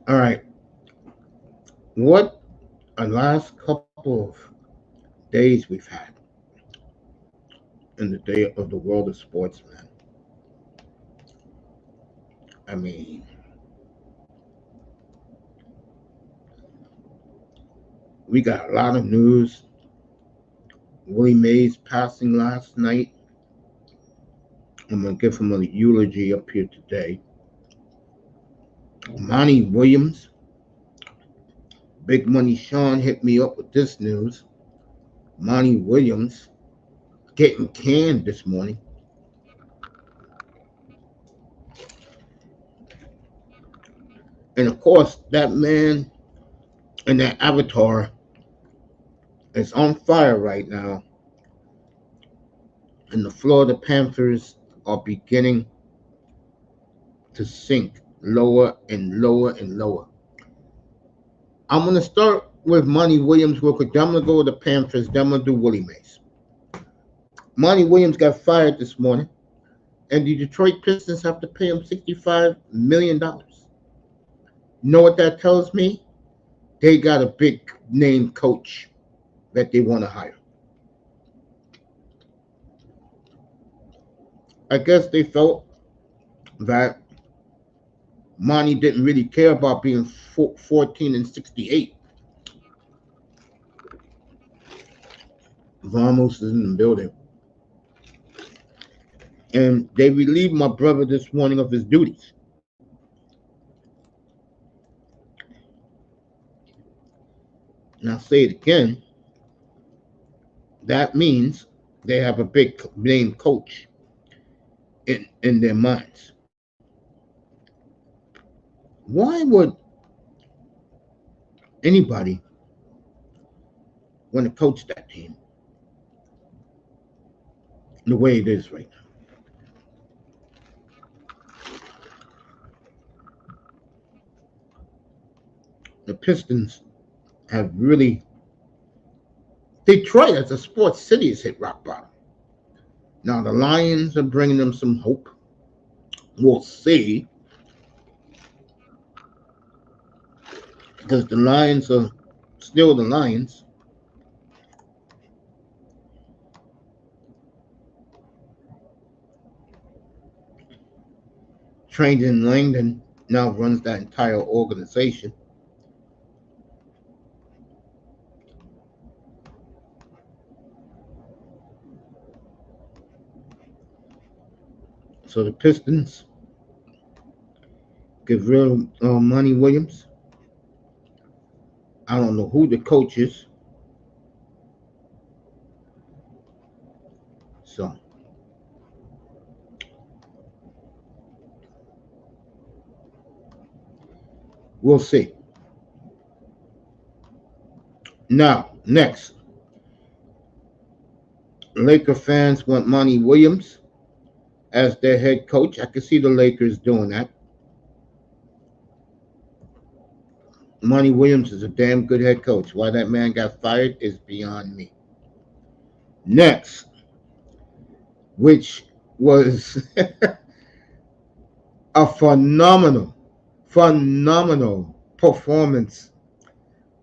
All right. What a last couple of days we've had in the day of the world of sports, man. I mean, we got a lot of news. Willie Mays passing last night. I'm gonna give him a eulogy up here today. Monty Williams, Big Money Sean hit me up with this news. Monty Williams getting canned this morning. And of course, that man and that avatar is on fire right now. And the Florida Panthers are beginning to sink lower and lower and lower. I'm going to start with Monty Williams real quick. Then I'm going to go with the Panthers. Then I'm going to do Willie Mays. Monty Williams got fired this morning, and the Detroit Pistons have to pay him $65 million. You know what that tells me? They got a big name coach that they want to hire. I guess they felt that Monty didn't really care about being 14-68. Vamos is in the building. And they relieved my brother this morning of his duties. And I'll say it again. That means they have a big name coach in their minds. Why would anybody want to coach that team the way it is right now? The Pistons have really. Detroit as a sports city has hit rock bottom. Now the Lions are bringing them some hope. We'll see. Because the Lions are still the Lions. Trained in Langdon now runs that entire organization. So the Pistons give real Monty Williams. I don't know who the coach is. So we'll see. Now, next. Laker fans want Monty Williams as their head coach. I can see the Lakers doing that. Monty Williams is a damn good head coach. Why that man got fired is beyond me. Next, which was a phenomenal performance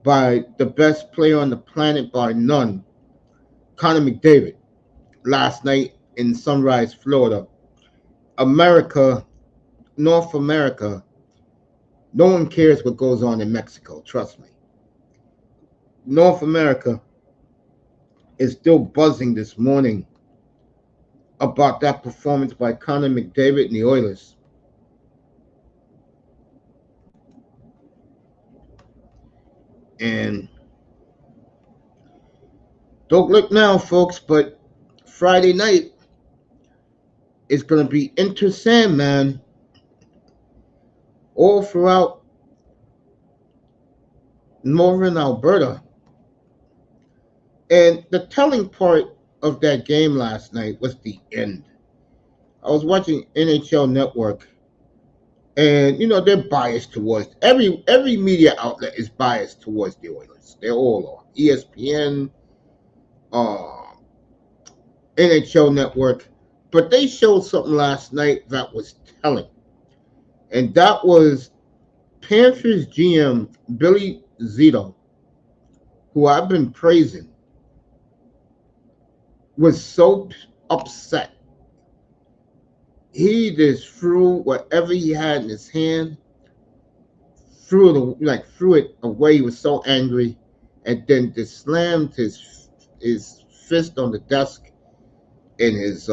by the best player on the planet by none, Connor McDavid, last night in Sunrise, Florida. America, North America, no one cares what goes on in Mexico, trust me. North America is still buzzing this morning about that performance by Connor McDavid and the Oilers. And don't look now, folks, but Friday night is going to be Inter Sandman all throughout northern Alberta. And the telling part of that game last night was the end. I was watching NHL Network, and they're biased towards every media outlet is biased towards the Oilers. They all are. ESPN, uh, NHL Network, but they showed something last night that was telling, and that was Panthers GM Billy Zito, who I've been praising, was so upset. He just threw whatever he had in his hand, threw it away. He was so angry, and then just slammed his fist on the desk in his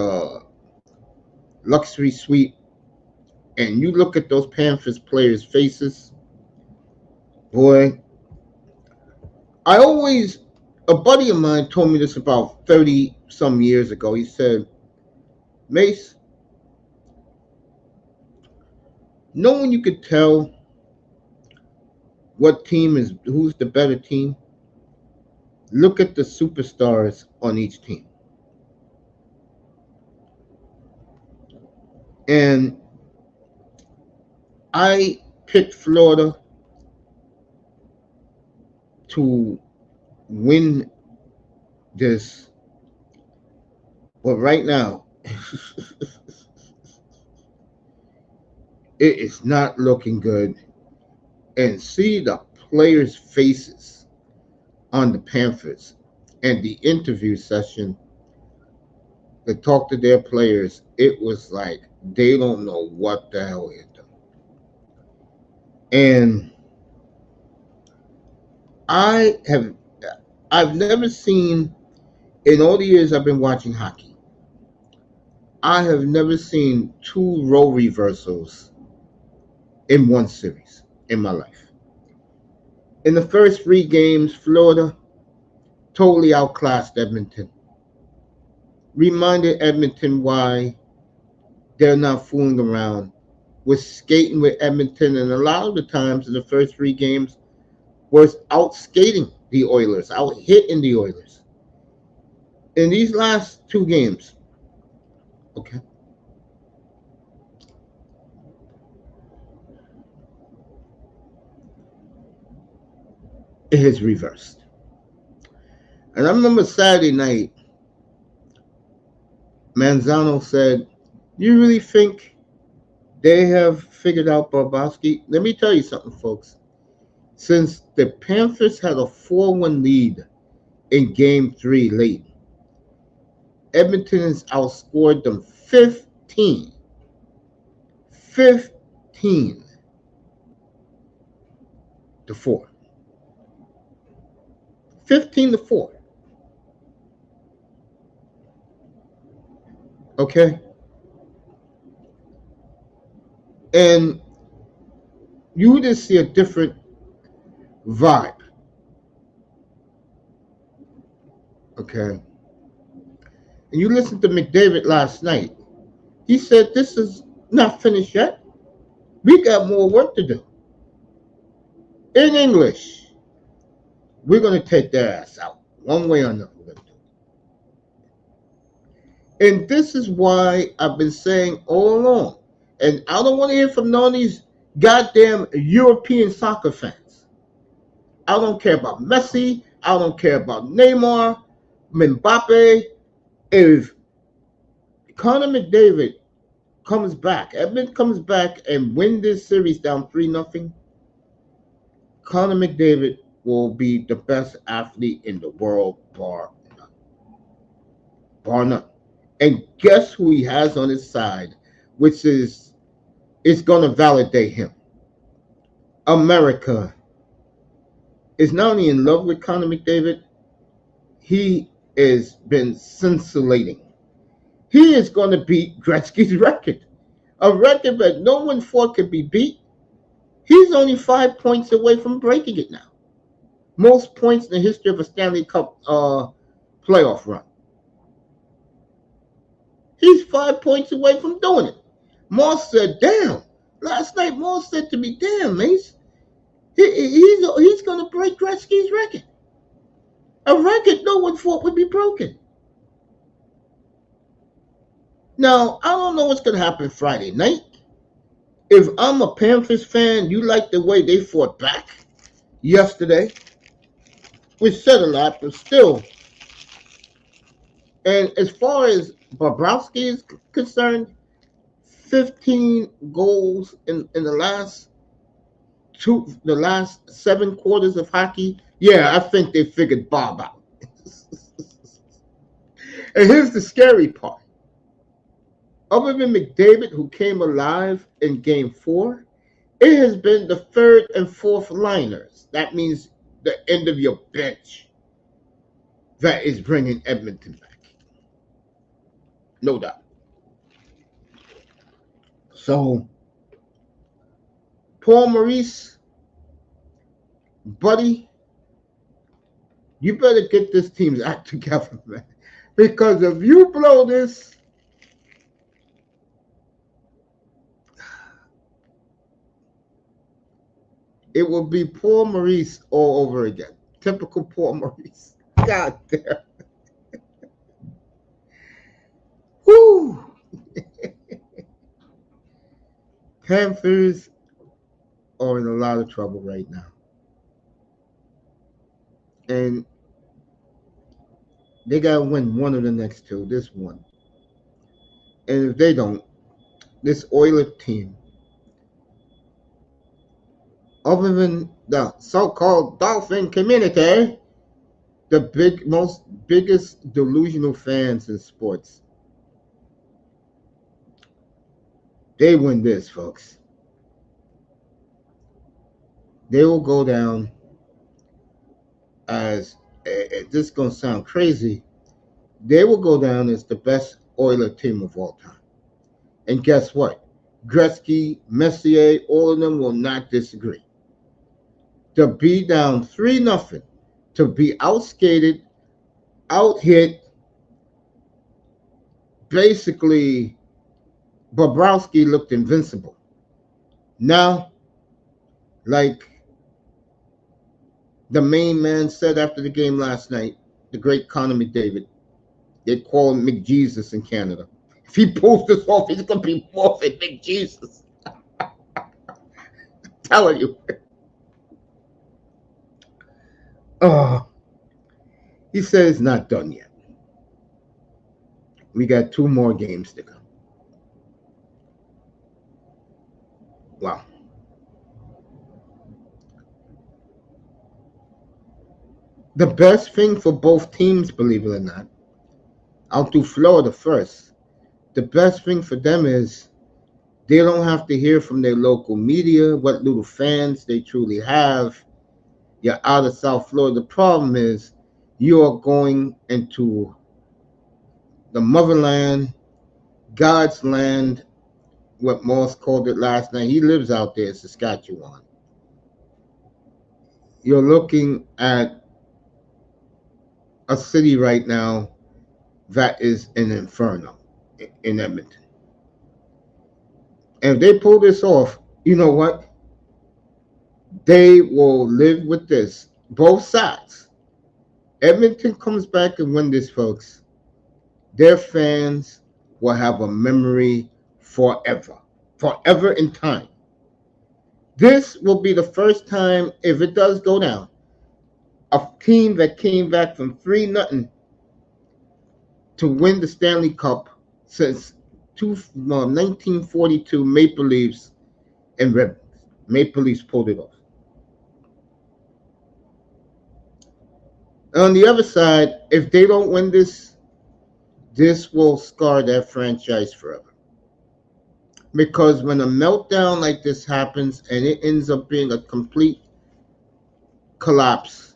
luxury suite. And you look at those Panthers players' faces, boy. I always, a buddy of mine told me this about 30 some years ago. He said, Mace, know when you could tell who's the better team? Look at the superstars on each team. And I picked Florida to win this, but right now, it is not looking good. And see the players' faces on the Panthers and the interview session to talk to their players, it was like they don't know what the hell hit them. And I have I've never seen in all the years I've been watching hockey, I have never seen two role reversals in one series in my life. In the first three games, Florida totally outclassed Edmonton. Reminded Edmonton why they're not fooling around. Was skating with Edmonton, and a lot of the times in the first three games was out skating the Oilers, out hitting the Oilers. In these last two games, okay, it has reversed. And I remember Saturday night, Manzano said, "You really think they have figured out Bobrovsky?" Let me tell you something, folks. Since the Panthers had a 4-1 lead in game three late, Edmonton has outscored them 15 to 4. 15 to 4. Okay? And you just see a different vibe. Okay? And you listened to McDavid last night. He said, "This is not finished yet. We got more work to do." In English, we're going to take their ass out. One way or another, we're going to do it. And this is why I've been saying all along, and I don't want to hear from none of these goddamn European soccer fans. I don't care about Messi. I don't care about Neymar, Mbappe. If Connor McDavid comes back, Edmund comes back and win this series down 3-0, Connor McDavid will be the best athlete in the world, bar none. Bar none. And guess who he has on his side, which is going to validate him? America is not only in love with Connor McDavid, he has been scintillating. He is going to beat Gretzky's record, a record that no one thought could be beat. He's only 5 points away from breaking it now. Most points in the history of a Stanley Cup playoff run. He's 5 points away from doing it. Moss said, "Damn." Last night, Moss said to me, "Damn, Mace, he's going to break Gretzky's record. A record no one thought would be broken." Now, I don't know what's going to happen Friday night. If I'm a Panthers fan, you like the way they fought back yesterday, which said a lot, but still. And as far as Bobrovsky is concerned, 15 goals in the last the last 7 quarters of hockey, yeah, I think they figured Bob out. And here's the scary part. Other than McDavid, who came alive in game 4, it has been the third and fourth liners. That means the end of your bench that is bringing Edmonton back. No doubt. So, Paul Maurice, buddy, you better get this team's act together, man. Because if you blow this, it will be Paul Maurice all over again. Typical Paul Maurice. God damn. Woo! Panthers are in a lot of trouble right now. And they got to win one of the next two, this one. And if they don't, this Oilers team, other than the so-called Dolphin community, the biggest delusional fans in sports, they win this, folks. They will go down as, this is going to sound crazy, they will go down as the best Oilers team of all time. And guess what? Gretzky, Messier, all of them will not disagree. To be down 3-0, to be outskated, out-hit, basically, Bobrovsky looked invincible. Now, like the main man said after the game last night, the great Connor McDavid, they call him McJesus in Canada. If he pulls this off, he's going to be more than McJesus. Telling you. He said it's not done yet. We got 2 more games to go. Wow. The best thing for both teams, believe it or not, I'll do Florida first. The best thing for them is they don't have to hear from their local media what little fans they truly have. You're out of South Florida. The problem is you're going into the motherland, God's land, what Moss called it last night. He lives out there in Saskatchewan. You're looking at a city right now that is an inferno in Edmonton. And if they pull this off, you know what? They will live with this. Both sides. Edmonton comes back and win this, folks. Their fans will have a memory forever. Forever in time. This will be the first time, if it does go down, a team that came back from 3-0 to win the Stanley Cup since 1942 Maple Leafs and Red Wings. Maple Leafs pulled it off. On the other side, if they don't win this, this will scar that franchise forever. Because when a meltdown like this happens and it ends up being a complete collapse,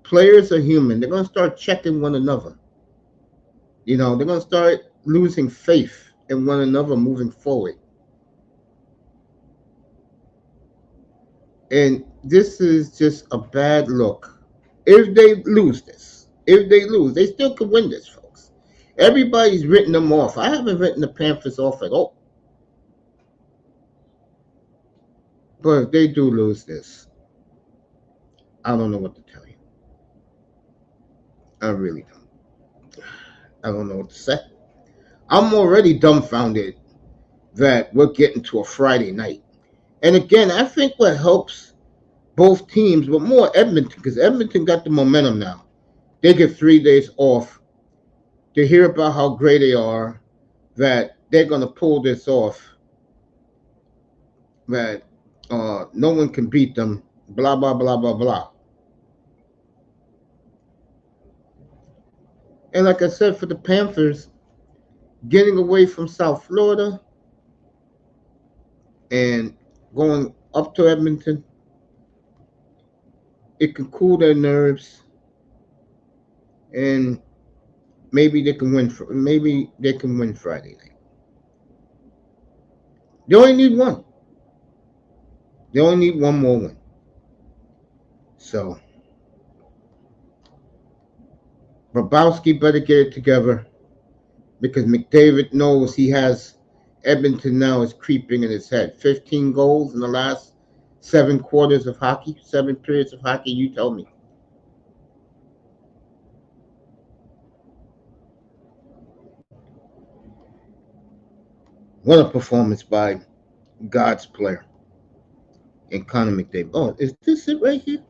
players are human. They're going to start checking one another. You know, they're going to start losing faith in one another moving forward. And this is just a bad look. If they lose this, they still could win this, folks. Everybody's written them off. I haven't written the Panthers off at all. But if they do lose this, I don't know what to tell you. I really don't. I don't know what to say. I'm already dumbfounded that we're getting to a Friday night. And again, I think what helps both teams, but more Edmonton, because Edmonton got the momentum now. They get 3 days off to hear about how great they are, that they're going to pull this off. That No one can beat them. Blah blah blah blah blah. And like I said, for the Panthers, getting away from South Florida and going up to Edmonton, it can cool their nerves, and maybe they can win. Maybe they can win Friday night. They only need one. They only need one more win. So Grabowski better get it together because McDavid knows he has Edmonton now is creeping in his head. 15 goals in the last 7 quarters of hockey, 7 periods of hockey. You tell me. What a performance by God's player and Connor McDavid. Oh, is this it right here?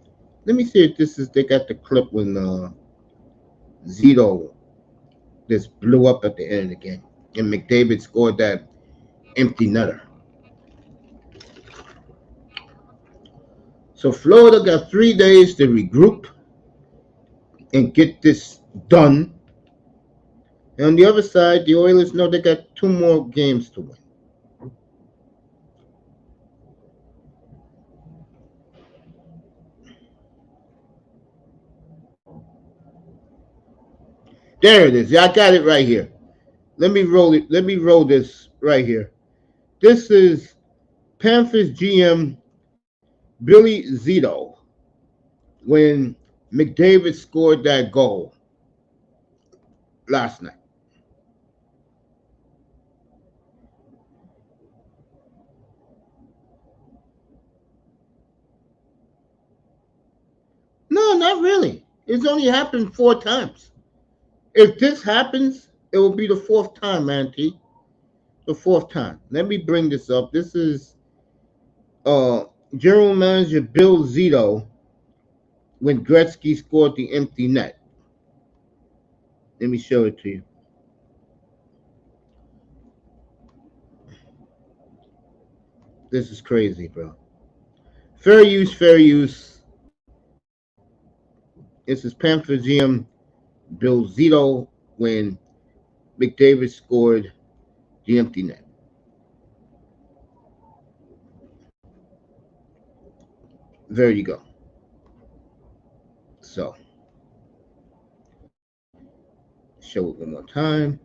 Let me see if this is. They got the clip when Zito just blew up at the end of the game, and McDavid scored that empty netter. So Florida got 3 days to regroup and get this done. And on the other side, the Oilers know they got 2 more games to win. There it is. I got it right here. Let me roll it. Let me roll this right here. This is Panthers GM Billy Zito when McDavid scored that goal last night. No, not really. It's only happened 4 times. If this happens, it will be the fourth time, Auntie. The fourth time. Let me bring this up. This is uh General Manager Bill Zito when Gretzky scored the empty net. Let me show it to you. This is crazy, bro. Fair use, fair use. This is Panther GM Bill Zito when McDavid scored the empty net. There you go. So, show it one more time.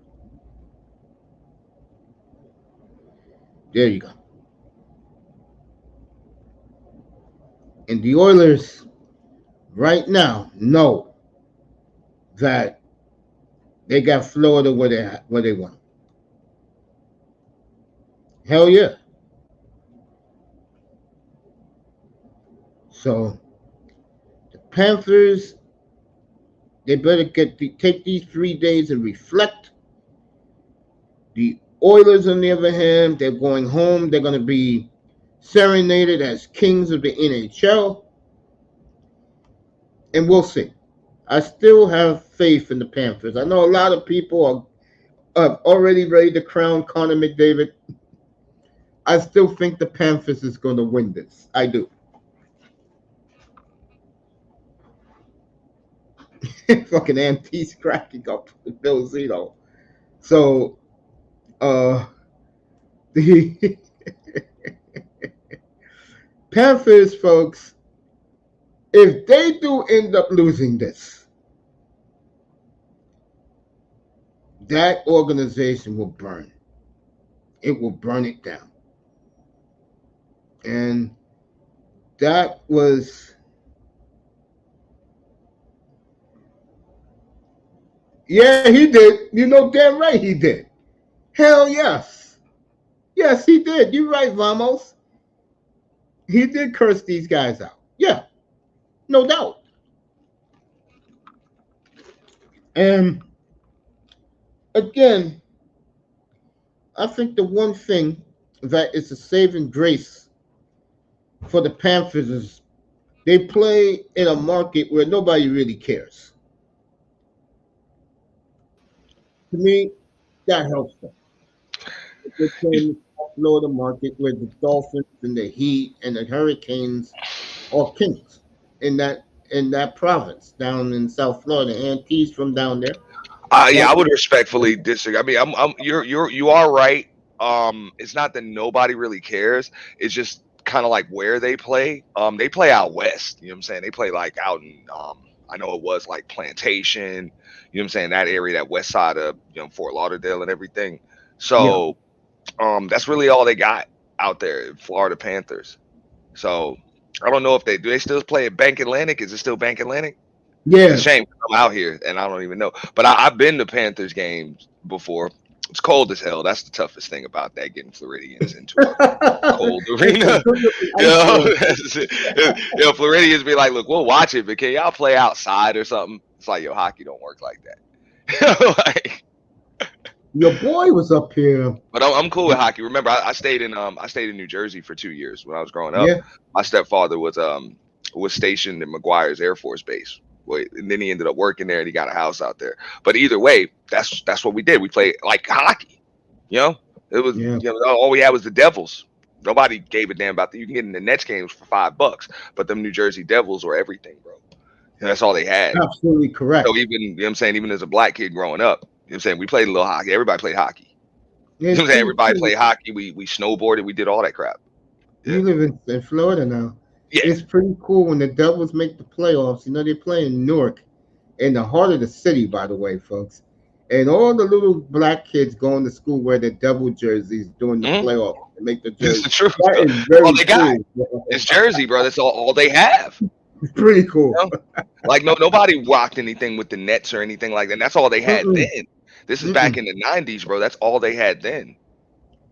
There you go. And the Oilers right now know that they got Florida where they want. Hell yeah. So the Panthers, they better take these 3 days and reflect. The Oilers, on the other hand, they're going home. They're going to be serenaded as kings of the NHL, and we'll see. I still have faith in the Panthers. I know a lot of people are already ready to crown Connor McDavid. I still think the Panthers is going to win this. I do. Fucking Anti's cracking up with Bill Zito. So, uh, the Panthers, folks, if they do end up losing this, that organization will burn. It will burn it down. And that was, yeah, he did. You know damn right he did. Hell yes. Yes, he did. You're right, Vamos. He did curse these guys out. Yeah, no doubt. And again, I think the one thing that is a saving grace for the Panthers is they play in a market where nobody really cares. To me, that helps them. They play in the South Florida market where the Dolphins and the Heat and the Hurricanes are kings in that province down in South Florida. And he's from down there. Yeah, That's I would respectfully disagree. I mean, you are right. It's not that nobody really cares. It's just kind of like where they play. They play out west. You know what I'm saying? They play like out in I know it was like Plantation. You know what I'm saying? That area, that west side of Fort Lauderdale and everything. yeah. So that's really all they got out there, Florida Panthers. So I don't know if they do. They still play at Bank Atlantic? Is it still Bank Atlantic? It's a Yeah. shame 'cause I'm out here and I don't even know. But I've been to Panthers games before. It's cold as hell. That's the toughest thing about that, getting Floridians into a cold It's a arena. good looking You ice know, storm. that's it. Floridians be like, look, we'll watch it, but can y'all play outside or something? It's like, yo, hockey don't work like that. Like, Your boy was up here. but I'm cool with hockey. Remember, I stayed in New Jersey for 2 years when I was growing up. Yeah. My stepfather was stationed in McGuire's Air Force Base. Wait, and then he ended up working there and he got a house out there. But either way, that's what we did. We played like hockey. You know, it was Yeah. all we had was the Devils. Nobody gave a damn about that. You can get in the Nets games for $5, but them New Jersey Devils were everything, bro. And that's all they had. Absolutely So correct. even what I'm saying, even as a black kid growing up, what I'm saying, we played a little hockey. Everybody played hockey. It's What I'm saying, pretty everybody cool. played hockey. We snowboarded. We did all that crap. Yeah, You live in Florida now. yeah. It's pretty cool when the Devils make the playoffs. You know, they play in Newark, in the heart of the city, by the way, folks. And all the little black kids going to school wear their Devil jerseys during the Mm-hmm. playoffs and make the It's jersey. the truth, That bro. is That's all very they got. cool. It's Jersey, bro. That's all they have. It's pretty cool. You know? Like nobody rocked anything with the Nets or anything like that. And that's all they had Mm-mm, then. This is back mm-mm. in the '90s, bro. That's all they had then.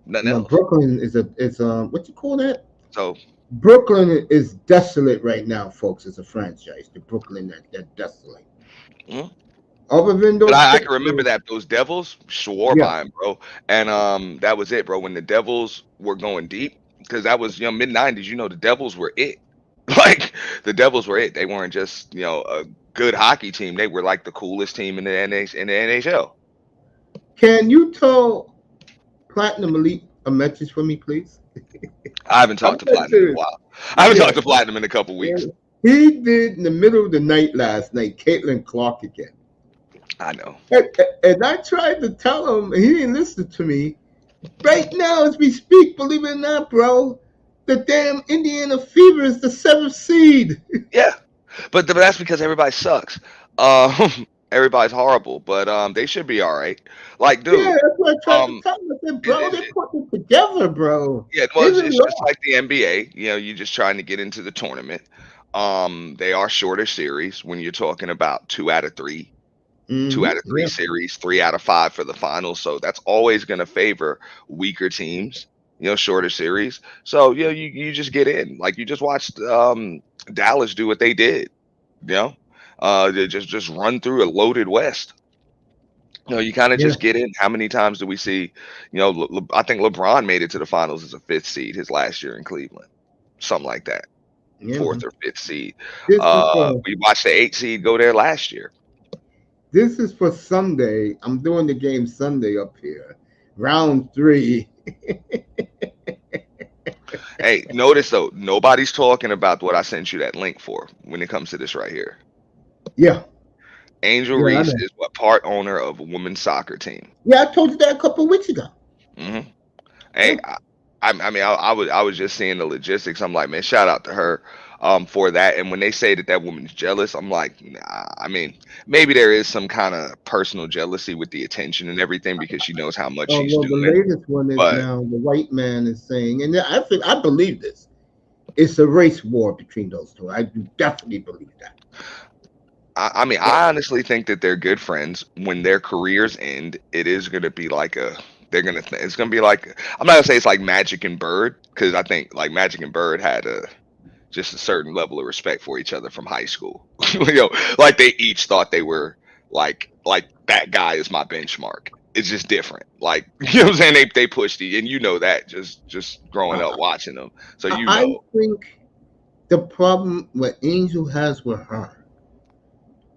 Nothing Now else. Brooklyn is what you call that? So, Brooklyn is desolate right now, folks. As a franchise, the Brooklyn they're desolate. mhm. Other than But those I six can remember years, that those Devils swore yeah, by him, bro. And that was it, bro. When the Devils were going deep, because that was mid '90s. The Devils were it. Like the Devils were it. They weren't just a good hockey team. They were like the coolest team in the NHL. can you tell Platinum Elite a message for me, please? I haven't I'm talked to dead Platinum in a serious. while. I haven't Yeah. talked to Platinum in a couple Yeah. weeks. He did in the middle of the night last night, Caitlin Clark again. I know. And I tried to tell him, and he didn't listen to me. Right now, as we speak, believe it or not, bro, the damn Indiana Fever is the seventh seed. Yeah, but that's because everybody sucks. Everybody's horrible, but they should be all right. Like, Yeah, dude, that's what I tried to um, tell him. I said, it, bro, it, they're putting it together, bro. yeah, well, They really it's just are. like the NBA. You're just trying to get into the tournament. They are shorter series when you're talking about two Mm-hmm. out of three Yeah, series, 3 out of 5 for the finals. So that's always going to favor weaker teams. Shorter series. So you just get in. Like you just watched Dallas do what they did. You know, they just run through a loaded West. You kind of yeah, just get in. How many times do we see? I think LeBron made it to the finals as a fifth seed his last year in Cleveland, something like that, yeah, fourth man. or fifth seed. This is for We watched the 8 seed go there last year. Sunday. I'm doing the game Sunday up here, round three. Hey, notice though, nobody's talking about what I sent you that link for when it comes to this right here. Yeah, Angel yeah, I Reese know. is what part owner of a women's soccer team. Yeah, I told you that a couple of weeks ago. hmm Yeah. Hey, I mean, I was just seeing the logistics. I'm like, man, shout out to her for that. And when they say that that woman's jealous, I'm like, nah. I mean, maybe there is some kind of personal jealousy with the attention and everything because she knows how much she's Well, the doing. latest one is But now the white man is saying, and I believe this. It's a race war between those two. I do definitely believe that. I mean, I honestly think that they're good friends. When their careers end, it is going to be like it's going to be like, I'm not going to say it's like Magic and Bird, because I think like Magic and Bird had just a certain level of respect for each other from high school. Like they each thought they were like that guy is my benchmark. It's just different. Like, you know what I'm saying? They pushed it, and that just growing up I, watching them. So I think the problem what Angel has with her,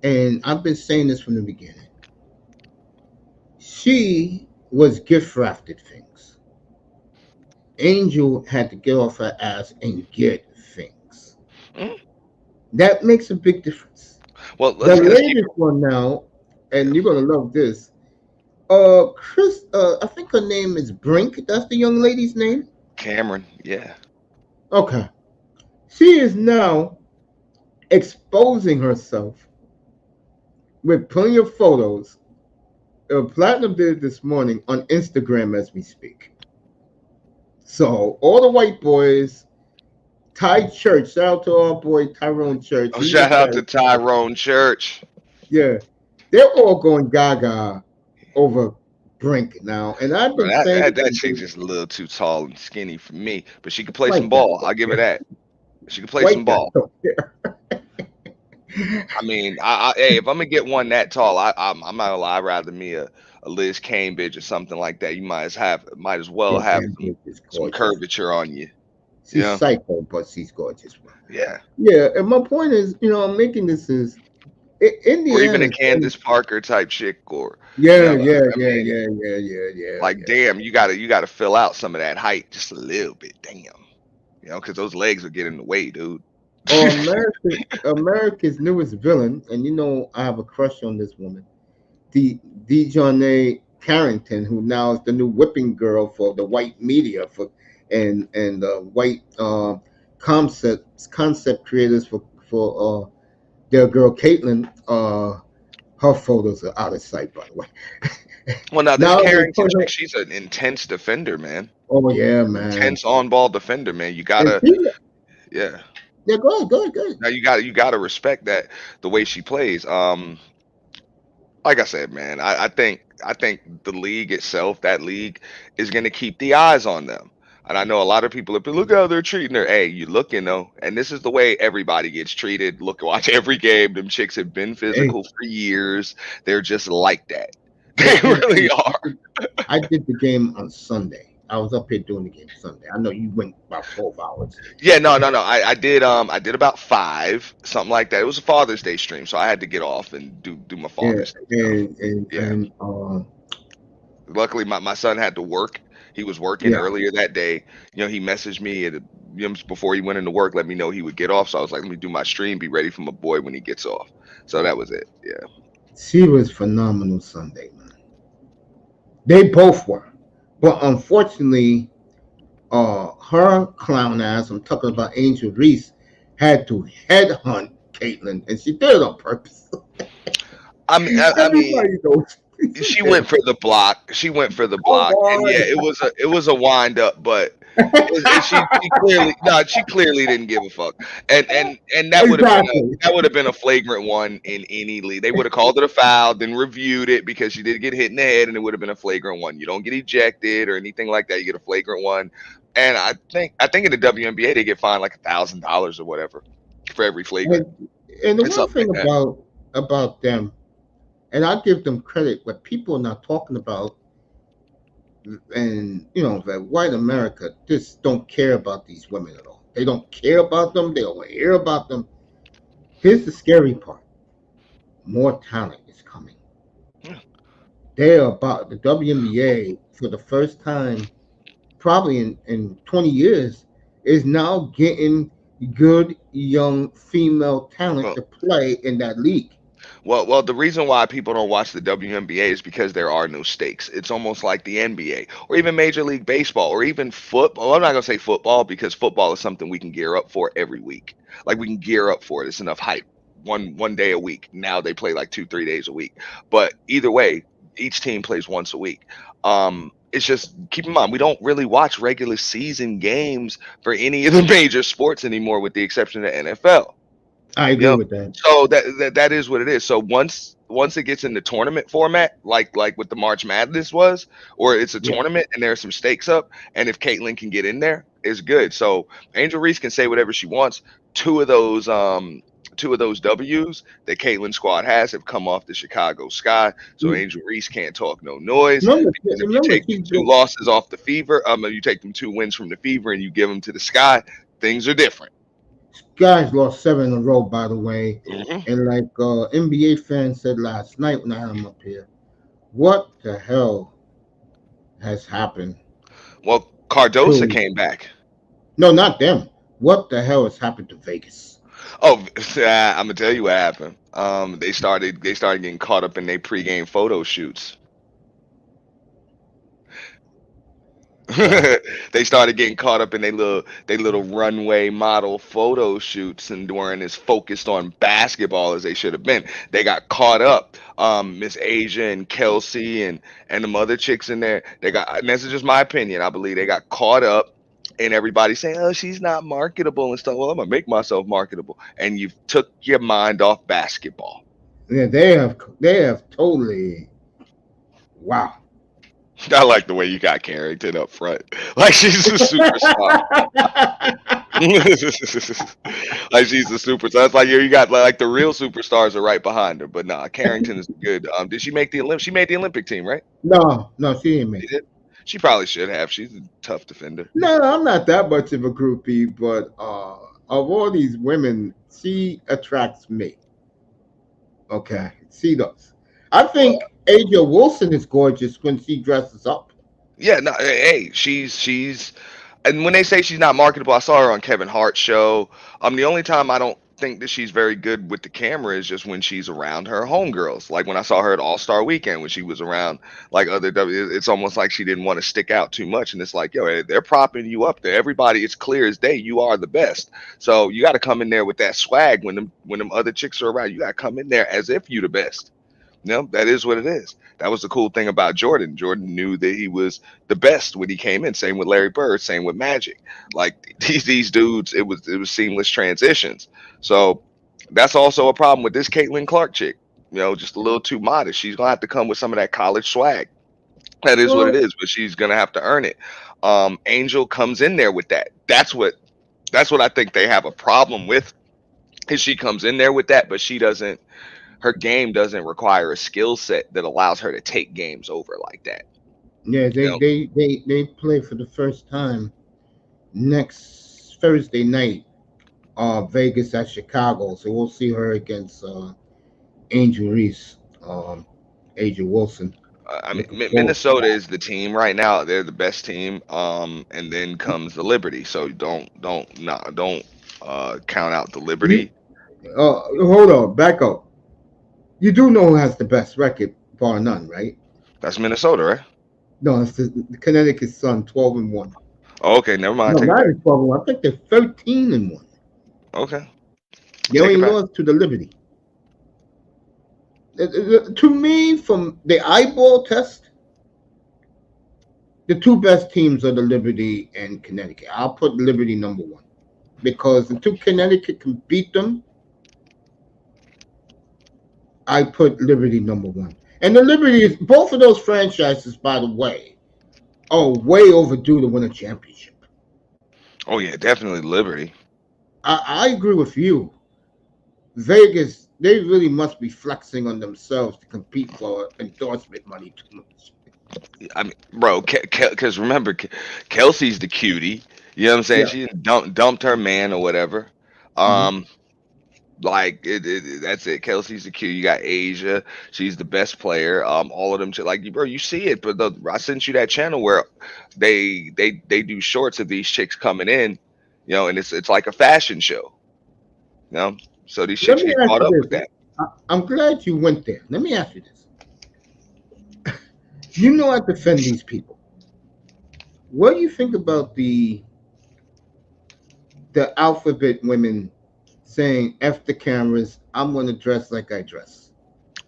and I've been saying this from the beginning, she was gift wrapped things. Angel had to get off her ass and get things. Mm. That makes a big difference. Well, The let's keep latest one now, yeah. and you're gonna love this. Chris, I think her name is Brink. That's the young lady's name. Cameron. Yeah. Okay. She is now exposing herself with plenty of photos. Platinum did it this morning on Instagram as we speak. So all the white boys, Ty Church, shout out to our boy Tyrone Church. Oh, He's a shout out to character. Tyrone Church. Yeah, they're all going gaga over Brink now, and I've Bro, been that, saying that it that from chick just a little too tall and skinny for me, but she can play some white guys ball. I'll don't give her care. that. She can play some White guys ball. don't care. I mean, hey, if I'm gonna get one that tall, I'm not gonna lie. I'd rather me a Liz Cambridge or something like that. You might as well Yeah, have Cambridge is some gorgeous. curvature on you. You She's know? psycho, but she's gorgeous. Bro. Yeah. Yeah, and my point is, I'm making this is Or even a Indiana's been. Candace Parker type chick, or you Yeah, know, yeah, I yeah, mean, yeah, yeah, yeah, yeah, like, yeah. damn, you gotta fill out some of that height just a little bit. Damn, because those legs would get in the way, dude. Oh, America's newest villain, and I have a crush on this woman, the Dejournay Carrington, who now is the new whipping girl for the white media and white concept creators for their girl Caitlyn. Her photos are out of sight, by the way. Well, now this Now they Carrington put her. chick, she's an intense defender, man. Oh yeah, man. Intense on ball defender, man. You And gotta, she, yeah. yeah, go ahead, go ahead, go ahead. Now you gotta respect that the way she plays. Like I said, man, I think the league itself, that league, is gonna keep the eyes on them. And I know a lot of people have been, look how they're treating her. Hey, you looking though, and this is the way everybody gets treated. Look, watch every game. Them chicks have been Hey, physical for years. They're just like that. They hey, really are. I did the game on Sunday. I was up here doing the game Sunday. I know you went about 12 hours. Yeah, no. I did about five, something like that. It was a Father's Day stream, so I had to get off and do my Yeah, Father's Day stuff. and and Yeah. and Luckily, my son had to work. He was working yeah. earlier that day. He messaged me before he went into work, let me know he would get off. So I was like, let me do my stream, be ready for my boy when he gets off. So that was it. Yeah. She was phenomenal Sunday, man. They both were, but unfortunately, her clown ass. I'm talking about Angel Reese had to headhunt Caitlyn, and she did it on purpose. I mean, Everybody knows she she did went it. for the block. She went for the Come block, and yeah, on. it was a wind up, but she clearly didn't give a fuck, and that would have been a Exactly. that would have been a flagrant one in any league. They would have called it a foul, then reviewed it because she did get hit in the head, and it would have been a flagrant one. You don't get ejected or anything like that. You get a flagrant one, and I think in the WNBA they get fined like $1,000 or whatever for every flagrant. And the It's one something thing like that. about them, and I give them credit, what people are not talking about, and that white America just don't care about these women at all. They don't care about them. They don't hear about them. Here's the scary part: more talent is coming. Yeah. They're about the WNBA for the first time, probably in 20 years, is now getting good young female talent Well, to play in that league. well, the reason why people don't watch the WNBA is because there are no stakes. It's almost like the NBA or even Major League Baseball or even football. Well, I'm not gonna say football because football is something we can gear up for every week. Like we can gear up for it. It's enough hype. One day a week. Now they play like 2 3 days a week. But either way, each team plays once a week. It's just keep in mind we don't really watch regular season games for any of the major sports anymore, with the exception of the NFL. I You agree know, with that. so that is what it is. So once it gets in the tournament format, like what the March Madness was, or it's a Yeah. tournament and there's some stakes up, and if Caitlyn can get in there, it's good. So Angel Reese can say whatever she wants. Two of those two of those W's that Caitlyn squad have come off the Chicago sky. So Angel Reese can't talk no noise, because if you Remember, take them two losses off the fever, you take them two wins from the fever and you give them to the sky, things are different. guys lost seven in a row, by the way. Hmm. And like NBA fans said last night when I had them up here, what the hell has happened? Well, Cardosa to came back. no, not them. What the hell has happened to Vegas? Oh, I'm gonna tell you what happened. They started getting caught up in their pregame photo shoots. Wow. They started getting caught up in they little runway model photo shoots and weren't as focused on basketball as they should have been. They got caught up. Miss Asia and Kelsey and the other chicks in there. And this is just my opinion. I believe they got caught up in everybody saying, "Oh, she's not marketable and stuff." Well, I'm gonna make myself marketable, and you took your mind off basketball. Yeah, they have totally wow. I like the way you got Carrington up front, like she's a superstar. Like she's a superstar. It's like you got like the real superstars are right behind her, but nah, Carrington is good. Did she make the Olymp? She made the Olympic team, right? No, no, she didn't She make it. did. She probably should have. She's a tough defender. No, I'm not that much of a groupie, but of all these women, she attracts me. Okay, she does. I Well, think Aja Wilson is gorgeous when she dresses up. yeah, no, hey, she's and when they say she's not marketable, I saw her on Kevin Hart's show. The only time I don't think that she's very good with the camera is just when she's around her homegirls. Like when I saw her at All Star Weekend when she was around like other it's almost like she didn't want to stick out too much. And it's like, yo, they're propping you up there. Everybody, it's clear as day, you are the best. So you got to come in there with that swag when them other chicks are around. You got to come in there as if you the best. No, that is what it is. That was the cool thing about Jordan. Jordan knew that he was the best when he came in. Same with Larry Bird. Same with Magic. Like these dudes, it was seamless transitions. So that's also a problem with this Caitlin Clark chick. Just a little too modest. She's gonna have to come with some of that college swag. That is what it Well, is, but she's gonna have to earn it. Angel comes in there with that. That's what I think they have a problem with. Is she comes in there with that, but she doesn't her game doesn't require a skill set that allows her to take games over like that. yeah, You they know, they they they play for the first time next Thursday night. Vegas at Chicago, so we'll see her against Angel Reese, Aja Wilson. I mean, Looking forward to Minnesota that. is the team right now. They're the best team. And then comes the Liberty. So don't count out the You Liberty. hold on, back up. You do know who has the best record, bar none, right? That's Minnesota, right? No, it's the Connecticut Sun, 12-1. Oh, okay, never mind. No, Take it not back. even 12-1. I think they're 13-1. Okay, They take only it back. lost to the Liberty. To me, from the eyeball test, the two best teams are the Liberty and Connecticut. I'll put Liberty number one because until Connecticut can beat them, I put Liberty number one. And the Liberty is both of those franchises, by the way, are way overdue to win a championship. Oh yeah, definitely Liberty. I agree with you. Vegas, they really must be flexing on themselves to compete for endorsement money too much. I mean, bro, because remember, Kelsey's the cutie. You know what I'm saying? Yeah. She dumped her man or whatever. Hmm. Um, Like that's it. Kelsey's the Q. You got Asia. She's the best player. All of them. Like bro, you see it. But I sent you that channel where they do shorts of these chicks coming in, and it's like a fashion show. You know, so these Let chicks me get ask caught you up with this. that. I'm glad you went there. Let me ask you this. You know I defend these people. What do you think about the alphabet women saying "F the cameras"? I'm going to dress like I dress.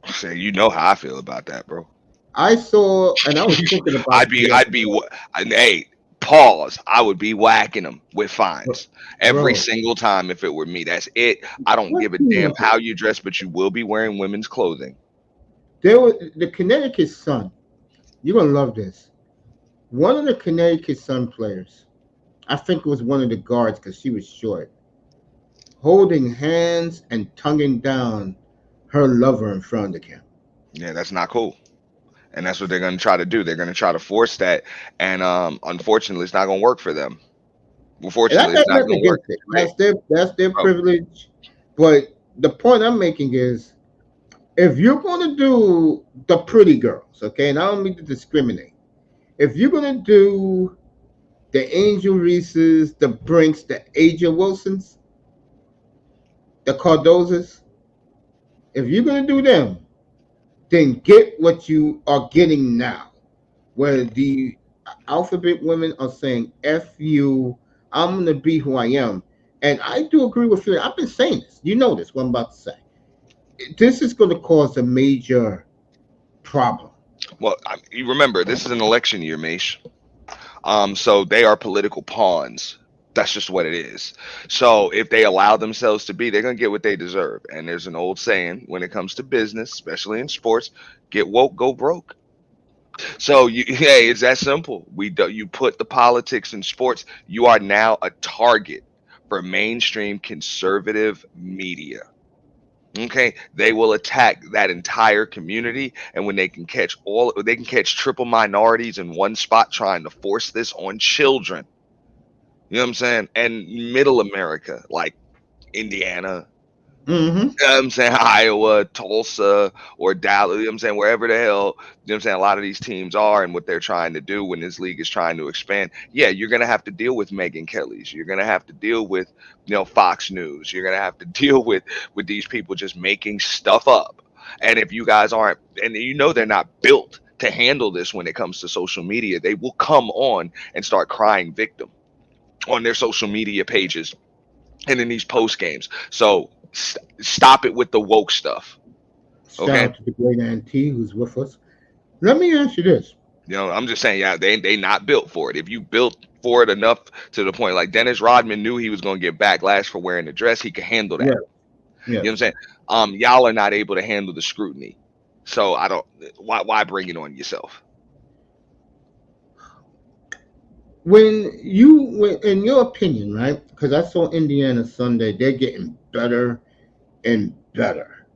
So you know how I feel about that, bro. I saw, and I was thinking about I'd it be, the other I'd be, day, hey, pause. I would be whacking them with bro. fines every Bro, single time if it were me. That's it. I don't let's give a be damn real. how you dress, but you will be wearing women's clothing. There was the Connecticut Sun. You're gonna love this. One of the Connecticut Sun players, I think it was one of the guards because she was short, holding hands and tonguing down her lover in front of the camera. Yeah, that's not cool. And that's what they're going to try to do. They're going to try to force that, and unfortunately, it's not going to work for them. And I Unfortunately, got it's not nothing going to work. against it. Hey, That's their bro, privilege. But the point I'm making is if you're gonna do the pretty girls, okay, and I don't mean to discriminate, if you're gonna do the Angel Reeses, the Brinks, the Aja Wilsons, the Cardozas. If you're gonna do them, then get what you are getting now. Where the alphabet women are saying "F you," I'm gonna be who I am, and I do agree with you. I've been saying this. You know this. What I'm about to say. This is going to cause a major problem. Well, you remember this is an election year, Mace. So they are political pawns. That's just what it is. So if they allow themselves to be, they're gonna get what they deserve. And there's an old saying when it comes to business, especially in sports: get woke, go broke. So you, hey, it's that simple. We do, you put the politics in sports, you are now a target for mainstream conservative media. Okay, they will attack that entire community, and when they can catch triple minorities in one spot trying to force this on children. You know what I'm saying? And middle America, like Indiana, Mm-hmm. you know what I'm saying, Iowa, Tulsa, or Dallas, you know what I'm saying, wherever the hell, you know what I'm saying, a lot of these teams are and what they're trying to do when this league is trying to expand. Yeah, you're gonna have to deal with Megan Kelly's. You're gonna have to deal with, Fox News. You're gonna have to deal with these people just making stuff up. And if you guys aren't, and they're not built to handle this when it comes to social media, they will come on and start crying victim on their social media pages and in these post games. So stop it with the woke stuff. Shout Okay. out to the great auntie who's with us. Let me ask you this. I'm just saying, yeah, they not built for it. If you built for it enough to the point, like Dennis Rodman knew he was going to get backlash for wearing a dress, he could handle that. Yes, You know what I'm yes. saying? Y'all are not able to handle the scrutiny. So I don't. Why bring it on yourself? In your opinion, right? Because I saw Indiana Sunday, they're getting better and better.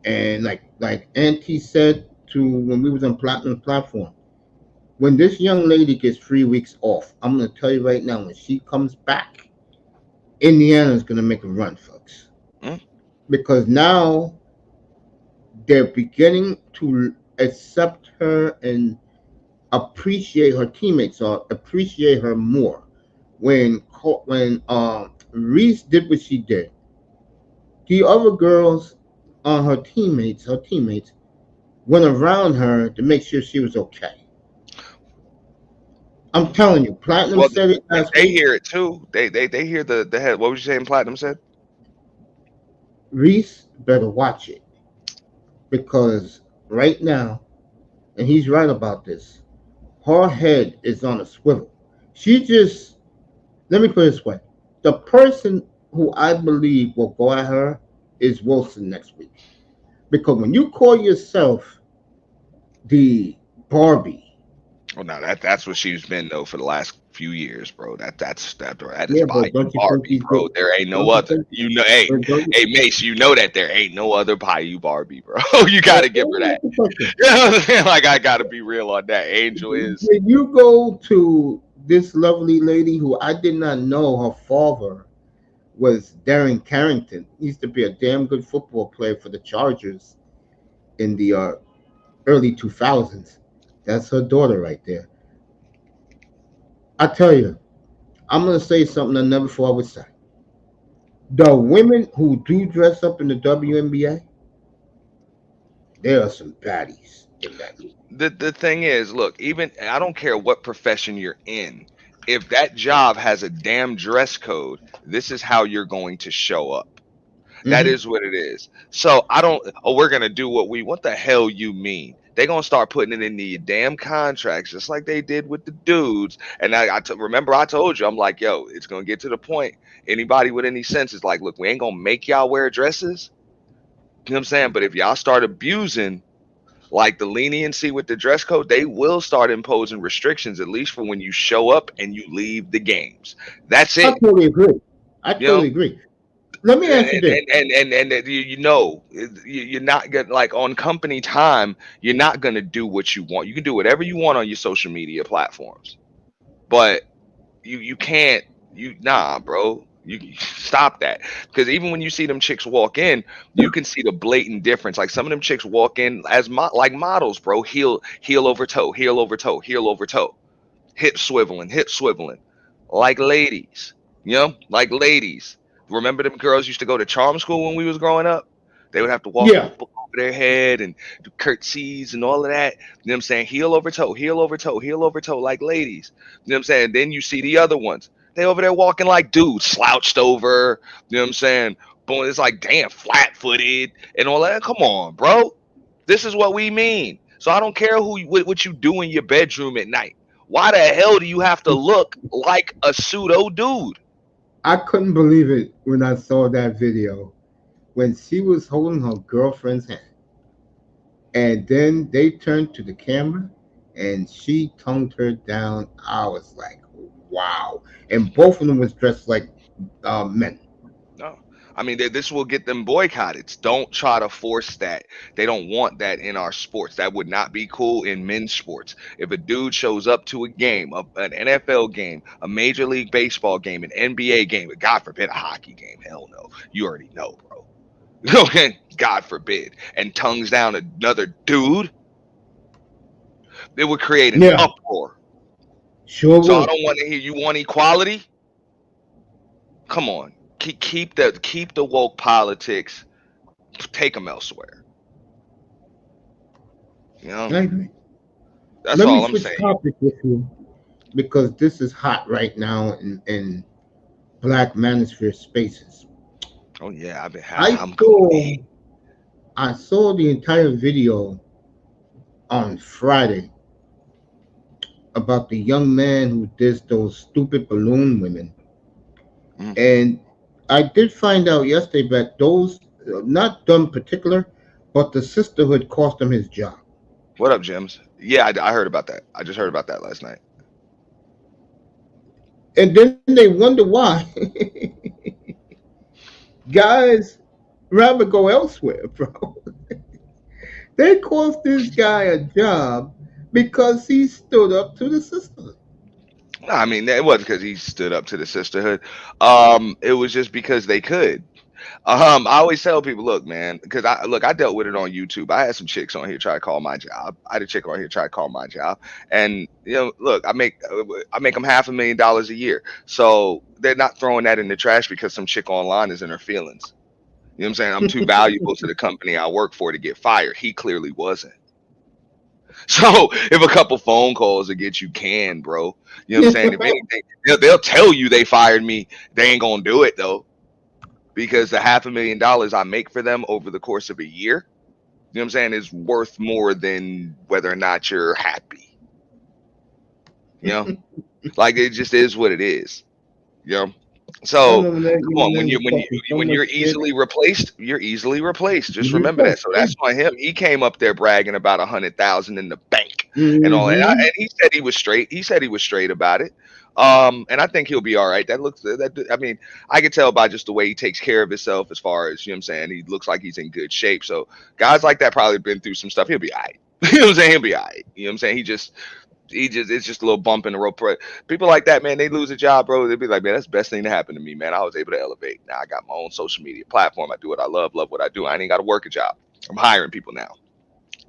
And like Auntie said to when we was on Platinum Platform, when this young lady gets 3 weeks off, I'm gonna tell you right now, when she comes back, Indiana's gonna make a run, folks. Hmm? Because now they're beginning to accept her and appreciate her teammates or appreciate her more. When Reese did what she did, the other girls on her teammates went around her to make sure she was okay. I'm telling you, Platinum Well, said it last they week. hear it too. They hear the head. What was you saying? Platinum said. Reese better watch it because right now, and he's right about this, her head is on a swivel. She just let me put it this way: the person who I believe will go at her is Wilson next week. Because when you call yourself the Barbie, Well, no, that's what she's been though for the last few years, bro. That is yeah, Bayou but don't you think Barbie, he's bro. good? There ain't no Don't you other. think? Hey, But don't you, hey, Mace, you know that there ain't no other Bayou Barbie, bro. You let gotta give her me that. ask you a question. You know what I'm saying? Like I gotta be real on that. Angel is. Did you go to this lovely lady who I did not know her father was Darren Carrington? He used to be a damn good football player for the Chargers in the early 2000s. That's her daughter right there. I tell you, I'm gonna say something I never thought I would say. The women who do dress up in the WNBA, there are some baddies in that league. The thing is, look, even I don't care what profession you're in. If that job has a damn dress code, this is how you're going to show up. That Hmm. is what it is. So I don't. Oh, we're gonna do what we. What the hell you mean? They're gonna start putting it in the damn contracts, just like they did with the dudes. And remember I told you, I'm like, yo, it's gonna get to the point. Anybody with any sense is like, look, we ain't gonna make y'all wear dresses. You know what I'm saying? But if y'all start abusing like the leniency with the dress code, they will start imposing restrictions, at least for when you show up and you leave the games. That's I it. totally agree. I You know. totally agree. Let me ask you this. And you're not gonna, like, on company time, you're not gonna do what you want. You can do whatever you want on your social media platforms, but you can't. Nah, bro. You stop that, because even when you see them chicks walk in, you can see the blatant difference. Like some of them chicks walk in as like models, bro. Heel over toe, heel over toe, heel over toe, hip swiveling, hip swiveling. like ladies. Like ladies. Remember them girls used to go to charm school when we was growing up? They would have to walk with a Yeah, book over their head and do curtsies and all of that. You know what I'm saying? Heel over toe, heel over toe, heel over toe, like ladies. You know what I'm saying? Then you see the other ones. They over there walking like dudes, slouched over. You know what I'm saying? Boy, it's like damn flat footed and all that. Come on, bro. This is what we mean. So I don't care what you do in your bedroom at night. Why the hell do you have to look like a pseudo dude? I couldn't believe it when I saw that video when she was holding her girlfriend's hand, and then they turned to the camera, and she tongued her down. I was like, wow! And both of them was dressed like men. No. I mean, this will get them boycotted. Don't try to force that. They don't want that in our sports. That would not be cool in men's sports. If a dude shows up to a game, an NFL game, a Major League Baseball game, an NBA game, God forbid a hockey game, hell no. You already know, bro. Okay, God forbid. And tongues down another dude, it would create an Yeah, uproar. sure So I would. don't want to hear you want equality. Come on, keep the woke politics. Take them elsewhere. You know, I agree. that's Let me all I'm switch saying. topic with you because this is hot right now in Black Manosphere spaces. Oh yeah, I I'm going saw in. I saw the entire video on Friday about the young man who did those stupid balloon women. Mm. And I did find out yesterday that those, not them particular, but the sisterhood cost him his job. What up, Jims? Yeah, I heard about that. I just heard about that last night. And then they wonder why guys rather go elsewhere, bro. They cost this guy a job because he stood up to the sisterhood. No, I mean, it wasn't because he stood up to the sisterhood. It was just because they could. I always tell people, look, man, because I dealt with it on YouTube. I had some chicks on here try to call my job. I had a chick on here try to call my job, and look, I make them $500,000 a year, so they're not throwing that in the trash because some chick online is in her feelings. You know what I'm saying? I'm too valuable to the company I work for to get fired. He clearly wasn't. So if a couple phone calls will get you canned, bro. You know what I'm saying? If anything, they'll tell you they fired me. They ain't gonna do it though, because the $500,000 I make for them over the course of a year, you know what I'm saying, is worth more than whether or not you're happy. You know, like it just is what it is. You know, I so remember that come young on, man was talking so when much you're shit. easily replaced, you're easily replaced. Just He remember that. replaced, So yeah. that's why he came up there bragging about 100,000 in the bank and all that. Mm-hmm. And he said he was straight. He said he was straight about it. And I think he'll be all right. I mean, I can tell by just the way he takes care of himself as far as, you know what I'm saying, he looks like he's in good shape. So guys like that probably been through some stuff. He'll be all right. You know what I'm saying? He'll be all right. You know what I'm saying? He just it's just a little bump in the road. People like that, man, they lose a job, bro. They'd be like, man, that's the best thing to happen to me, man. I was able to elevate. Now I got my own social media platform. I do what I love what I do. I ain't got to work a job. I'm hiring people now.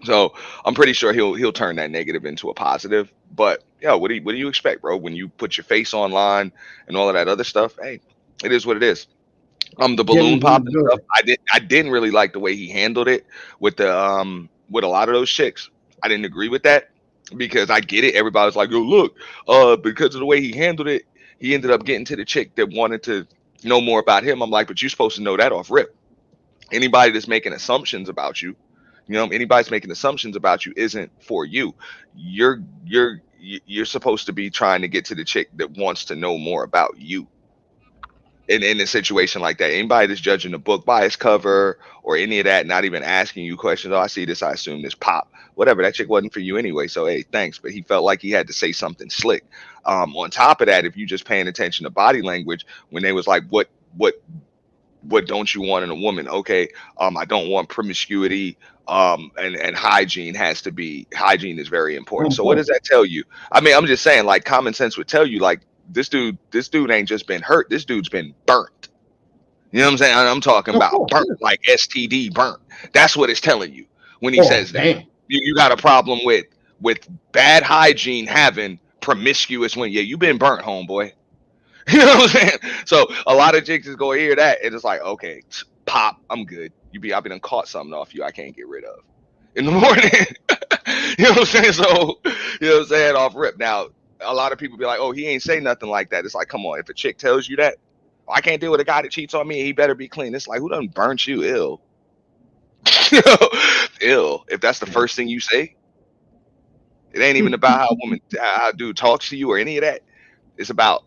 So I'm pretty sure he'll turn that negative into a positive. But yeah, what do you expect, bro? When you put your face online and all of that other stuff, hey, it is what it is. The balloon Getting pop and stuff. reserved. I didn't really like the way he handled it with a lot of those chicks. I didn't agree with that because I get it. Everybody's like, "Yo, look, because of the way he handled it, he ended up getting to the chick that wanted to know more about him." I'm like, "But you're supposed to know that off rip. Anybody that's making assumptions about you, anybody's making assumptions about you isn't for you. You're supposed to be trying to get to the chick that wants to know more about you." In a situation like that. Anybody that's judging the book by its cover or any of that, not even asking you questions. Oh, I see this. I assume this pop. Whatever. That chick wasn't for you anyway. So hey, thanks. But he felt like he had to say something slick. On top of that, if you just paying attention to body language, when they was like, what don't you want in a woman? Okay, I don't want promiscuity. And hygiene is very important. On So what does point. that tell you? I mean, I'm just saying, like common sense would tell you, like this dude ain't just been hurt. This dude's been burnt. You know what I'm saying? I'm talking Of about course, burnt, yeah. like STD burnt. That's what it's telling you when he Oh, says that. damn. You got a problem with bad hygiene having promiscuous when yeah, you been burnt, homeboy. You know what I'm saying? So a lot of chicks is gonna hear that and it's like, okay, pop, I'm good. I been done caught something off you I can't get rid of in the morning. You know what I'm saying? So you know what I'm saying, off rip. Now a lot of people be like, oh, he ain't say nothing like that. It's like, come on, if a chick tells you that, I can't deal with a guy that cheats on me, he better be clean. It's like, who done burnt you ill? You know, ill. If that's the first thing you say, it ain't even about how a dude talks to you or any of that. It's about,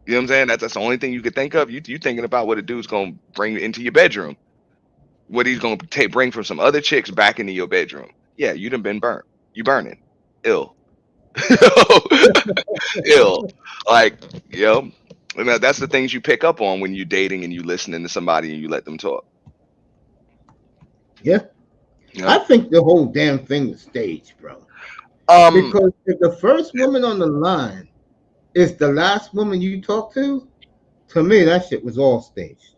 you know what I'm saying? That's the only thing you could think of. You thinking about what a dude's gonna bring into your bedroom, what he's gonna bring from some other chicks back into your bedroom. Yeah, you done been burnt. You burning, ill, ill. Like, you know, and that's the things you pick up on when you dating and you listening to somebody and you let them talk. Yeah, You I know, think the whole damn thing is staged, bro. um, Because if the first woman on the line is the last woman you talk to me that shit was all staged.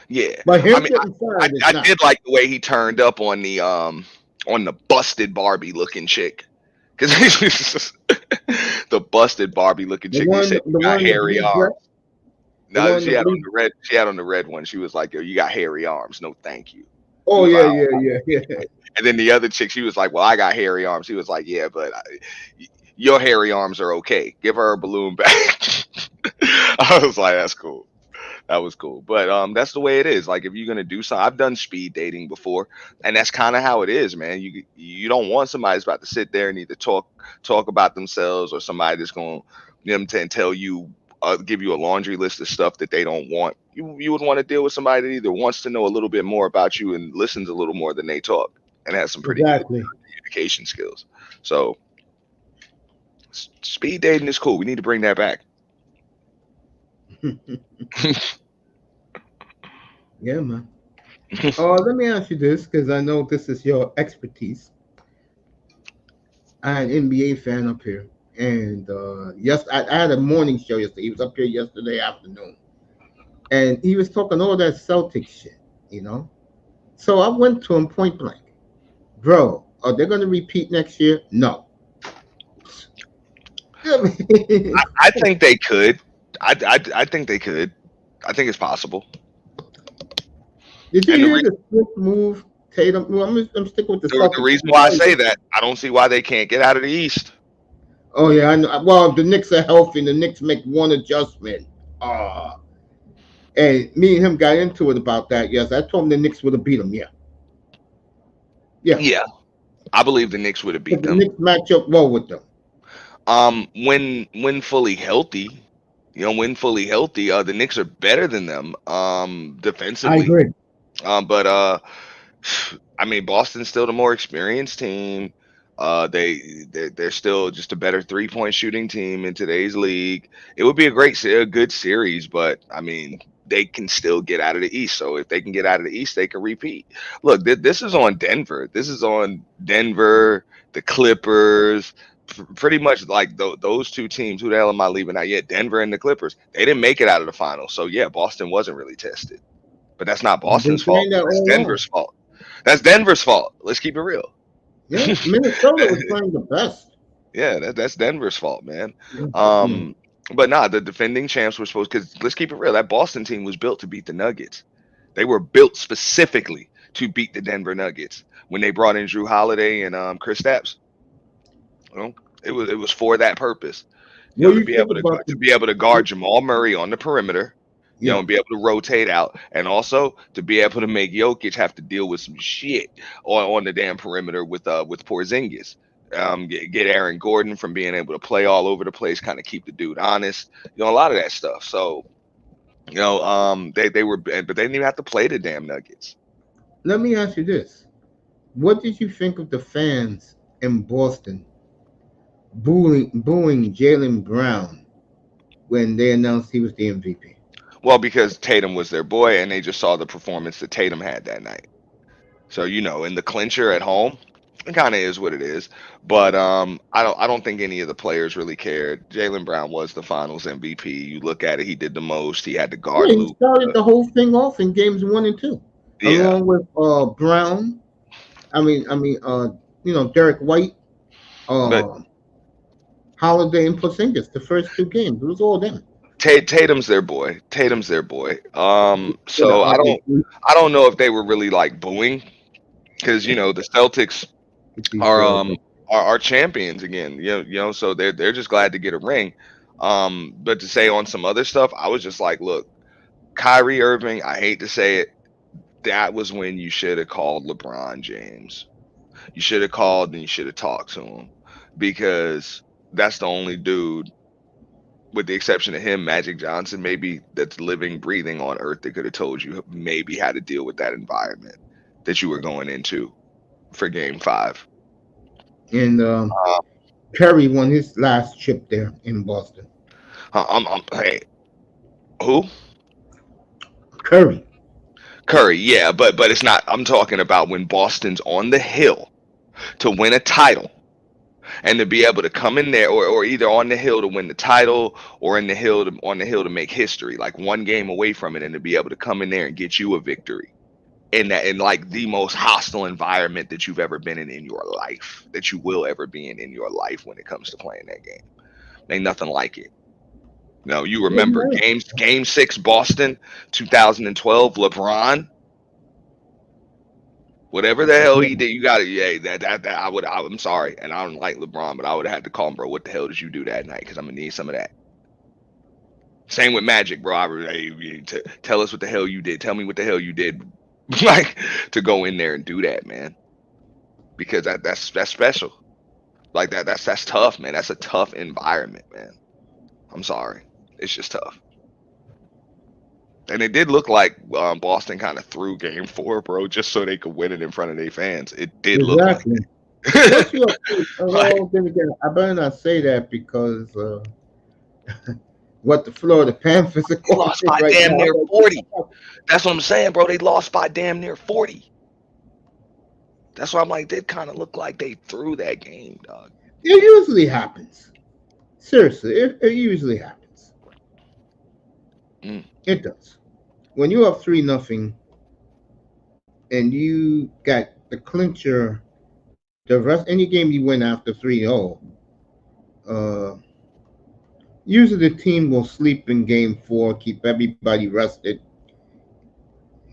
yeah. But I him mean, getting fired is I not. did like the way he turned up on the busted Barbie looking chick. Cause the busted Barbie looking chick. He said you The got one in the hairy blue dress, arms. the No, one in she the had on blue. the red. She had on the red one. She was like, "Yo, you got hairy arms. No, thank you." He Oh was yeah, like, yeah, yeah, yeah. and then the other chick, she was like, "Well, I got hairy arms." He was like, "Yeah, but your hairy arms are okay. Give her a balloon back." I was like, "That's cool." That was cool. But that's the way it is. Like if you're gonna do something, I've done speed dating before, and that's kind of how it is, man. You don't want somebody that's about to sit there and either talk about themselves or somebody that's gonna, you know, and tell you, give you a laundry list of stuff that they don't want. You would want to deal with somebody that either wants to know a little bit more about you and listens a little more than they talk, and has some pretty good Exactly. communication skills. So speed dating is cool. We need to bring that back. Yeah, man. Let me ask you this because I know this is your expertise. I had an NBA fan up here, and yes, I had a morning show yesterday. He was up here yesterday afternoon, and he was talking all that Celtic shit, you know. So I went to him point blank, bro. Are they going to repeat next year? No. I think they could. I think they could. I think it's possible. Did you And hear the slick move Tatum? Well, I'm sticking with the the Celtics. reason why I say that, I don't see why they can't get out of the East. Oh yeah, I know. Well, the Knicks are healthy. And the Knicks make one adjustment. Ah, and me and him got into it about that. Yes, I told him the Knicks would have beat them. Yeah, yeah. Yeah, I believe the Knicks would have But beat the them. Knicks match up well with them. When fully healthy, when fully healthy, the Knicks are better than them. I Defensively. agree. But I mean, Boston's still the more experienced team. They're still just a better 3-point shooting team in today's league. It would be a good series, but I mean, they can still get out of the East. So if they can get out of the East, they can repeat. Look, this is on Denver. This is on Denver, the Clippers. Pretty much like those two teams. Who the hell am I leaving out? Yeah, Denver and the Clippers. They didn't make it out of the finals. So yeah, Boston wasn't really tested. But that's not I've been Boston's fault. saying that That's all along. Denver's fault. That's Denver's fault. Let's keep it real. Yeah, Minnesota was playing the best. Yeah, that's Denver's fault, man. Yeah. Um, but nah, the defending champs were supposed, because let's keep it real. That Boston team was built to beat the Nuggets. They were built specifically to beat the Denver Nuggets when they brought in Drew Holiday and Chris Stapps. You know, it was for that purpose. What do To you be think able about to be able to guard Jamal Murray on the perimeter, yeah? and be able to rotate out, and also to be able to make Jokic have to deal with some shit on the damn perimeter with Porzingis. Get Aaron Gordon from being able to play all over the place, kind of keep the dude honest, a lot of that stuff. So, they were, but they didn't even have to play the damn Nuggets. Let me ask you this: what did you think of the fans in Boston booing Jalen Brown when they announced he was the MVP? Well, because Tatum was their boy, and they just saw the performance that Tatum had that night. So in the clincher at home, it kind of is what it is. But I don't think any of the players really cared. Jalen Brown was the Finals MVP. You look at it, he did the most. He had to guard Yeah, he Luke. started the whole thing off in games 1 and 2, Yeah, along with Brown. Derek White, but uh, Holiday, and Porzingis. The first 2 games, it was all them. Tatum's their boy. Tatum's their boy. To the So RBG, I don't know if they were really like booing because the Celtics get these are girls up. are champions again. So they're just glad to get a ring. But to say on some other stuff, I was just like, look, Kyrie Irving. I hate to say it, that was when you should have called LeBron James. You should have called and you should have talked to him because that's the only dude, with the exception of him, Magic Johnson, maybe that's living, breathing on Earth that could have told you maybe how to deal with that environment that you were going into for Game 5. And Uh, Curry won his last chip there in Boston. hey, who? Curry. Curry, yeah, but it's not. I'm talking about when Boston's on the hill to win a title and to be able to come in there, or either on the hill to win the title or on the hill to make history, like one game away from it, and to be able to come in there and get you a victory in like the most hostile environment that you've ever been in your life, that you will ever be in your life when it comes to playing that game. Ain't nothing like it. No, you remember game 6 Boston 2012 LeBron, whatever the hell he did, you got to, yeah, that I'm sorry, and I don't like LeBron, but I would have had to call him, bro. What the hell did you do that night? Because I'm gonna need some of that. Same with Magic, bro. Tell us what the hell you did. Tell me what the hell you did, like, to go in there and do that, man. Because that's special. Like that's tough, man. That's a tough environment, man. I'm sorry, it's just tough. And it did look like Boston kind of threw Game 4, bro, just so they could win it in front of their fans. It did look like Exactly. that. What's your Like, well? Then again, I better not say that because what the Florida Panthers are they going lost through by right damn now. near 40. That's what I'm saying, bro. They lost by damn near 40. That's why I'm like, they kind of look like they threw that game, dog. It usually happens. Seriously, it usually happens. Mm. It does. When you up 3-0 and you got the clincher, the rest any game you win after 3-0, uh, usually the team will sleep in game 4, keep everybody rested,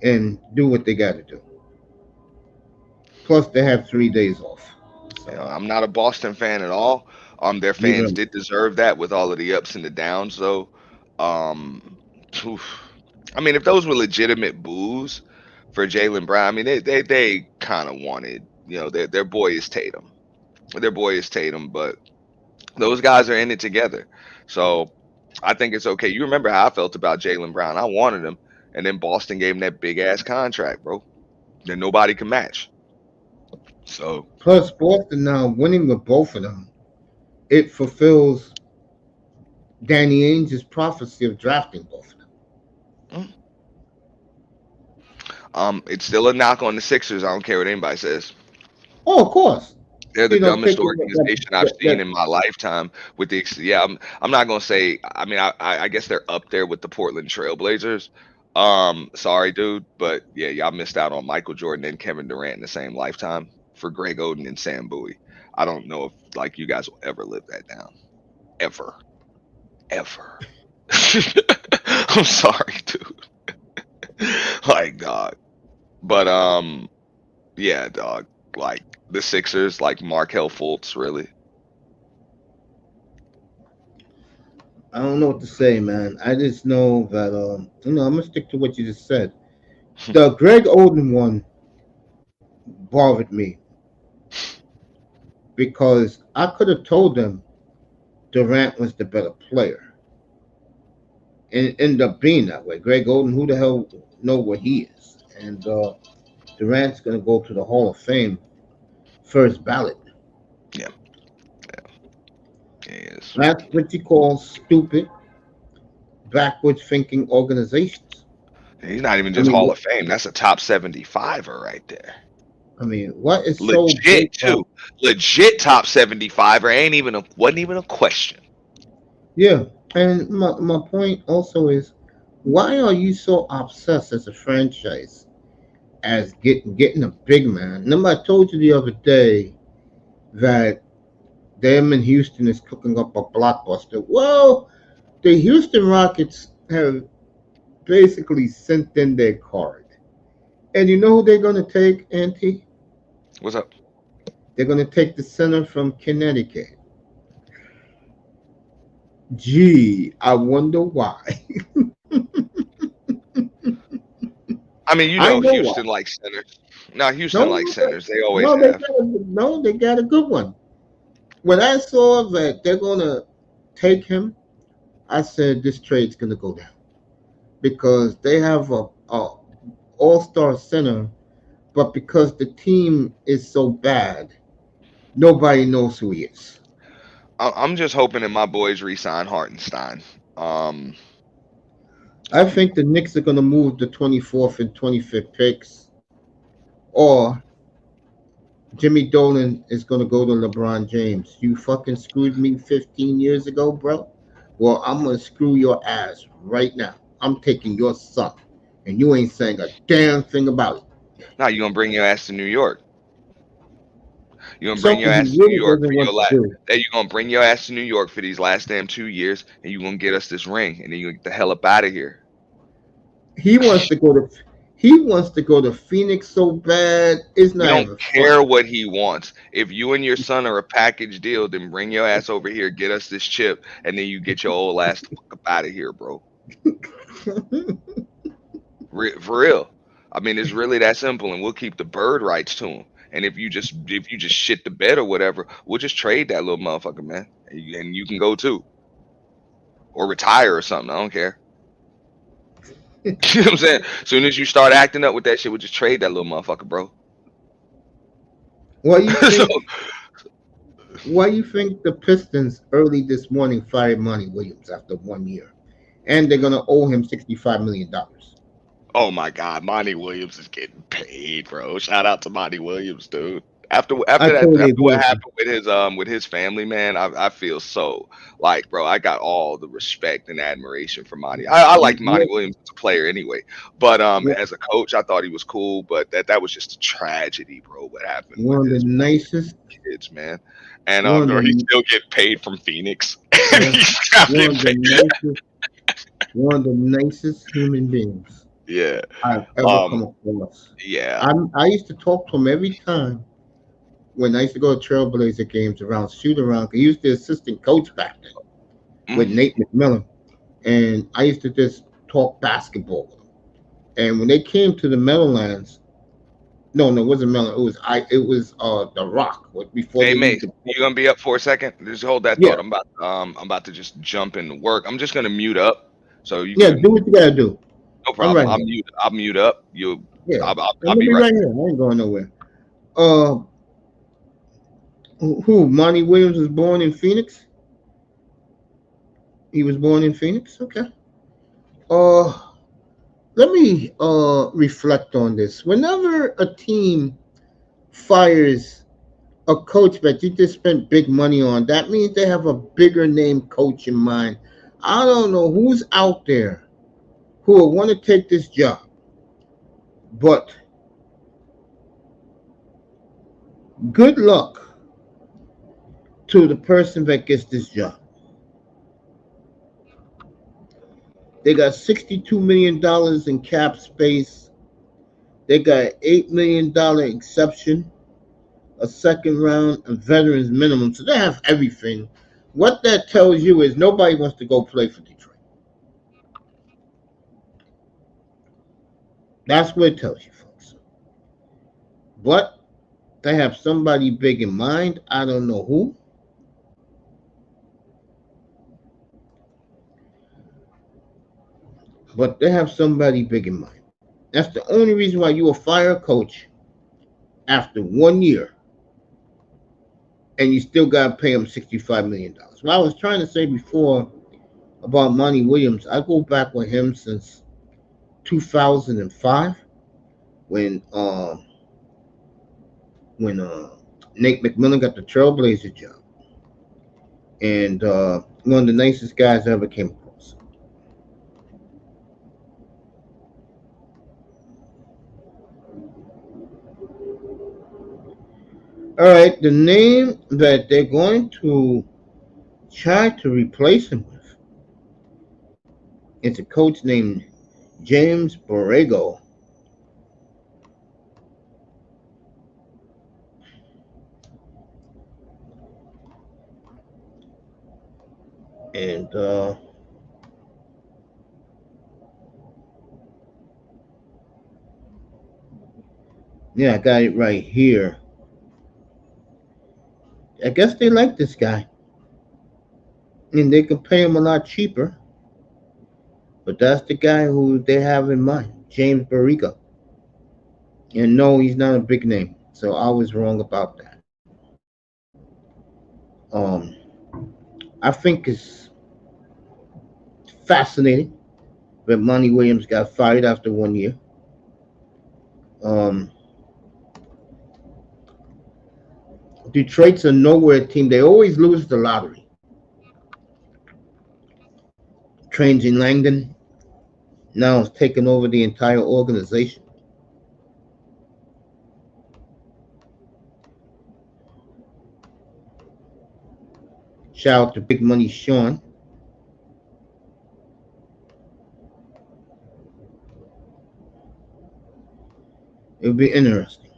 and do what they got to do. Plus, they have 3 days off. So, I'm not a Boston fan at all. Their fans neither. did deserve that with all of the ups and the downs, though. Um, oof. I mean, if those were legitimate boos for Jalen Brown, I mean, they kind of wanted, their boy is Tatum. Their boy is Tatum, but those guys are in it together. So I think it's okay. You remember how I felt about Jalen Brown? I wanted him, and then Boston gave him that big ass contract, bro, that nobody can match. So Plus, Boston now winning with both of them, it fulfills Danny Ainge's prophecy of drafting both of them. mm, it's still a knock on the Sixers. I don't care what anybody says. Oh, of course. They're the You know, dumbest taking organization I've seen in my lifetime. Yeah, I'm not gonna say. I mean, I guess they're up there with the Portland Trailblazers. Sorry, dude, but yeah, y'all missed out on Michael Jordan and Kevin Durant in the same lifetime for Greg Oden and Sam Bowie. I don't know if like you guys will ever live that down, ever, ever. I'm sorry, dude. Like, dog, but yeah, dog. Like the Sixers, like Markel Fultz, really. I don't know what to say, man. I just know that I'm gonna stick to what you just said. The Greg Oden one bothered me because I could have told them Durant was the better player, and it ended up being that way. Greg Oden, who the hell know what he is, and Durant's gonna go to the Hall of Fame first ballot. Yeah, he is. That's what you call stupid, backwards thinking organizations. He's not even I just mean, Hall of Fame. That's a top 75er right there. what is so Legit great too. about? Legit top 75er. Wasn't even a question. Yeah, and my point also is, why are you so obsessed as a franchise as getting a big man? Remember, I told you the other day that them in Houston is cooking up a blockbuster. Well, The Houston Rockets have basically sent in their card. And you know who they're going to take, Auntie? What's up? They're going to take the center from Connecticut. Gee, I wonder why. I mean, you I know, know why. Houston likes centers. No, Houston No, likes no, centers. They always no, they have. got no, they got a good one. When I saw that they're going to take him, I said this trade's going to go down because they have a all-star center, but because the team is so bad, nobody knows who he is. I'm just hoping that my boys re-sign Hartenstein. Um, I think the Knicks are going to move the 24th and 25th picks, or Jimmy Dolan is going to go to LeBron James. You fucking screwed me 15 years ago, bro. Well, I'm going to screw your ass right now. I'm taking your son, and you ain't saying a damn thing about it. now you gonna bring your ass to New York. You gonna bring your Something he ass to New really York doesn't for want your to last. do. That you gonna bring your ass to New York for these last damn 2 years, and you gonna get us this ring, and then you gonna get the hell up out of here. He wants to go to he wants to go to Phoenix so bad. It's We not don't even care funny. what he wants. If you and your son are a package deal, then bring your ass over here, get us this chip, and then you get your old ass the fuck up out of here, bro. For real. I mean, it's really that simple, and we'll keep the bird rights to him. And if you just shit the bed or whatever, we'll just trade that little motherfucker, man, and you can go too, or retire or something. I don't care. You know what I'm saying? As soon as you start acting up with that shit, we'll just trade that little motherfucker, bro. Why you So, think why you think the Pistons early this morning fired Monty Williams after 1 year? And they're gonna owe him $65 million. oh my God, Monty Williams is getting paid, bro. Shout out to Monty Williams, dude. After I that, totally after agree what with you. happened with his family, man, I feel so like, bro, I got all the respect and admiration for Monty. I like Monty One, Williams as a player anyway, but one as a coach, I thought he was cool. But that was just a tragedy, bro. What happened one with of the his nicest, kids, man? And one of bro, he the still get paid from Phoenix. yeah, He's still one getting of the paid. nicest, one of the nicest human beings Yeah. I've ever Um. come across. Yeah. I used to talk to him every time when I used to go to Trailblazer games around shoot around. He used to assistant coach back then with Mm. Nate McMillan, and I used to just talk basketball with him. And when they came to the Meadowlands, no, no, it wasn't Mellon. It was the Rock before Hey they moved Mace, to you gonna be up for a second? Just hold that yeah, thought. I'm about to just jump into work. I'm just gonna mute up, so you yeah. Do can. what you gotta do. No I'm problem. right I'll here. mute. I'll mute up. You. Yeah, I'll I'm gonna be be right right back. here. I ain't going nowhere. Uh, who? Monty Williams was born in Phoenix. He was born in Phoenix. Okay. Uh, let me reflect on this. Whenever a team fires a coach that you just spent big money on, that means they have a bigger name coach in mind. I don't know who's out there who will want to take this job, but good luck to the person that gets this job. They got $62 million in cap space. They got $8 million exception, a second round, and veterans minimum. So they have everything. What that tells you is nobody wants to go play for Detroit. That's what it tells you, folks. But they have somebody big in mind. I don't know who, but they have somebody big in mind. That's the only reason why you will fire a coach after 1 year and you still got to pay him $65 million. What I was trying to say before about Monty Williams, I go back with him since 2005 when Nate McMillan got the Trailblazer job, and one of the nicest guys I ever came across. All right, the name that they're going to try to replace him with It's a coach named James Borrego. And yeah, I got it right here. I guess they like this guy. And they could pay him a lot cheaper. But that's the guy who they have in mind, James Borrego. And no, he's not a big name. So I was wrong about that. Um, I think it's fascinating that Monty Williams got fired after 1 year. Um, Detroit's a nowhere team. They always lose the lottery. Trains in Langdon now has taken over the entire organization. Shout out to Big Money Sean. It'll be interesting.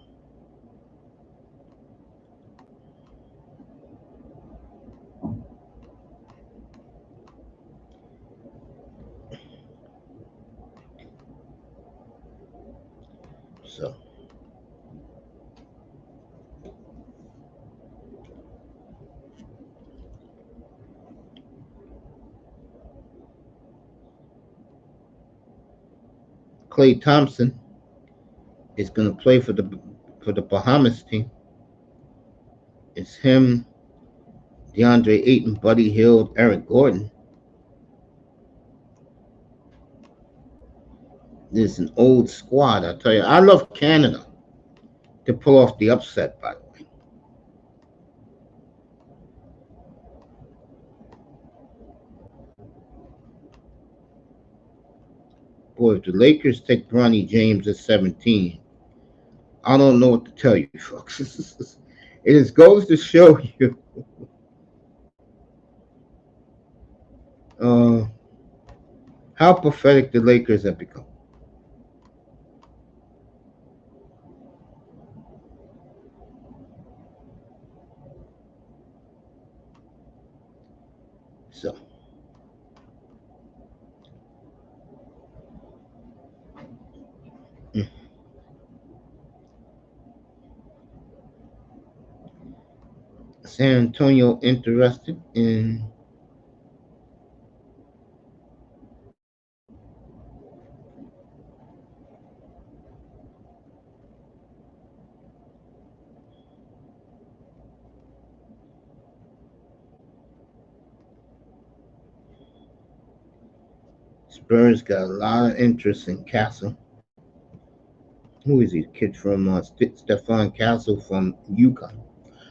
So Clay Thompson is going to play for the Bahamas team. It's him, DeAndre Ayton, Buddy Hield, Eric Gordon. This is an old squad. I tell you, I love Canada to pull off the upset. By the way, boy, if the Lakers take Bronny James at 17, I don't know what to tell you, folks. It just goes to show you uh, how pathetic the Lakers have become. So, mm, San Antonio interested in Spurs got a lot of interest in Castle. Who is he? Kid from Stefan Castle from UConn.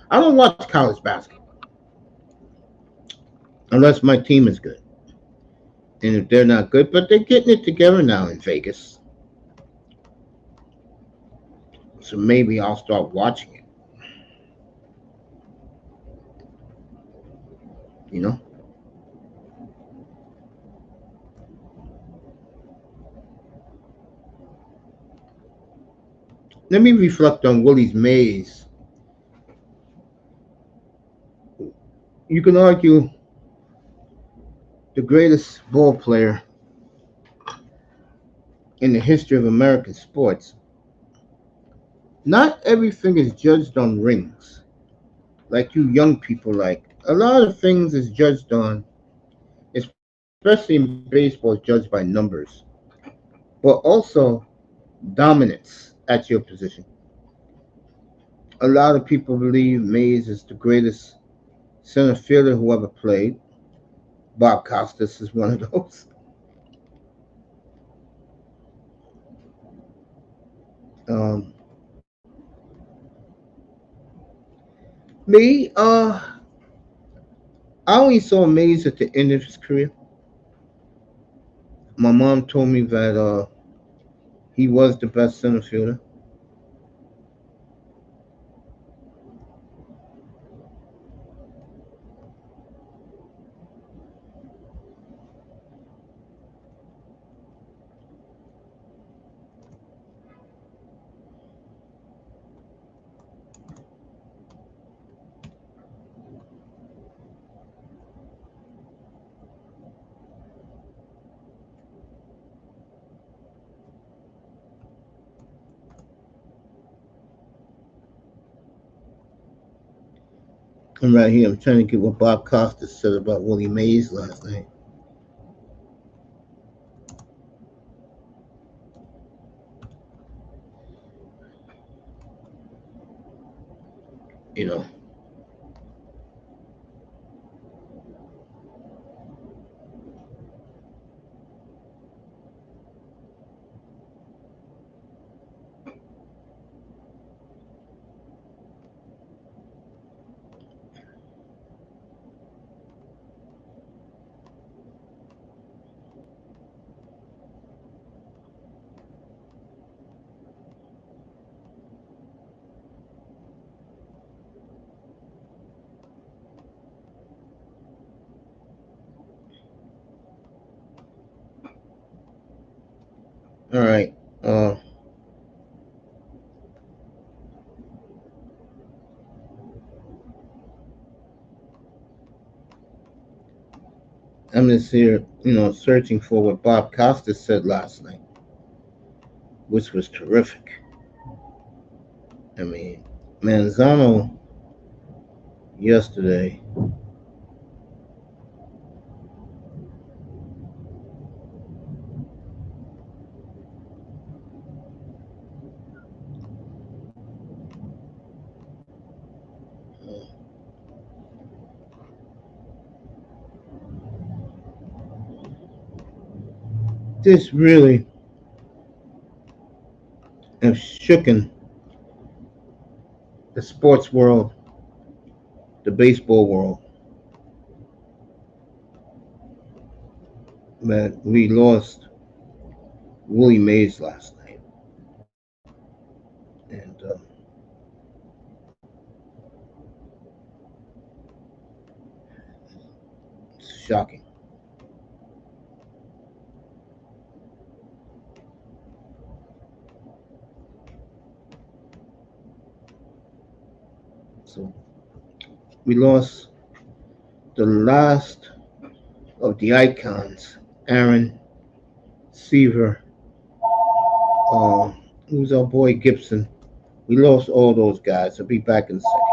I don't watch college basketball unless my team is good. And if they're not good, but they're getting it together now in Vegas. So maybe I'll start watching it, you know? Let me reflect on Willie's Mays. You can argue the greatest ball player in the history of American sports. Not everything is judged on rings, like you young people like. A lot of things is judged on, especially in baseball, is judged by numbers, but also dominance at your position. A lot of people believe Mays is the greatest center fielder who ever played. Bob Costas is one of those. Um, me, I only saw Mays at the end of his career. My mom told me that he was the best center fielder. I'm right here. I'm trying to get what Bob Costas said about Willie Mays last night. You know, all right. Uh, I'm just here, searching for what Bob Costas said last night, which was terrific. I mean, Manzano yesterday. This really have shooken the sports world, the baseball world. That we lost Willie Mays last night, and it's shocking. So we lost the last of the icons, Aaron Seaver, uh, who's our boy Gibson. We lost all those guys. I'll be back in a second.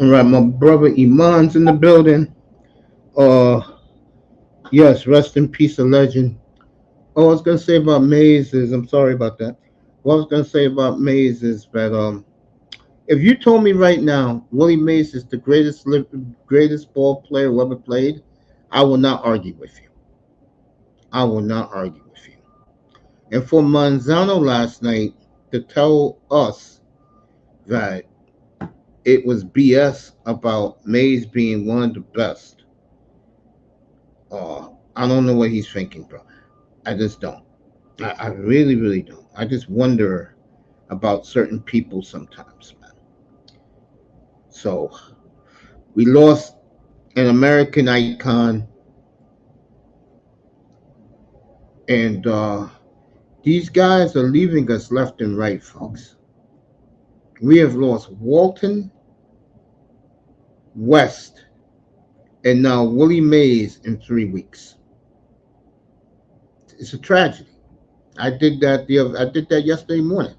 All right, my brother Iman's in the building. Uh, yes, rest in peace, a legend. Oh, I was gonna say about Mays is I'm sorry about that. What I was gonna say about Mays is that if you told me right now Willie Mays is the greatest ball player who ever played, I will not argue with you. I will not argue with you. And for Manzano last night to tell us that it was BS about Mays being one of the best, I don't know what he's thinking, bro. I just don't. I really, really don't. I just wonder about certain people sometimes, man. So we lost an American icon, and these guys are leaving us left and right, folks. We have lost Walton, West, and now Willie Mays in 3 weeks. It's a tragedy. I did that yesterday morning.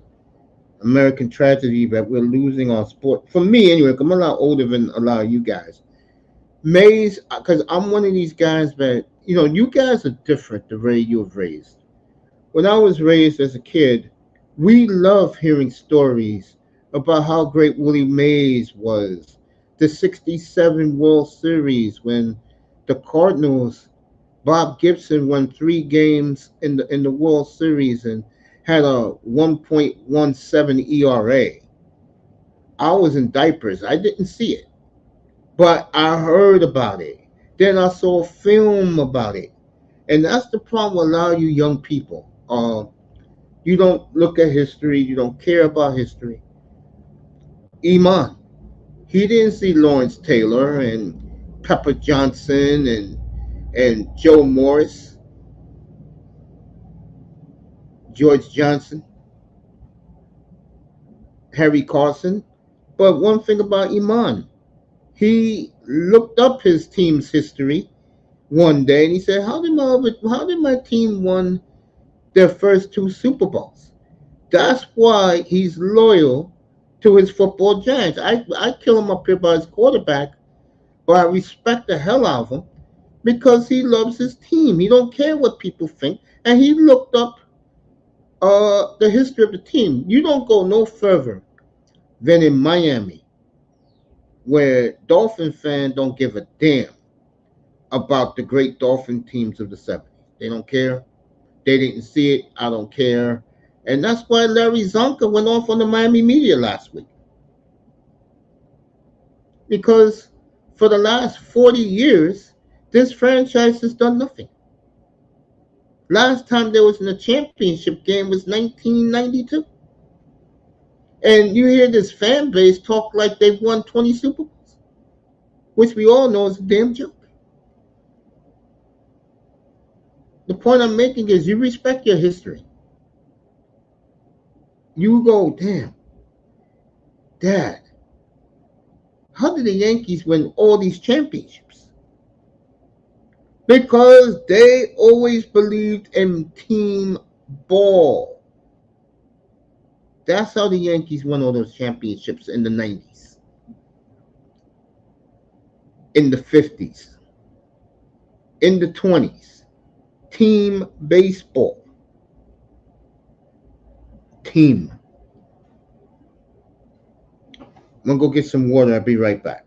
American tragedy that we're losing our sport. For me, anyway, 'cause I'm a lot older than a lot of you guys. Mays, because I'm one of these guys that you guys are different the way you were raised. When I was raised as a kid, we love hearing stories about how great Willie Mays was. The '67 World Series when the Cardinals, Bob Gibson won 3 games in the World Series and had a 1.17 ERA. I was in diapers. I didn't see it, but I heard about it. Then I saw a film about it. And that's the problem with a lot of you young people. You don't look at history. You don't care about history. Iman, he didn't see Lawrence Taylor and Pepper Johnson and Joe Morris, George Johnson, Harry Carson. But one thing about Iman, he looked up his team's history one day and he said, how did my team won their first 2 Super Bowls?" That's why he's loyal to his football giants. I kill him up here by his quarterback, but I respect the hell out of him because he loves his team. He don't care what people think, and he looked up the history of the team. You don't go no further than in Miami, where Dolphin fans don't give a damn about the great Dolphin teams of the '70s. They don't care. They didn't see it. I don't care. And that's why Larry Zonka went off on the Miami media last week. Because for the last 40 years, this franchise has done nothing. Last time there was in a championship game was 1992. And you hear this fan base talk like they've won 20 Super Bowls, which we all know is a damn joke. The point I'm making is you respect your history. You go, damn, Dad, how did the Yankees win all these championships? Because they always believed in team ball. That's how the Yankees won all those championships in the '90s, in the '50s, in the '20s. Team baseball. Team. I'm gonna go get some water. I'll be right back.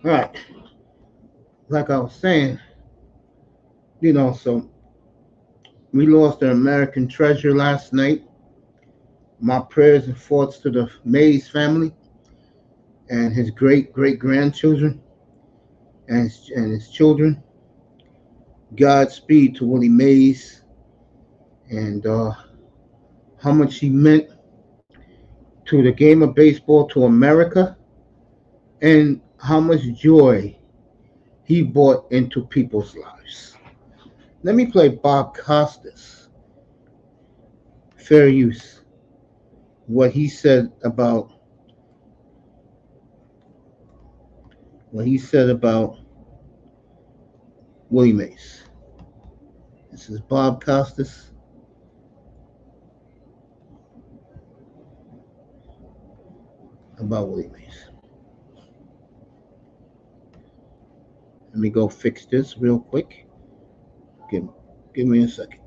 Right. Like I was saying, so we lost an American treasure last night. My prayers and thoughts to the Mays family and his great great grandchildren and his children. Godspeed to Willie Mays and how much he meant to the game of baseball, to America, and how much joy he brought into people's lives. Let me play Bob Costas, fair use, what he said about what he said about Willie Mays. This is Bob Costas about Willie Mays. Let me go fix this real quick. Give, give me a second.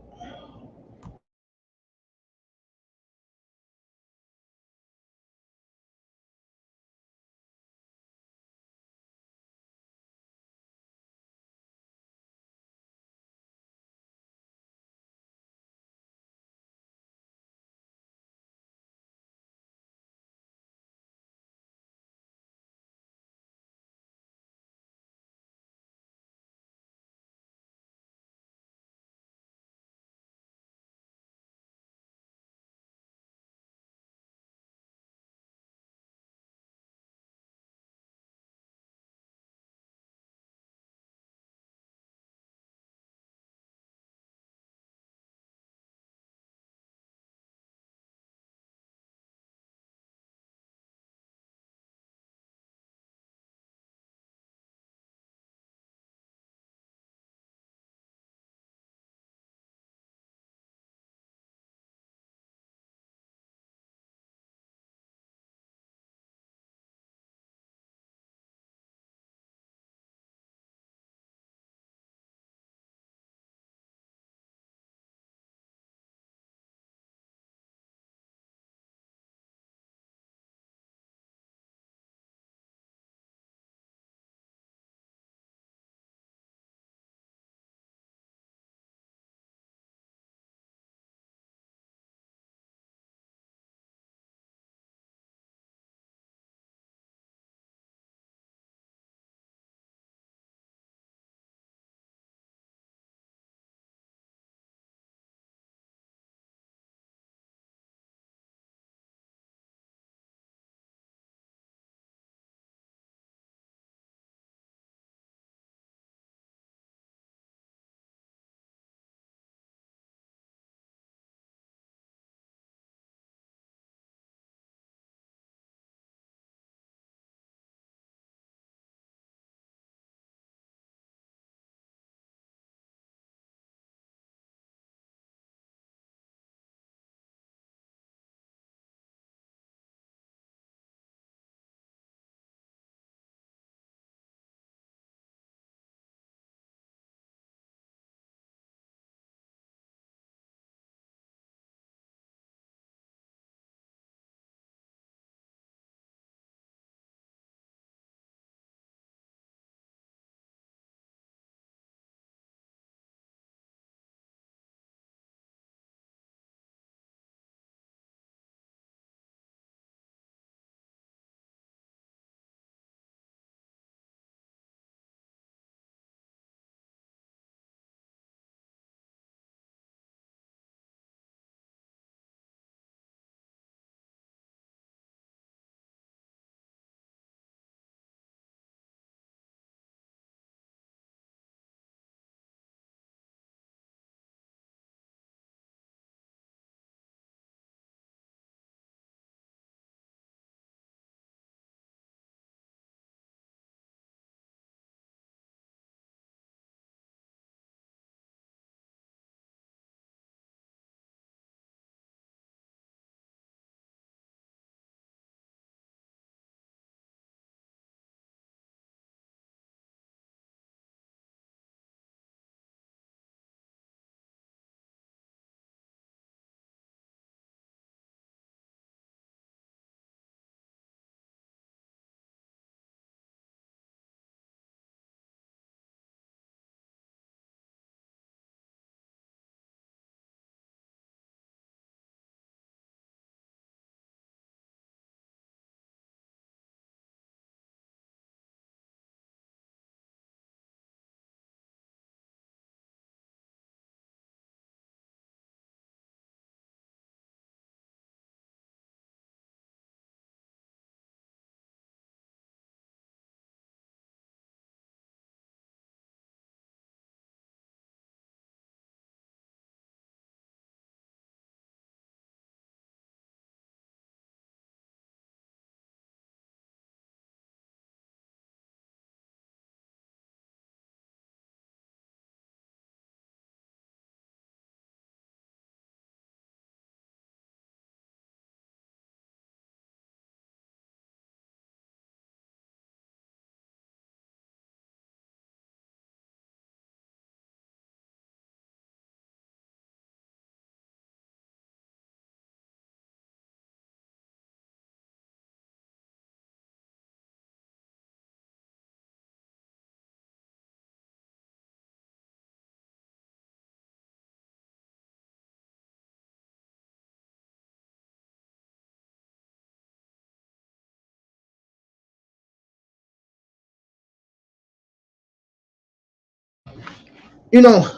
You know,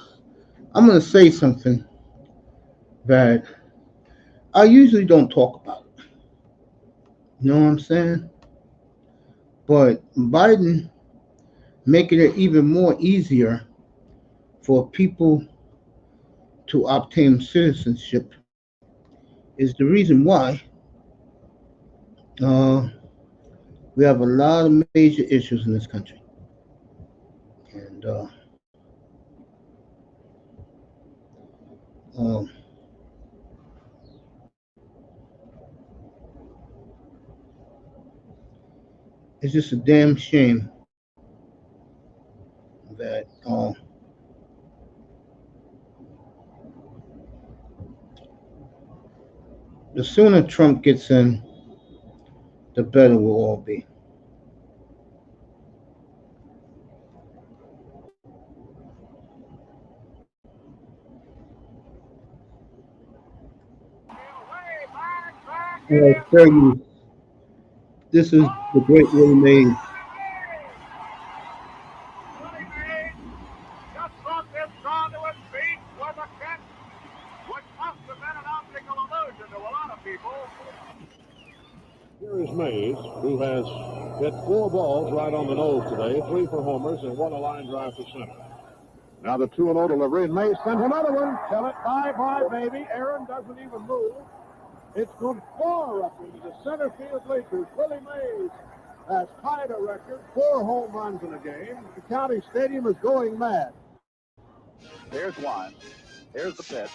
I'm gonna say something that I usually don't talk about. You know what I'm saying? But Biden making it even more easier for people to obtain citizenship is the reason why uh, we have a lot of major issues in this country. And um, it's just a damn shame that the sooner Trump gets in, the better we'll all be. And I tell you, this is the great Willie Mays. Willie Mays just brought this draw to his feet with a catch, which must have been an optical illusion to a lot of people. Here is Mays, who has hit 4 balls right on the nose today, 3 for homers and 1 a line drive to center. Now the 2-0 delivery, and Mays sends another one. Tell it, bye, baby. Aaron doesn't even move. It's going far up into the center field bleachers. Willie Mays has tied a record, 4 home runs in a game. The county stadium is going mad. Here's one. Here's the pitch.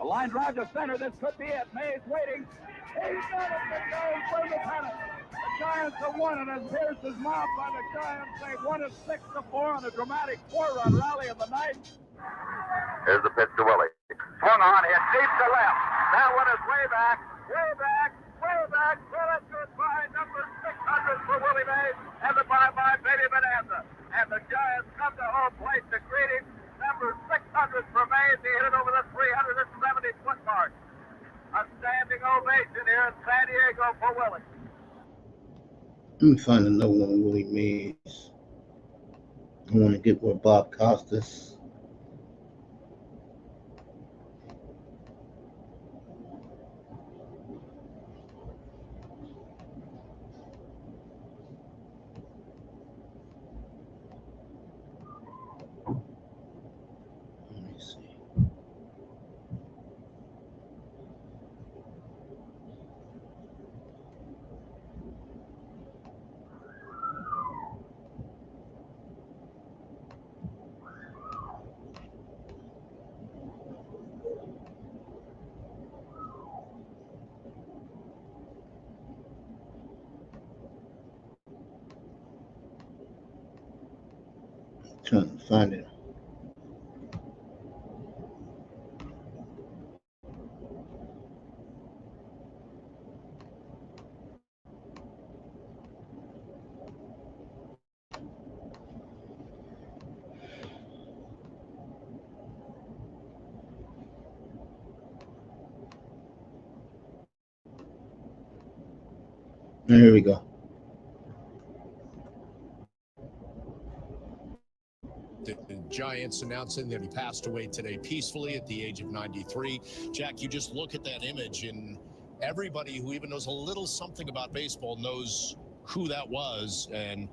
A line drive to center. This could be it. Mays waiting. He's got it. The Giants win the pennant. The Giants have won it as Pierce is mobbed by the Giants. They won it 6-4 on a dramatic 4-run rally of the night. Here's the pitch to Willie. Swung on, hit deep to left. That one is way back, way back, way back. Well, that's goodbye. Number 600 for Willie Mays and the bye-bye Baby Bonanza. And the Giants come to home plate to greet him. Number 600 for Mays. He hit it over the 370-foot mark. A standing ovation here in San Diego for Willie. Let me find another one, Willie Mays. I want to get where Bob Costas. Let me see. Trying to find it. Here we go. The Giants announcing that he passed away today peacefully at the age of 93. Jack, you just look at that image, and everybody who even knows a little something about baseball knows who that was, and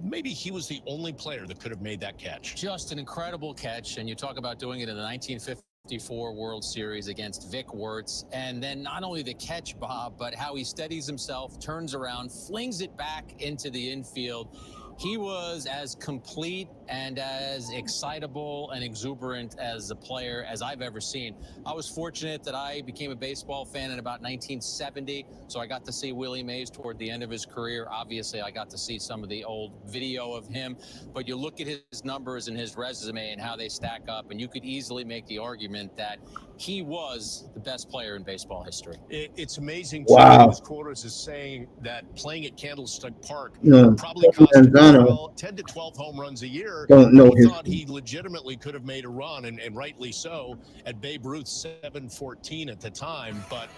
maybe he was the only player that could have made that catch. Just an incredible catch, and you talk about doing it in the 1954 World Series against Vic Wertz, and then not only the catch, Bob, but how he steadies himself, turns around, flings it back into the infield. He was as complete and as excitable and exuberant as a player as I've ever seen. I was fortunate that I became a baseball fan in about 1970, so I got to see Willie Mays toward the end of his career. Obviously, I got to see some of the old video of him, but you look at his numbers and his resume and how they stack up, and you could easily make the argument that he was the best player in baseball history. It's amazing. Wow. His quotas is saying that playing at Candlestick Park No, probably cost him Lozano 10 to 12 home runs a year. don't know He his. thought he legitimately could have made a run, and rightly so, at Babe Ruth's 714 at the time. But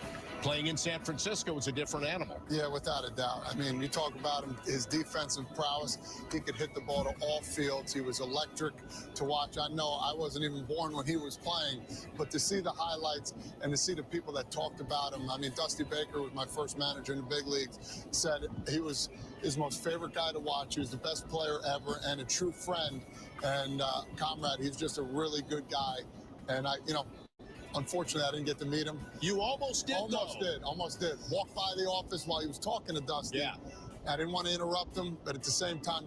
playing in San Francisco was a different animal. Yeah, without a doubt. I mean, you talk about him, his defensive prowess. He could hit the ball to all fields. He was electric to watch. I know I wasn't even born when he was playing, but to see the highlights and to see the people that talked about him. I mean, Dusty Baker was my first manager in the big leagues, said he was his most favorite guy to watch. He was the best player ever and a true friend and comrade. He's just a really good guy. And unfortunately, I didn't get to meet him. You almost did, Almost did. Walked by the office while he was talking to Dusty. Yeah. I didn't want to interrupt him, but at the same time...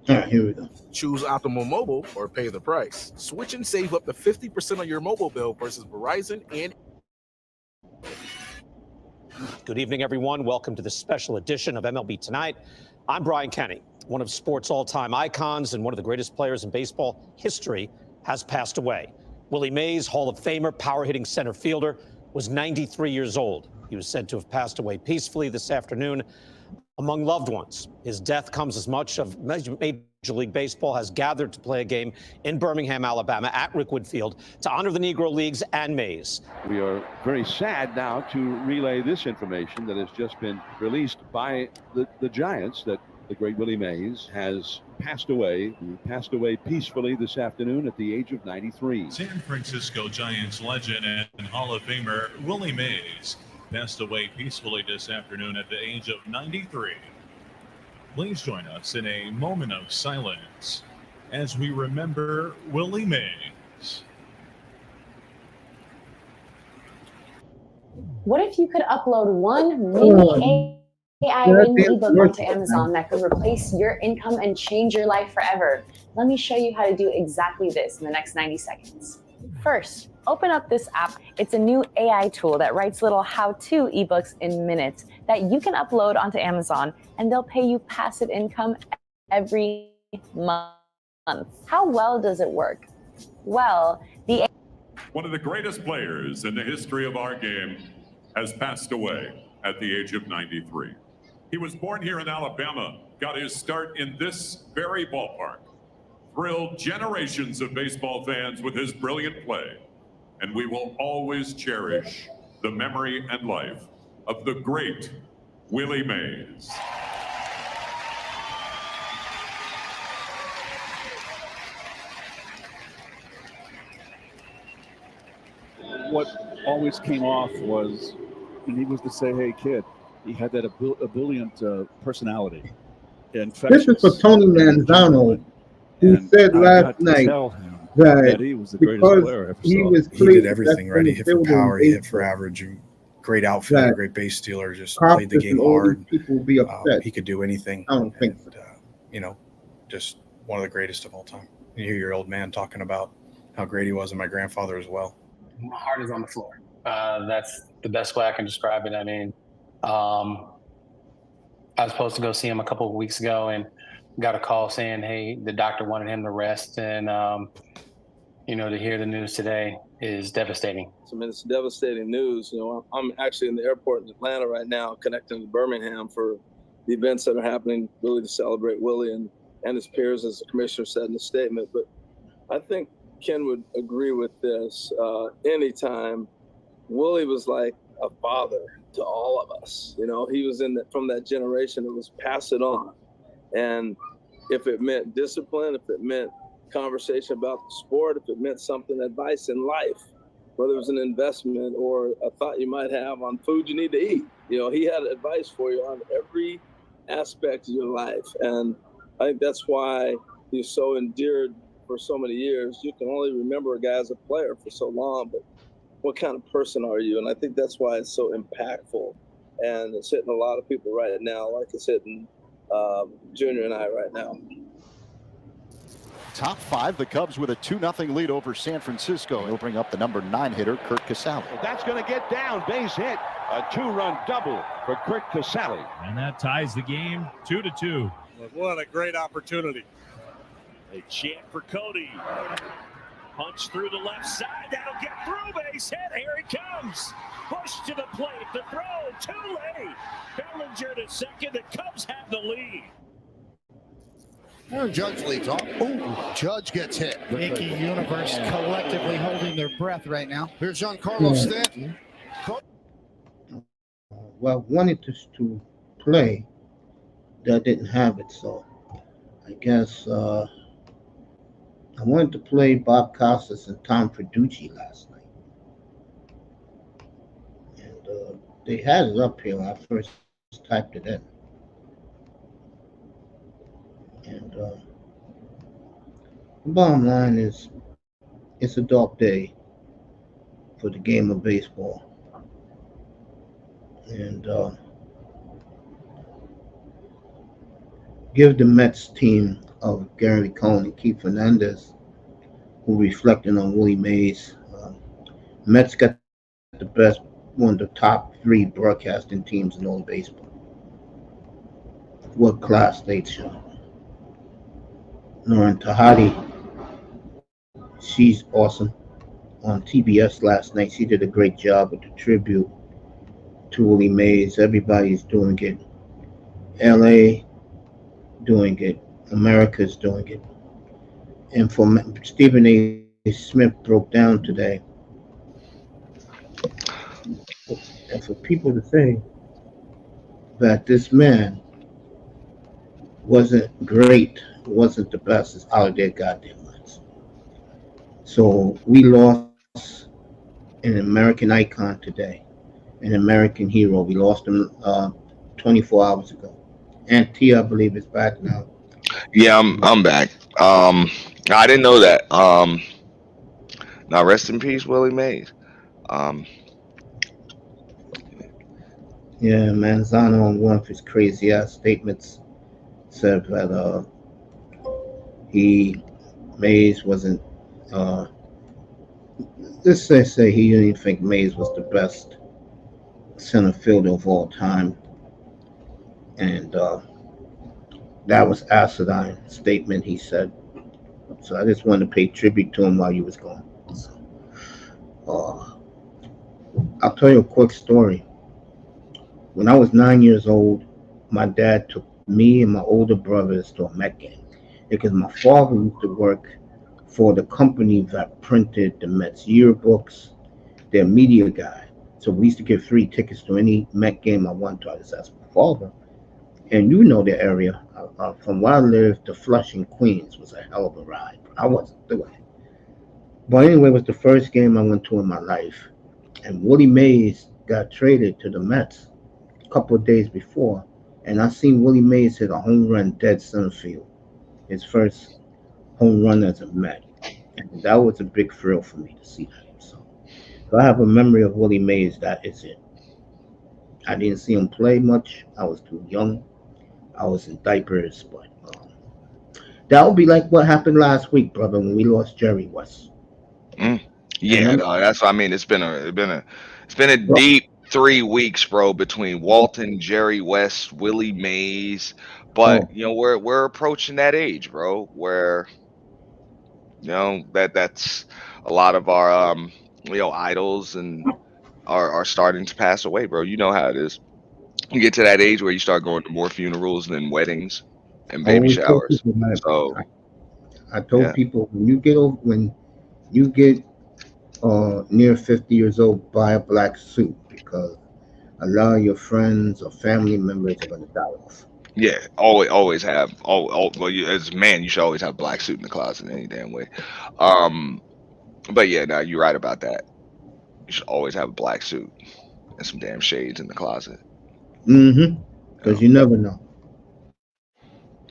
All right, here we go. Choose Optimal Mobile or pay the price. Switch and save up to 50% on your mobile bill versus Verizon and... Good evening, everyone. Welcome to this special edition of MLB Tonight. I'm Brian Kenny. One of sports' all-time icons and one of the greatest players in baseball history has passed away. Willie Mays, Hall of Famer, power-hitting center fielder, was 93 years old. He was said to have passed away peacefully this afternoon among loved ones. His death comes as much of Major League Baseball has gathered to play a game in Birmingham, Alabama at Rickwood Field to honor the Negro Leagues and Mays. We are very sad now to relay this information that has just been released by the Giants, that the great Willie Mays has passed away. He passed away peacefully this afternoon at the age of 93. San Francisco Giants legend and Hall of Famer Willie Mays passed away peacefully this afternoon at the age of 93. Please join us in a moment of silence as we remember Willie Mays. What if you could upload one mini AI written ebook onto Amazon that could replace your income and change your life forever? Let me show you how to do exactly this in the next 90 seconds. First, open up this app. It's a new AI tool that writes little how-to ebooks in minutes that you can upload onto Amazon, and they'll pay you passive income every month. How well does it work? Well, one of the greatest players in the history of our game has passed away at the age of 93. He was born here in Alabama, got his start in this very ballpark, thrilled generations of baseball fans with his brilliant play, and we will always cherish the memory and life of the great Willie Mays. What always came off was, and he was the say hey kid. He had that ebullient personality. This is for Tony Manzano, who said last night that he was the greatest player I ever saw. He did everything right. He hit for power, he hit for average, great outfielder, great base stealer, just played the game hard. People will be upset. He could do anything. I don't think so. Just one of the greatest of all time. You hear your old man talking about how great he was, and my grandfather as well. My heart is on the floor. That's the best way I can describe it. I mean, I was supposed to go see him a couple of weeks ago and got a call saying, hey, the doctor wanted him to rest. And, to hear the news today is devastating. I mean, it's devastating news. I'm actually in the airport in Atlanta right now, connecting to Birmingham for the events that are happening, really to celebrate Willie and his peers, as the commissioner said in the statement. But I think Ken would agree with this. Anytime Willie was like a father to all of us. He was from that generation that was pass it on. And if it meant discipline, if it meant conversation about the sport, if it meant something, advice in life, whether it was an investment or a thought you might have on food you need to eat, he had advice for you on every aspect of your life. And I think that's why he's so endeared for so many years. You can only remember a guy as a player for so long, but what kind of person are you? And I think that's why it's so impactful. And it's hitting a lot of people right now, like it's hitting Junior and I right now. Top five, the Cubs with a 2-0 lead over San Francisco. He'll bring up the number 9 hitter, Kurt Casale. That's going to get down, base hit. A 2-run double for Kurt Casale. And that ties the game 2-2. What a great opportunity. A chant for Cody. Punch through the left side. That'll get through. Base hit. Here he comes. Push to the plate. The throw. Too late. Bellinger to second. The Cubs have the lead. Aaron Judge leads off. Oh, Judge gets hit. Yankee universe collectively holding their breath right now. Here's Giancarlo Stanton. Well, I wanted to play that didn't have it, so I guess I wanted to play Bob Costas and Tom Ferducci last night, and they had it up here when I first typed it in, and the bottom line is it's a dark day for the game of baseball, and give the Mets team of Gary Cohn and Keith Fernandez, who reflecting on Willie Mays. Mets got the best, one of the top 3 broadcasting teams in all of baseball. What class they show. Lauren Tahati, she's awesome. On TBS last night, she did a great job with the tribute to Willie Mays. Everybody's doing it. LA doing it. America's doing it. And for Stephen A. Smith broke down today. And for people to say that this man wasn't great, wasn't the best, is out of their goddamn minds. So we lost an American icon today, an American hero. We lost him 24 hours ago. And T, I believe, is back now. Yeah, I'm back. I didn't know that. Now rest in peace, Willie Mays. Yeah, Manzano, on one of his crazy ass statements, said that Mays wasn't. Let's say he didn't even think Mays was the best center fielder of all time, and that was acidine statement, he said. So I just wanted to pay tribute to him while you was gone. So, I'll tell you a quick story. When I was 9 years old, my dad took me and my older brothers to a Met game because my father used to work for the company that printed the Mets yearbooks, their media guy. So we used to get free tickets to any Met game I wanted to. I just asked my father. And you know the area. From where I lived to Flushing, Queens was a hell of a ride. I wasn't doing it. But anyway, it was the first game I went to in my life. And Willie Mays got traded to the Mets a couple of days before. And I seen Willie Mays hit a home run dead center field. His first home run as a Met. And that was a big thrill for me to see that. So I have a memory of Willie Mays. That is it. I didn't see him play much. I was too young. I was in diapers, but that would be like what happened last week, brother, when we lost Jerry West. Yeah, no, that's what I mean. It's been a deep 3 weeks, bro, between Walton, Jerry West, Willie Mays. But you know, we're approaching that age, bro, where you know that's a lot of our idols and are starting to pass away, bro. You know how it is. You get to that age where you start going to more funerals than weddings and baby showers. So I told people when you get near 50 years old, buy a black suit because a lot of your friends or family members are going to die off. Yeah, always have. Well, as a man, you should always have a black suit in the closet any damn way. But yeah, no, you're right about that. You should always have a black suit and some damn shades in the closet. Because you never know.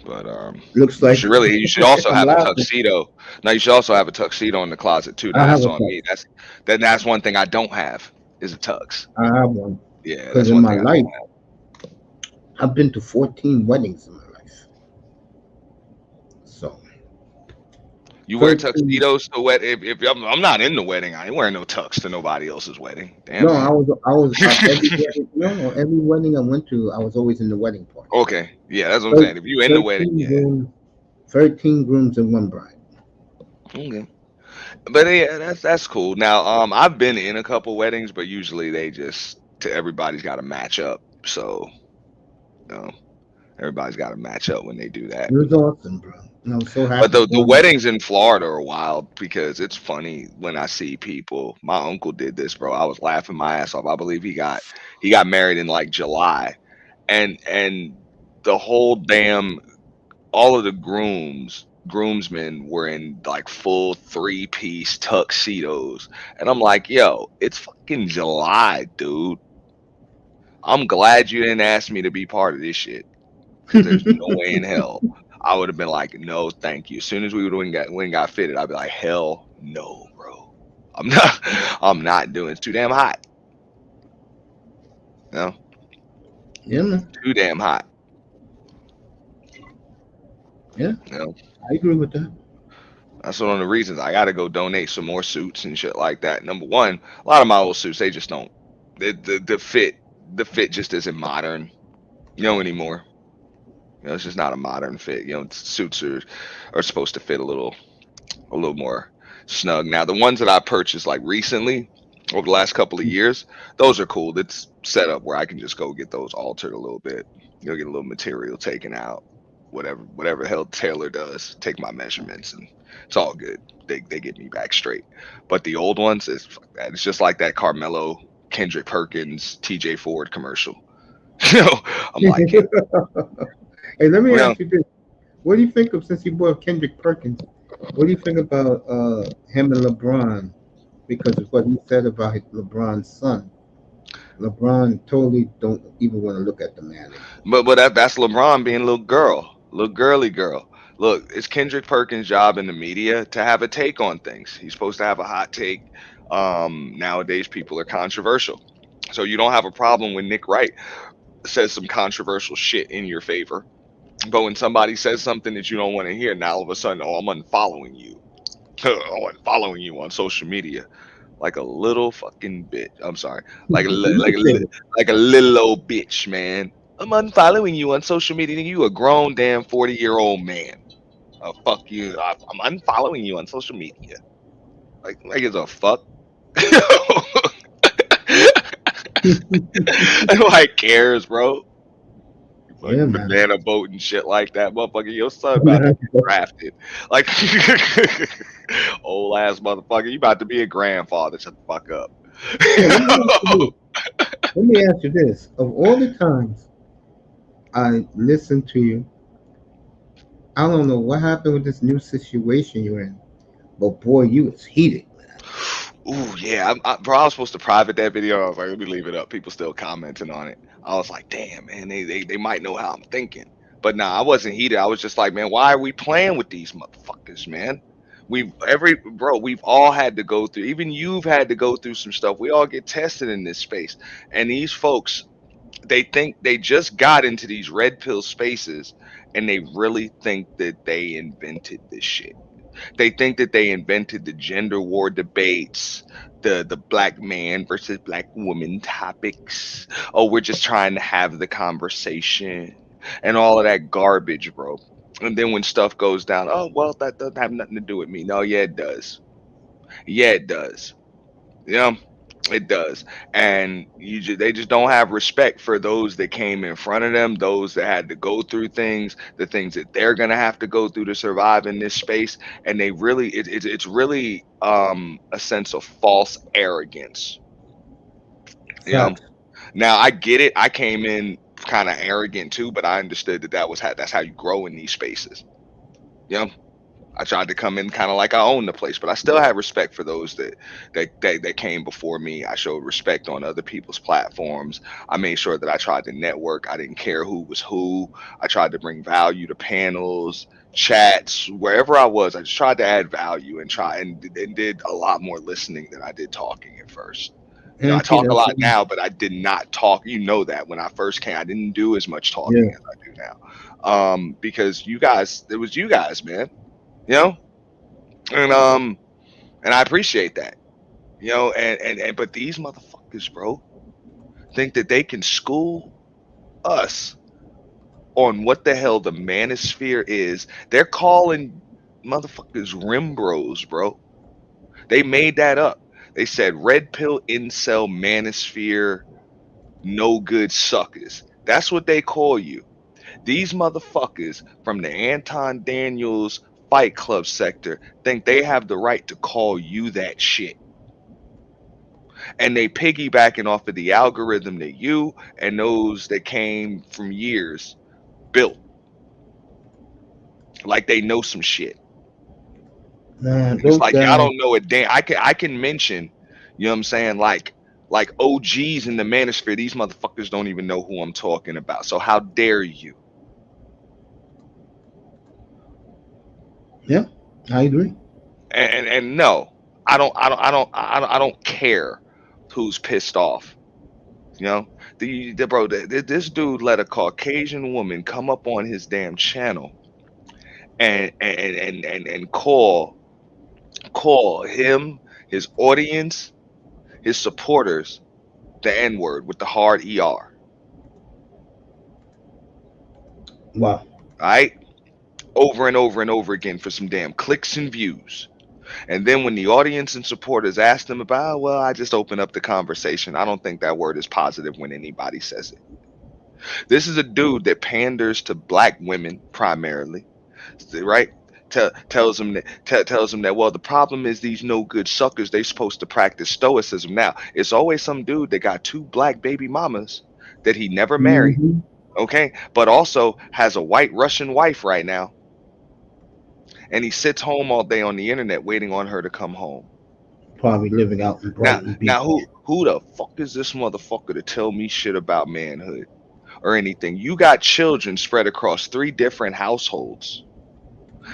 But looks like you should also have a tuxedo. Now you should also have a tuxedo in the closet too. Now, that's on me. That's one thing I don't have is a tux. I have one. Yeah, because in my life, I've been to 14 weddings in my life. So you wear tuxedos to wedding? If I'm not in the wedding, I ain't wearing no tux to nobody else's wedding. Damn. No, I was every wedding I went to, I was always in the wedding party. Okay, yeah, that's what I'm saying. If you in the wedding, 13 grooms and one bride. Okay. But yeah, that's cool. Now, I've been in a couple weddings, but usually they just everybody's got to match up. So, you know, everybody's got to match up when they do that. It was awesome, bro. I'm so But happy the for you. weddings in Florida are wild because it's funny when I see people. My uncle did this, bro. I was laughing my ass off. I believe he got married in like July, and the whole damn all of the groomsmen were in like full 3-piece tuxedos, and I'm like, yo, it's fucking July, dude. I'm glad you didn't ask me to be part of this shit because there's no way in hell I would have been like, no, thank you. As soon as we would went got fitted, I'd be like, hell no, bro. I'm not I'm not doing it's too damn hot. You know? Yeah, man. Too damn hot. Yeah, You know? I agree with that. That's one of the reasons I gotta go donate some more suits and shit like that. Number one, a lot of my old suits, they just don't the fit just isn't modern, anymore. It's just not a modern fit. Suits are supposed to fit a little more snug. Now, the ones that I purchased like recently over the last couple of years, those are cool. It's set up where I can just go get those altered a little bit. Get a little material taken out, whatever the hell Taylor does, take my measurements, and it's all good. They get me back straight. But the old ones, it's fuck that. It's just like that Carmelo, Kendrick Perkins, TJ Ford commercial. I'm like, Hey, let me you know, ask you this. What do you think of, since you brought Kendrick Perkins, what do you think about him and LeBron? Because of what he said about LeBron's son. LeBron totally don't even want to look at the man anymore. but that's LeBron being a little girly girl. Look, it's Kendrick Perkins' job in the media to have a take on things. He's supposed to have a hot take. Nowadays, people are controversial, so you don't have a problem when Nick Wright says some controversial shit in your favor. But when somebody says something that you don't want to hear, now all of a sudden, oh, I'm unfollowing you. Oh, unfollowing you on social media like a little fucking bitch. I'm sorry, like like a little old bitch, man. I'm unfollowing you on social media. Nigga, you a grown damn 40-year-old man. Fuck you. I'm unfollowing you on social media. Like it's a fuck. Like cares, bro. You Yeah, fucking man. banana boat and shit like that, motherfucker. Your son Let me about to ask get you drafted. Like old ass motherfucker. You about to be a grandfather. Shut the fuck up. hey, let me ask you this. Let me ask you this. Of all the times I listened to you, I don't know what happened with this new situation you're in, but boy, you was heated. Ooh, yeah, bro. I was supposed to private that video. I was like, let me leave it up. People still commenting on it. I was like, damn, man, they might know how I'm thinking. But nah, I wasn't heated. I was just like, man, why are we playing with these motherfuckers, man? We've all had to go through. Even you've had to go through some stuff. We all get tested in this space, and these folks, they think they just got into these red pill spaces, and they really think that they invented this shit. They think that they invented the gender war debates, the black man versus black woman topics. Oh, we're just trying to have the conversation and all of that garbage, bro. And then when stuff goes down, oh well, that doesn't have nothing to do with me. No, yeah, it does. Yeah, it does. Yeah, it does. And they just don't have respect for those that came in front of them, those that had to go through things, the things that they're gonna have to go through to survive in this space. And they really, it's really a sense of false arrogance. You know. Facts. Now I get it. I came in kind of arrogant too, but I understood that's how you grow in these spaces. You know. I tried to come in kind of like I own the place, but I still had respect for those that came before me. I showed respect on other people's platforms. I made sure that I tried to network. I didn't care who was who. I tried to bring value to panels, chats, wherever I was. I just tried to add value and did a lot more listening than I did talking at first. I Auntie, talk a that's lot what now, but I did not talk. You know that when I first came, I didn't do as much talking yeah. as I do now. Because you guys, it was you guys, man. You know, and I appreciate that, and but these motherfuckers, bro, think that they can school us on what the hell the manosphere is. They're calling motherfuckers rim bros, bro. They made that up. They said red pill incel manosphere no good suckers. That's what they call you. These motherfuckers from the Anton Daniels Fight Club sector think they have the right to call you that shit. And they piggybacking off of the algorithm that you and those that came from years built. Like they know some shit. Man, It's those like y'all guys. don't know a damn. I can mention, you know what I'm saying, like OGs in the manosphere. These motherfuckers don't even know who I'm talking about. So how dare you? Yeah, I agree. And no, I don't care who's pissed off. You know, this dude let a Caucasian woman come up on his damn channel and call him, his audience, his supporters, the N word with the hard ER. Wow. All right, over and over and over again for some damn clicks and views. And then when the audience and supporters asked him about, well, I just open up the conversation. I don't think that word is positive when anybody says it. This is a dude that panders to black women primarily, right? Tells them that well, the problem is these no good suckers. They supposed to practice stoicism. Now it's always some dude that got 2 black baby mamas that he never married, Mm-hmm. okay, but also has a white Russian wife right now, and he sits home all day on the internet waiting on her to come home. Probably living out in Now, Brighton Beach. now, who the fuck is this motherfucker to tell me shit about manhood or anything? You got children spread across 3 different households,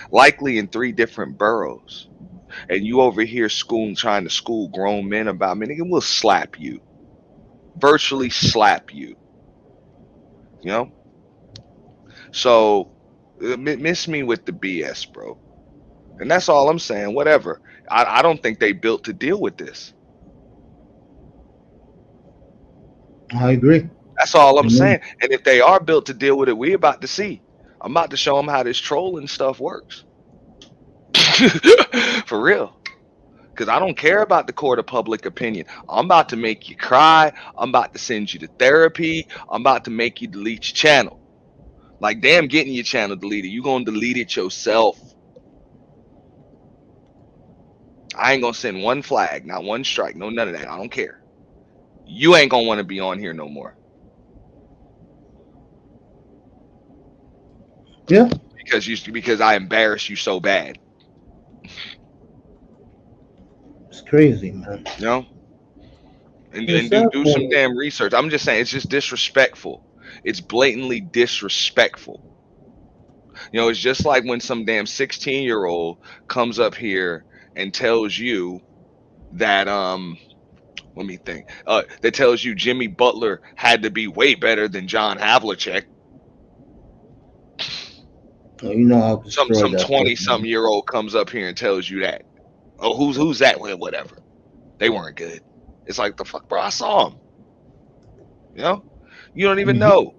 likely in 3 different boroughs, and you over here trying to school grown men about men. Nigga, will slap you, virtually slap you. You know. So, miss me with the BS, bro. And that's all I'm saying. Whatever. I don't think they built to deal with this. I agree. That's all I'm And then, saying. And if they are built to deal with it, we about to see. I'm about to show them how this trolling stuff works. For real. Because I don't care about the court of public opinion. I'm about to make you cry. I'm about to send you to therapy. I'm about to make you delete your channel. Like, damn, getting your channel deleted. You going to delete it yourself. I ain't going to send one flag, not one strike, no none of that. I don't care. You ain't going to want to be on here no more. yeah, Because I embarrass you so bad. it's crazy, man. You know? And It's do sad some for damn research. I'm just saying it's just disrespectful. It's blatantly disrespectful. You know, it's just like when some damn 16-year-old comes up here and tells you that let me think. That tells you Jimmy Butler had to be way better than John Havlicek. You know I'll destroy Some that 20-something-year-old comes up here and tells you that. Oh, who's that? Well, whatever. They weren't good. It's like, the fuck, bro, I saw them. You know? You don't even know.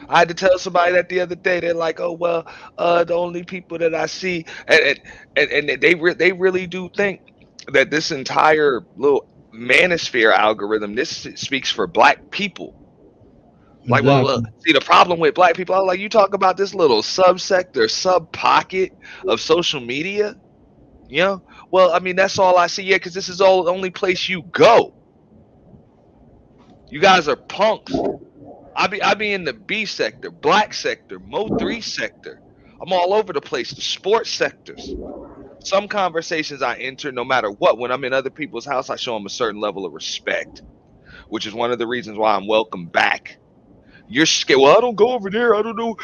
I had to tell somebody that the other day. They're like, "Oh well, the only people that I see," and they really do think that this entire little manosphere algorithm this speaks for black people. Like, well, Exactly. see, the problem with black people, I'm like, you talk about this little subsector, sub pocket of social media, you know? Well, I mean, that's all I see. Yeah, because this is the only place you go. You guys are punks. I be in the B sector, black sector, Mo3 sector. I'm all over the place, the sports sectors. Some conversations I enter, no matter what, when I'm in other people's house, I show them a certain level of respect, which is one of the reasons why I'm welcome back. You're scared. Well, I don't go over there. I don't know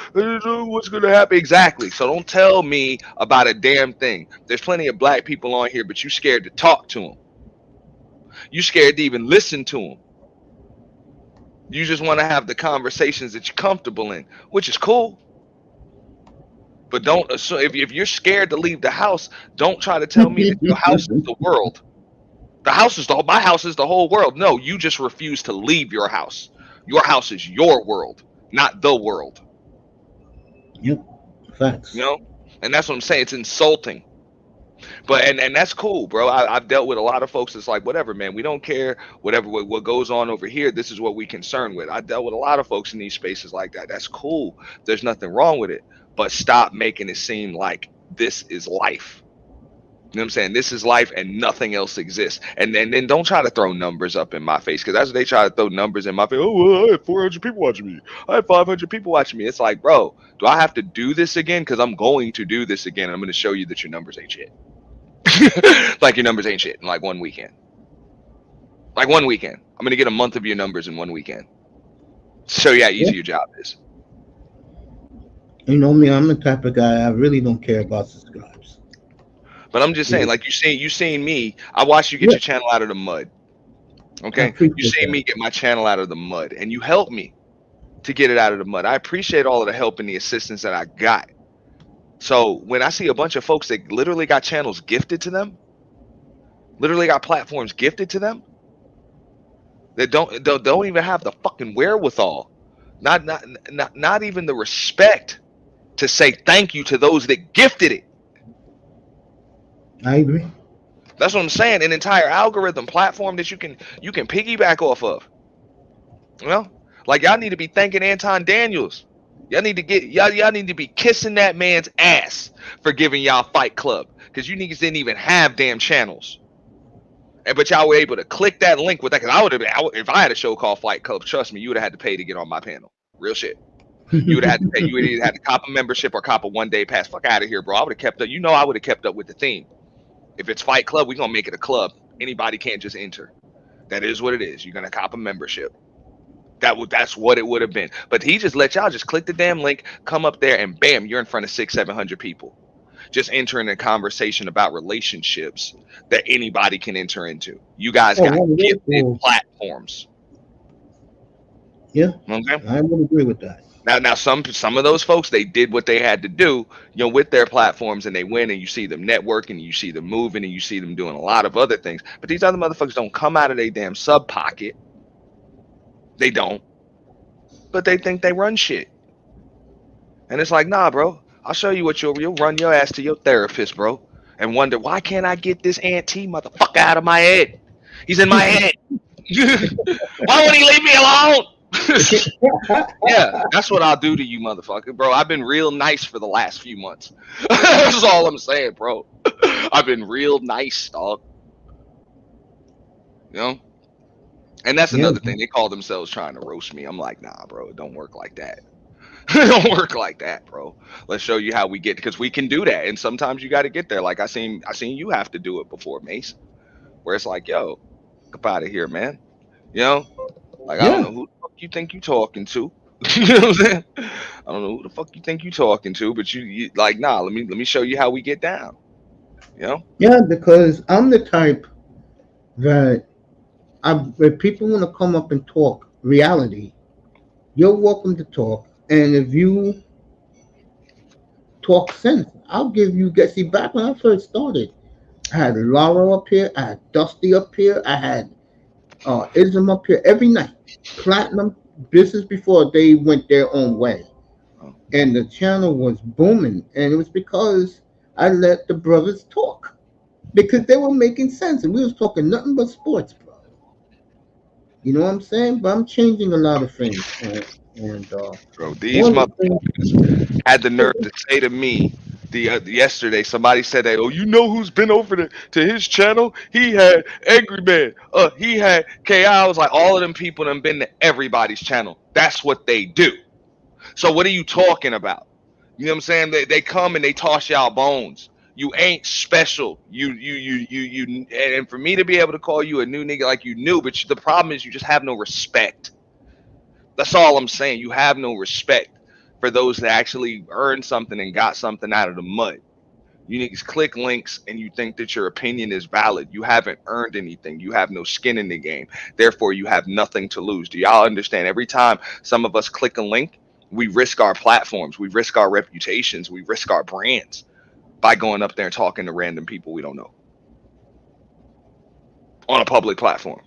what's going to happen. Exactly. So don't tell me about a damn thing. There's plenty of black people on here, but you're scared to talk to them. You're scared to even listen to them. You just want to have the conversations that you're comfortable in, which is cool. But don't assume if you're scared to leave the house, don't try to tell me that your house is the world. My house is the whole world. No, you just refuse to leave your house. Your house is your world, not the world. Yep. Facts. You know? And that's what I'm saying. It's insulting. But and that's cool, bro. I've dealt with a lot of folks that's like, whatever, man. We don't care what goes on over here. This is what we concerned with. I dealt with a lot of folks in these spaces like that. That's cool. There's nothing wrong with it. But stop making it seem like this is life. You know what I'm saying? This is life and nothing else exists. And then don't try to throw numbers up in my face, because that's what they try to throw numbers in my face. Oh, well, I had 400 people watching me. I had 500 people watching me. It's like, bro, do I have to do this again? Because I'm going to do this again. I'm going to show you that your numbers ain't shit. Like your numbers ain't shit in like 1 weekend. Like 1 weekend. I'm going to get a month of your numbers in 1 weekend. Show you how easy your job is. You know me, I'm the type of guy, I really don't care about subscribes. But I'm just saying, like you seen me. I watched you get your channel out of the mud. Okay, you seen me get my channel out of the mud, and you helped me to get it out of the mud. I appreciate all of the help and the assistance that I got. So when I see a bunch of folks that literally got channels gifted to them, literally got platforms gifted to them, that don't even have the fucking wherewithal, not even the respect to say thank you to those that gifted it. I agree. That's what I'm saying. An entire algorithm platform that you can piggyback off of. Well, like y'all need to be thanking Anton Daniels. Y'all need to be kissing that man's ass for giving y'all Fight Club, because you niggas didn't even have damn channels. But y'all were able to click that link with that. Because I would have been, if I had a show called Fight Club, trust me, you would have had to pay to get on my panel. Real shit. You would have had to pay. You would either had to cop a membership or cop a 1-day pass. Fuck out of here, bro. I would have kept up. I would have kept up with the theme. If it's Fight Club, we're gonna make it a club. Anybody can't just enter. That is what it is. You're gonna cop a membership. That's what it would have been. But he just let y'all just click the damn link, come up there, and bam, you're in front of 600-700 people, just entering a conversation about relationships that anybody can enter into. You guys got gifted platforms. Yeah, okay. I would agree with that. Now some of those folks, they did what they had to do, with their platforms, and they win, and you see them networking, you see them moving, and you see them doing a lot of other things. But these other motherfuckers don't come out of their damn sub pocket. They don't. But they think they run shit. And it's like, nah, bro. I'll show you what you'll run your ass to your therapist, bro, and wonder, why can't I get this Aunt-T motherfucker out of my head? He's in my head. Why won't he leave me alone? Yeah, that's what I'll do to you, motherfucker, bro. I've been real nice for the last few months. That's all I'm saying, bro. I've been real nice, dog. And that's another thing. They call themselves trying to roast me. I'm like, nah, bro, it don't work like that. It don't work like that, bro. Let's show you how we get, because we can do that, and sometimes you got to get there. Like I seen you have to do it before, Mace, where it's like, yo, get out of here, man. Like, I don't know who the fuck you think you talking to. You know what I'm saying? I don't know who the fuck you think you talking to, but you like, nah, let me show you how we get down. Yeah, because I'm the type that if people want to come up and talk reality, you're welcome to talk. And if you talk sense, I'll give you. See, back when I first started, I had Laura up here, I had Dusty up here, I had Ism up here every night. Platinum business before they went their own way, and the channel was booming, and it was because I let the brothers talk, because they were making sense, and we was talking nothing but sports, bro. You know what I'm saying? But I'm changing a lot of things, Bro, these motherfuckers had the nerve to say to me yesterday. Somebody said that, oh, you know who's been over to his channel? He had Angry Man. He had KI. I was like, all of them people done been to everybody's channel. That's what they do. So what are you talking about? You know what I'm saying? They come and they toss y'all bones. You ain't special. You and for me to be able to call you a new nigga like you knew, but the problem is you just have no respect. That's all I'm saying. You have no respect for those that actually earned something and got something out of the mud. You niggas click links and you think that your opinion is valid. You haven't earned anything. You have no skin in the game. Therefore, you have nothing to lose. Do y'all understand? Every time some of us click a link, we risk our platforms. We risk our reputations. We risk our brands by going up there and talking to random people we don't know on a public platform.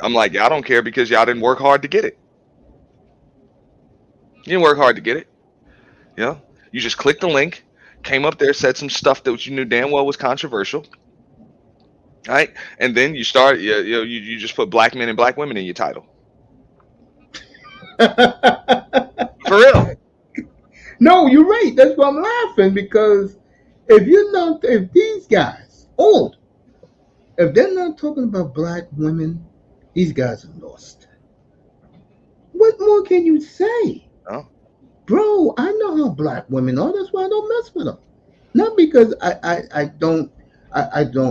I'm like, y'all don't care because y'all didn't work hard to get it. You didn't work hard to get it. You just clicked the link, came up there, said some stuff that you knew damn well was controversial, right? And then you start, you just put black men and black women in your title. For real. No, you're right. That's why I'm laughing, because if these guys old, if they're not talking about black women, these guys are lost. What more can you say? Oh. Bro, I know how black women are. That's why I don't mess with them. Not because I don't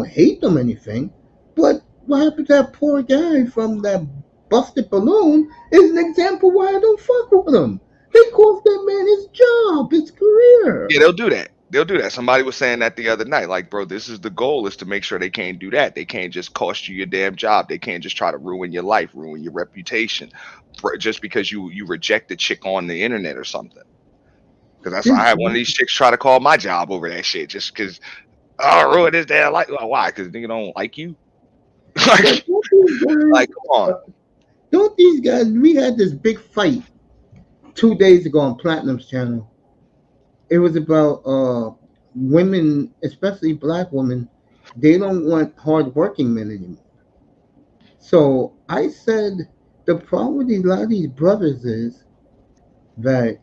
hate them or anything, but what happened to that poor guy from that busted balloon is an example why I don't fuck with him. They cost that man his job, his career. Yeah, they'll do that. They'll do that. Somebody was saying that the other night. Like, bro, this is the goal, is to make sure they can't do that. They can't just cost you your damn job. They can't just try to ruin your life, ruin your reputation, just because you reject a chick on the internet or something. Because I had one of these chicks try to call my job over that shit, just because, ruin this damn life. Well, why? Because nigga don't like you. Like, come on. Don't these guys? We had this big fight 2 days ago on Platinum's channel. It was about women, especially black women. They don't want hardworking men anymore. So I said the problem with a lot of these brothers is that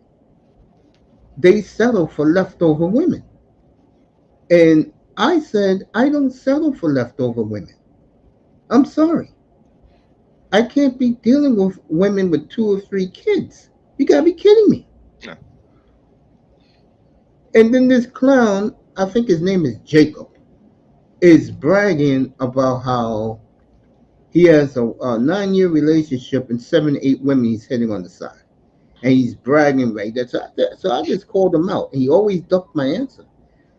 they settle for leftover women. And I said I don't settle for leftover women. I'm sorry. I can't be dealing with women with 2 or 3 kids. You gotta be kidding me. Yeah. And then this clown, I think his name is Jacob, is bragging about how he has a 9-year relationship and 7, 8 women he's hitting on the side. And he's bragging right there. So I just called him out. And he always ducked my answer.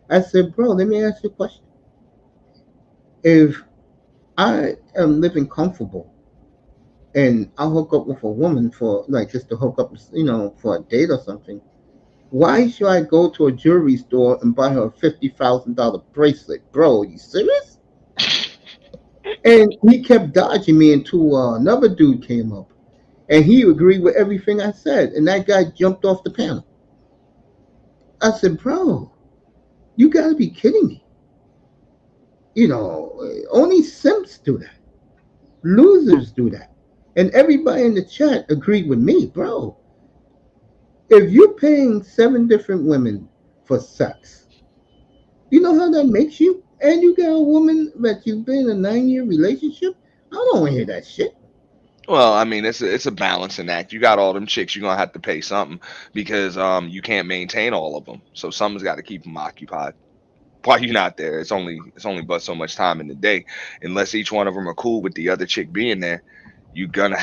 I said, bro, let me ask you a question. If I am living comfortable and I'll hook up with a woman for, like, just to hook up, for a date or something, why should I go to a jewelry store and buy her a $50,000 bracelet? Bro, are you serious? And he kept dodging me until another dude came up. And he agreed with everything I said. And that guy jumped off the panel. I said, bro, you got to be kidding me. Only simps do that. Losers do that. And everybody in the chat agreed with me, bro. If you're paying 7 different women for sex, you know how that makes you? And you got a woman that you've been in a 9-year relationship? I don't want to hear that shit. Well, I mean, it's a balancing act. You got all them chicks, you're gonna have to pay something, because you can't maintain all of them. So someone's got to keep them occupied while you're not there. It's only but so much time in the day. Unless each one of them are cool with the other chick being there, you're gonna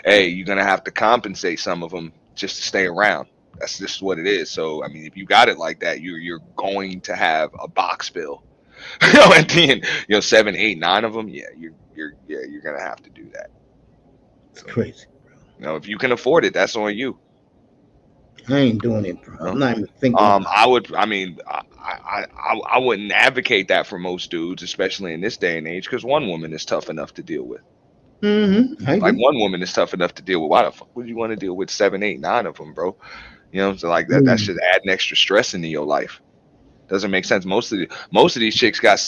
you're gonna have to compensate some of them just to stay around. That's just what it is. So I mean, if you got it like that, you're going to have a box bill. And then 7, 8, 9 of them, you're gonna have to do that. It's crazy, bro. If you can afford it, that's on you. I ain't doing it, bro. I'm not even thinking. I wouldn't advocate that for most dudes, especially in this day and age, because one woman is tough enough to deal with. Mm-hmm. Like, one woman is tough enough to deal with. Why the fuck would you want to deal with 7, 8, 9 of them, bro? So like that should add an extra stress into your life. Doesn't make sense. Most of these chicks got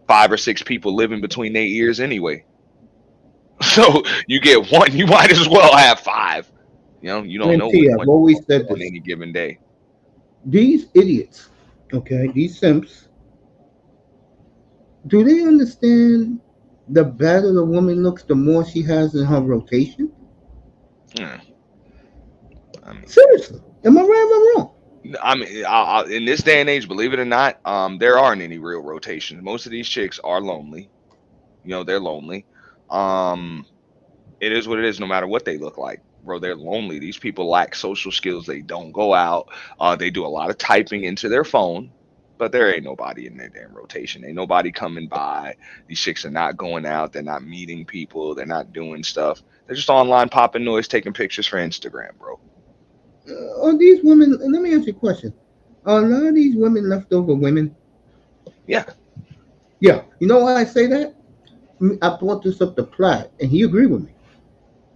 5 or 6 people living between their ears anyway. So you get one, you might as well have 5. You don't know I've always said on this. any given day. These idiots, these simps, do they understand the better the woman looks, the more she has in her rotation? Seriously, am I right or wrong? I mean, in this day and age, believe it or not, there aren't any real rotations. Most of these chicks are lonely. They're lonely. It is what it is, no matter what they look like. Bro, they're lonely. These people lack social skills. They don't go out. They do a lot of typing into their phone, but there ain't nobody in their damn rotation. Ain't nobody coming by. These chicks are not going out. They're not meeting people. They're not doing stuff. They're just online popping noise, taking pictures for Instagram, bro. Are these women, let me ask you a question. Are a lot of these women leftover women? Yeah. Yeah. You know why I say that? I brought this up to Platt, and he agreed with me.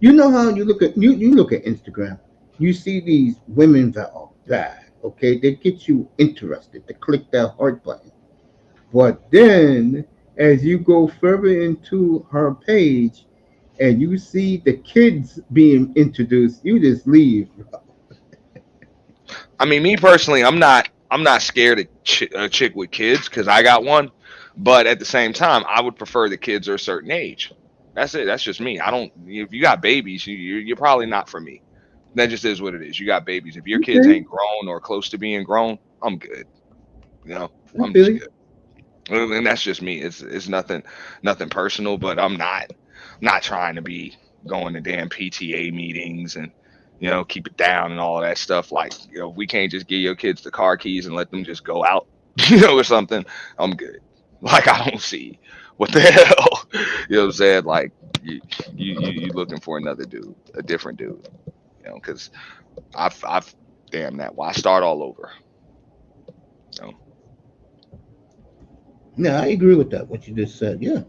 You know how you look at Instagram, you see these women that are bad, Okay, they get you interested to click that heart button. But then, as you go further into her page and you see the kids being introduced, you just leave. I mean, me personally, I'm not scared of a chick with kids because I got one. But at the same time, I would prefer the kids are a certain age. That's it. That's just me. I don't. If you got babies, you're probably not for me. That just is what it is. You got babies. If your kids Okay, ain't grown or close to being grown, I'm good. You know, I I'm feel just you. good. And that's just me. It's nothing personal. But I'm not trying to be going to damn PTA meetings and keep it down and all of that stuff. Like we can't just give your kids the car keys and let them just go out, or something. I'm good. Like I don't see what the hell. You know what I'm saying? Like you looking for another dude, a different dude. Because I've damn that. Why start all over? You know? Yeah, I agree with that. What you just said. Yeah,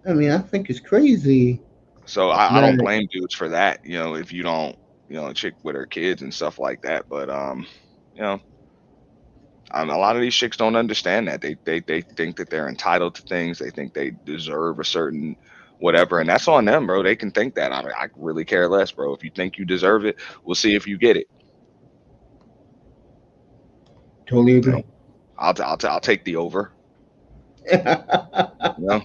I mean, I think it's crazy So I don't that. blame dudes for that, if you don't, a chick with her kids and stuff like that. But you know, a lot of these chicks don't understand that. They think that they're entitled to things. They think they deserve a certain whatever, and that's on them, bro. They can think that. I really care less, bro. If you think you deserve it, we'll see if you get it. Totally You know, agree. I'll take the over. You know,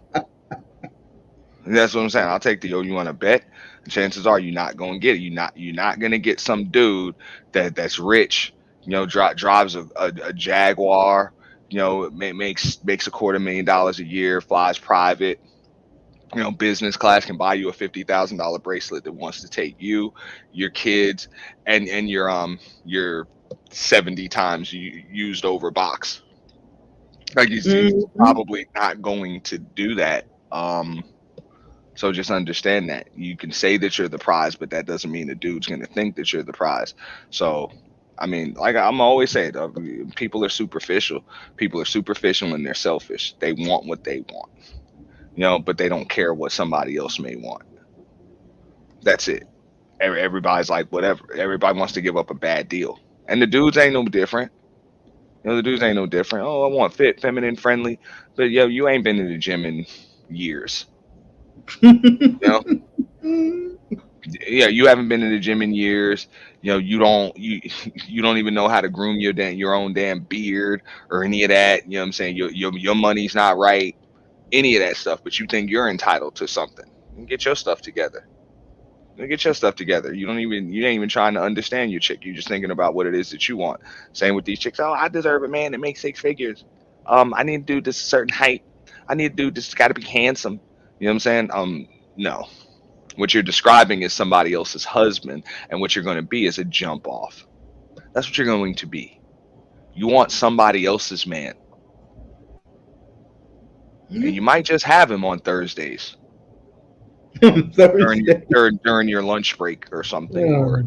and that's what I'm saying. I'll take the over. You want to bet? Chances are you're not gonna get it. You're not gonna get some dude that's rich. Drives a Jaguar. Makes $250,000 a year. Flies private. Business class, can buy you a $50,000 bracelet that wants to take you, your kids, and your 70 times used over box. Like he's Mhm. probably not going to do that. So just understand that you can say that you're the prize, but that doesn't mean the dude's going to think that you're the prize. So, I mean, like I'm always saying, people are superficial. People are superficial and they're selfish. They want what they want, but they don't care what somebody else may want. That's it. Everybody's like, whatever. Everybody wants to give up a bad deal. And the dudes ain't no different. The dudes ain't no different. Oh, I want fit, feminine, friendly. But you ain't been in the gym in years. You know? Yeah, you haven't been in the gym in years. You don't even know how to groom your own damn beard or any of that. You know what I'm saying? Your money's not right. Any of that stuff, but you think you're entitled to something. Get your stuff together. Get your stuff together. You ain't even trying to understand your chick. You're just thinking about what it is that you want. Same with these chicks. Oh, I deserve a man that makes 6 figures. I need to do this certain height. I need to do this. Got to be handsome. You know what I'm saying? No. What you're describing is somebody else's husband, and what you're going to be is a jump off. That's what you're going to be. You want somebody else's man, and you might just have him on Thursdays Thursday. during your lunch break or something, or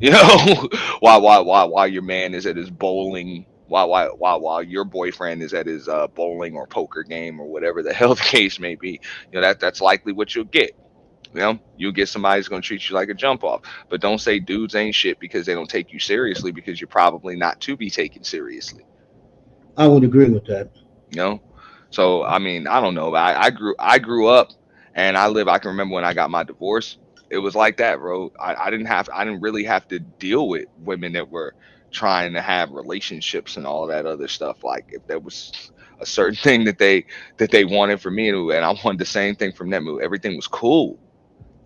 Oh, while your man is at his bowling, while your boyfriend is at his bowling or poker game or whatever the hell the case may be. That's likely what you'll get. You'll get somebody who's going to treat you like a jump off. But don't say dudes ain't shit because they don't take you seriously, because you're probably not to be taken seriously. I would agree with that. You know, so I mean, I don't know. I grew up, and I can remember when I got my divorce. It was like that, bro. I didn't really have to deal with women that were trying to have relationships and all that other stuff. Like if there was a certain thing that they wanted from me, and I wanted the same thing from them, everything was cool.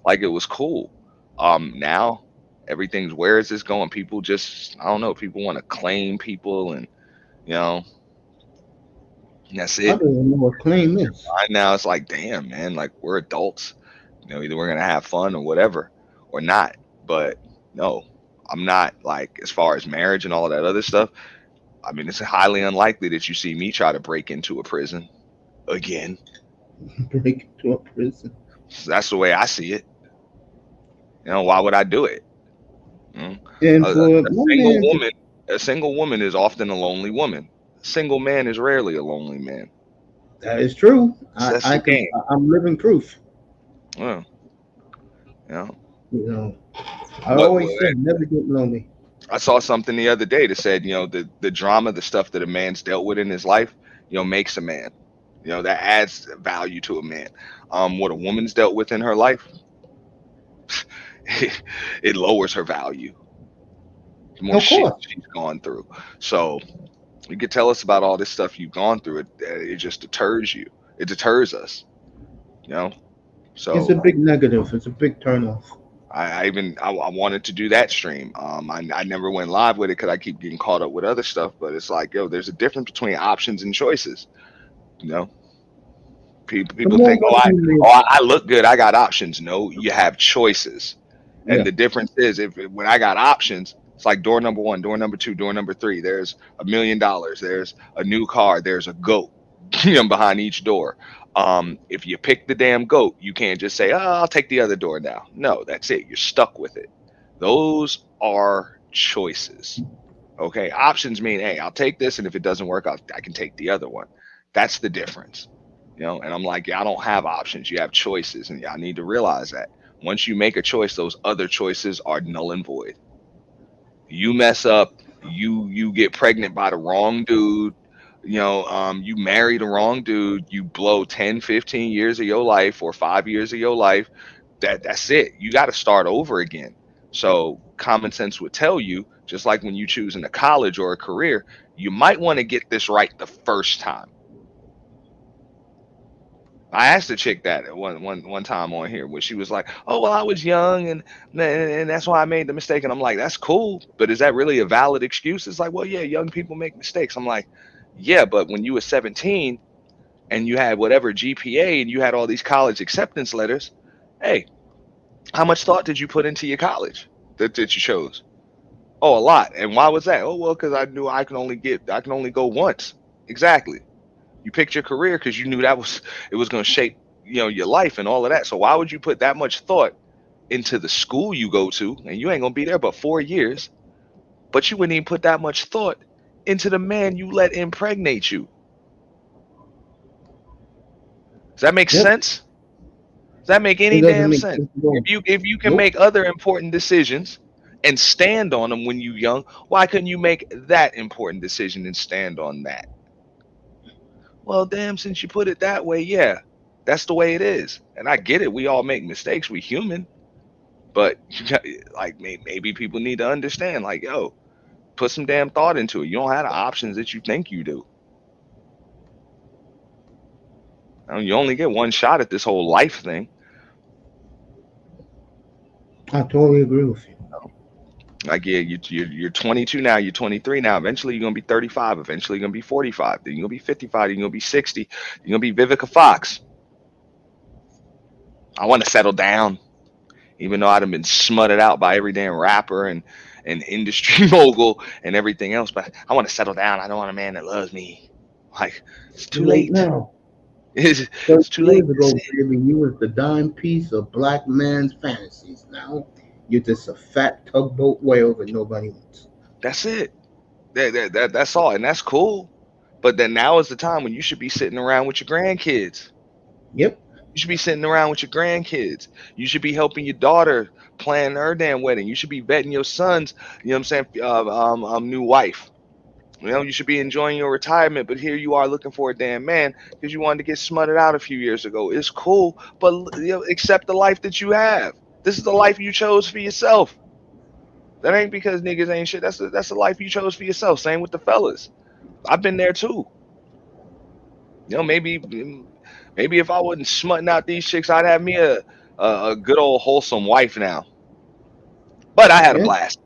Like it was cool. Now everything's, where is this going? People just, I don't know. People want to claim people, and you know that's I it. don't even know what claim is. Right now it's like, damn, man, like we're adults. Either we're gonna have fun or whatever, or not. But no, I'm not, like, as far as marriage and all that other stuff. I mean, it's highly unlikely that you see me try to break into a prison again. Break into a prison. So that's the way I see it. Why would I do it? Mm. A, And a, for a my single man to, woman, a single woman is often a lonely woman. A single man is rarely a lonely man. that is true. So that's I the can. game. I'm living proof. Well, you know You know, I what? always say never get lonely. I saw something the other day that said, the drama, the stuff that a man's dealt with in his life, makes a man. That adds value to a man. What a woman's dealt with in her life, it lowers her value. The more Of shit course. she's gone through. So you could tell us about all this stuff you've gone through. It just deters you. It deters us. It's So a big negative. It's a big turnoff. I wanted to do that stream. I never went live with it because I keep getting caught up with other stuff. But it's like, there's a difference between options and choices. People more think, money you make, I look good, I got options. No, you have choices. And yeah. the difference is, when I got options, it's like door number 1, door number 2, door number 3. There's $1 million. There's a new car. There's a goat behind each door. If you pick the damn goat, you can't just say, I'll take the other door now. No, that's it. You're stuck with it. Those are choices. Okay. Options mean, hey, I'll take this, and if it doesn't work, I can take the other one. That's the difference. And I'm like, y'all don't have options. You have choices, and y'all need to realize that. Once you make a choice, those other choices are null and void. You mess up, you get pregnant by the wrong dude, you marry the wrong dude, you blow 10, 15 years of your life or 5 years of your life. That's it. You got to start over again. So common sense would tell you, just like when you choosing a college or a career, you might want to get this right the first time. I asked a chick that one time on here, where she was like, "Oh, well, I was young, and that's why I made the mistake." And I'm like, "That's cool, but is that really a valid excuse?" It's like, "Well, yeah, young people make mistakes." I'm like, "Yeah, but when you were 17 and you had whatever GPA and you had all these college acceptance letters, hey, how much thought did you put into your college that you chose?" "Oh, a lot." "And why was that?" "Oh, well, because I knew I can only go once." Exactly. You picked your career because you knew it was going to shape, your life and all of that. So why would you put that much thought into the school you go to, and you ain't going to be there but 4 years, but you wouldn't even put that much thought into the man you let impregnate you? Does that make Yep. sense? Does that make It any doesn't damn make sense? sense at all. If you can Nope. make other important decisions and stand on them when you're young, why couldn't you make that important decision and stand on that? Well, damn, since you put it that way, yeah, that's the way it is. And I get it. We all make mistakes. We human. But like, maybe people need to understand, like, yo, put some damn thought into it. You don't have the options that you think you do. You only get one shot at this whole life thing. I totally agree with you. Like, yeah, you're 22 now, you're 23 now. Eventually, you're gonna be 35. Eventually, you're gonna be 45. Then you're gonna be 55. You're gonna be 60. You're gonna be Vivica Fox. I want to settle down, even though I'd have been smutted out by every damn rapper and industry mogul and everything else. But I want to settle down. I don't want a man that loves me. Like, it's too Too late late. now. It's 30 too late. years ago, baby, you was the dime piece of black man's fantasies. Now you're just a fat tugboat whale that nobody wants. That's it. That's all, and that's cool. But then now is the time when you should be sitting around with your grandkids. Yep. You should be sitting around with your grandkids. You should be helping your daughter plan her damn wedding. You should be vetting your son's, new wife. You should be enjoying your retirement, but here you are looking for a damn man because you wanted to get smutted out a few years ago. It's cool, but accept the life that you have. This is the life you chose for yourself. That ain't because niggas ain't shit. That's the life you chose for yourself. Same with the fellas. I've been there too. Maybe if I wasn't smutting out these chicks, I'd have me a good old wholesome wife now. But I had a Yeah. blast.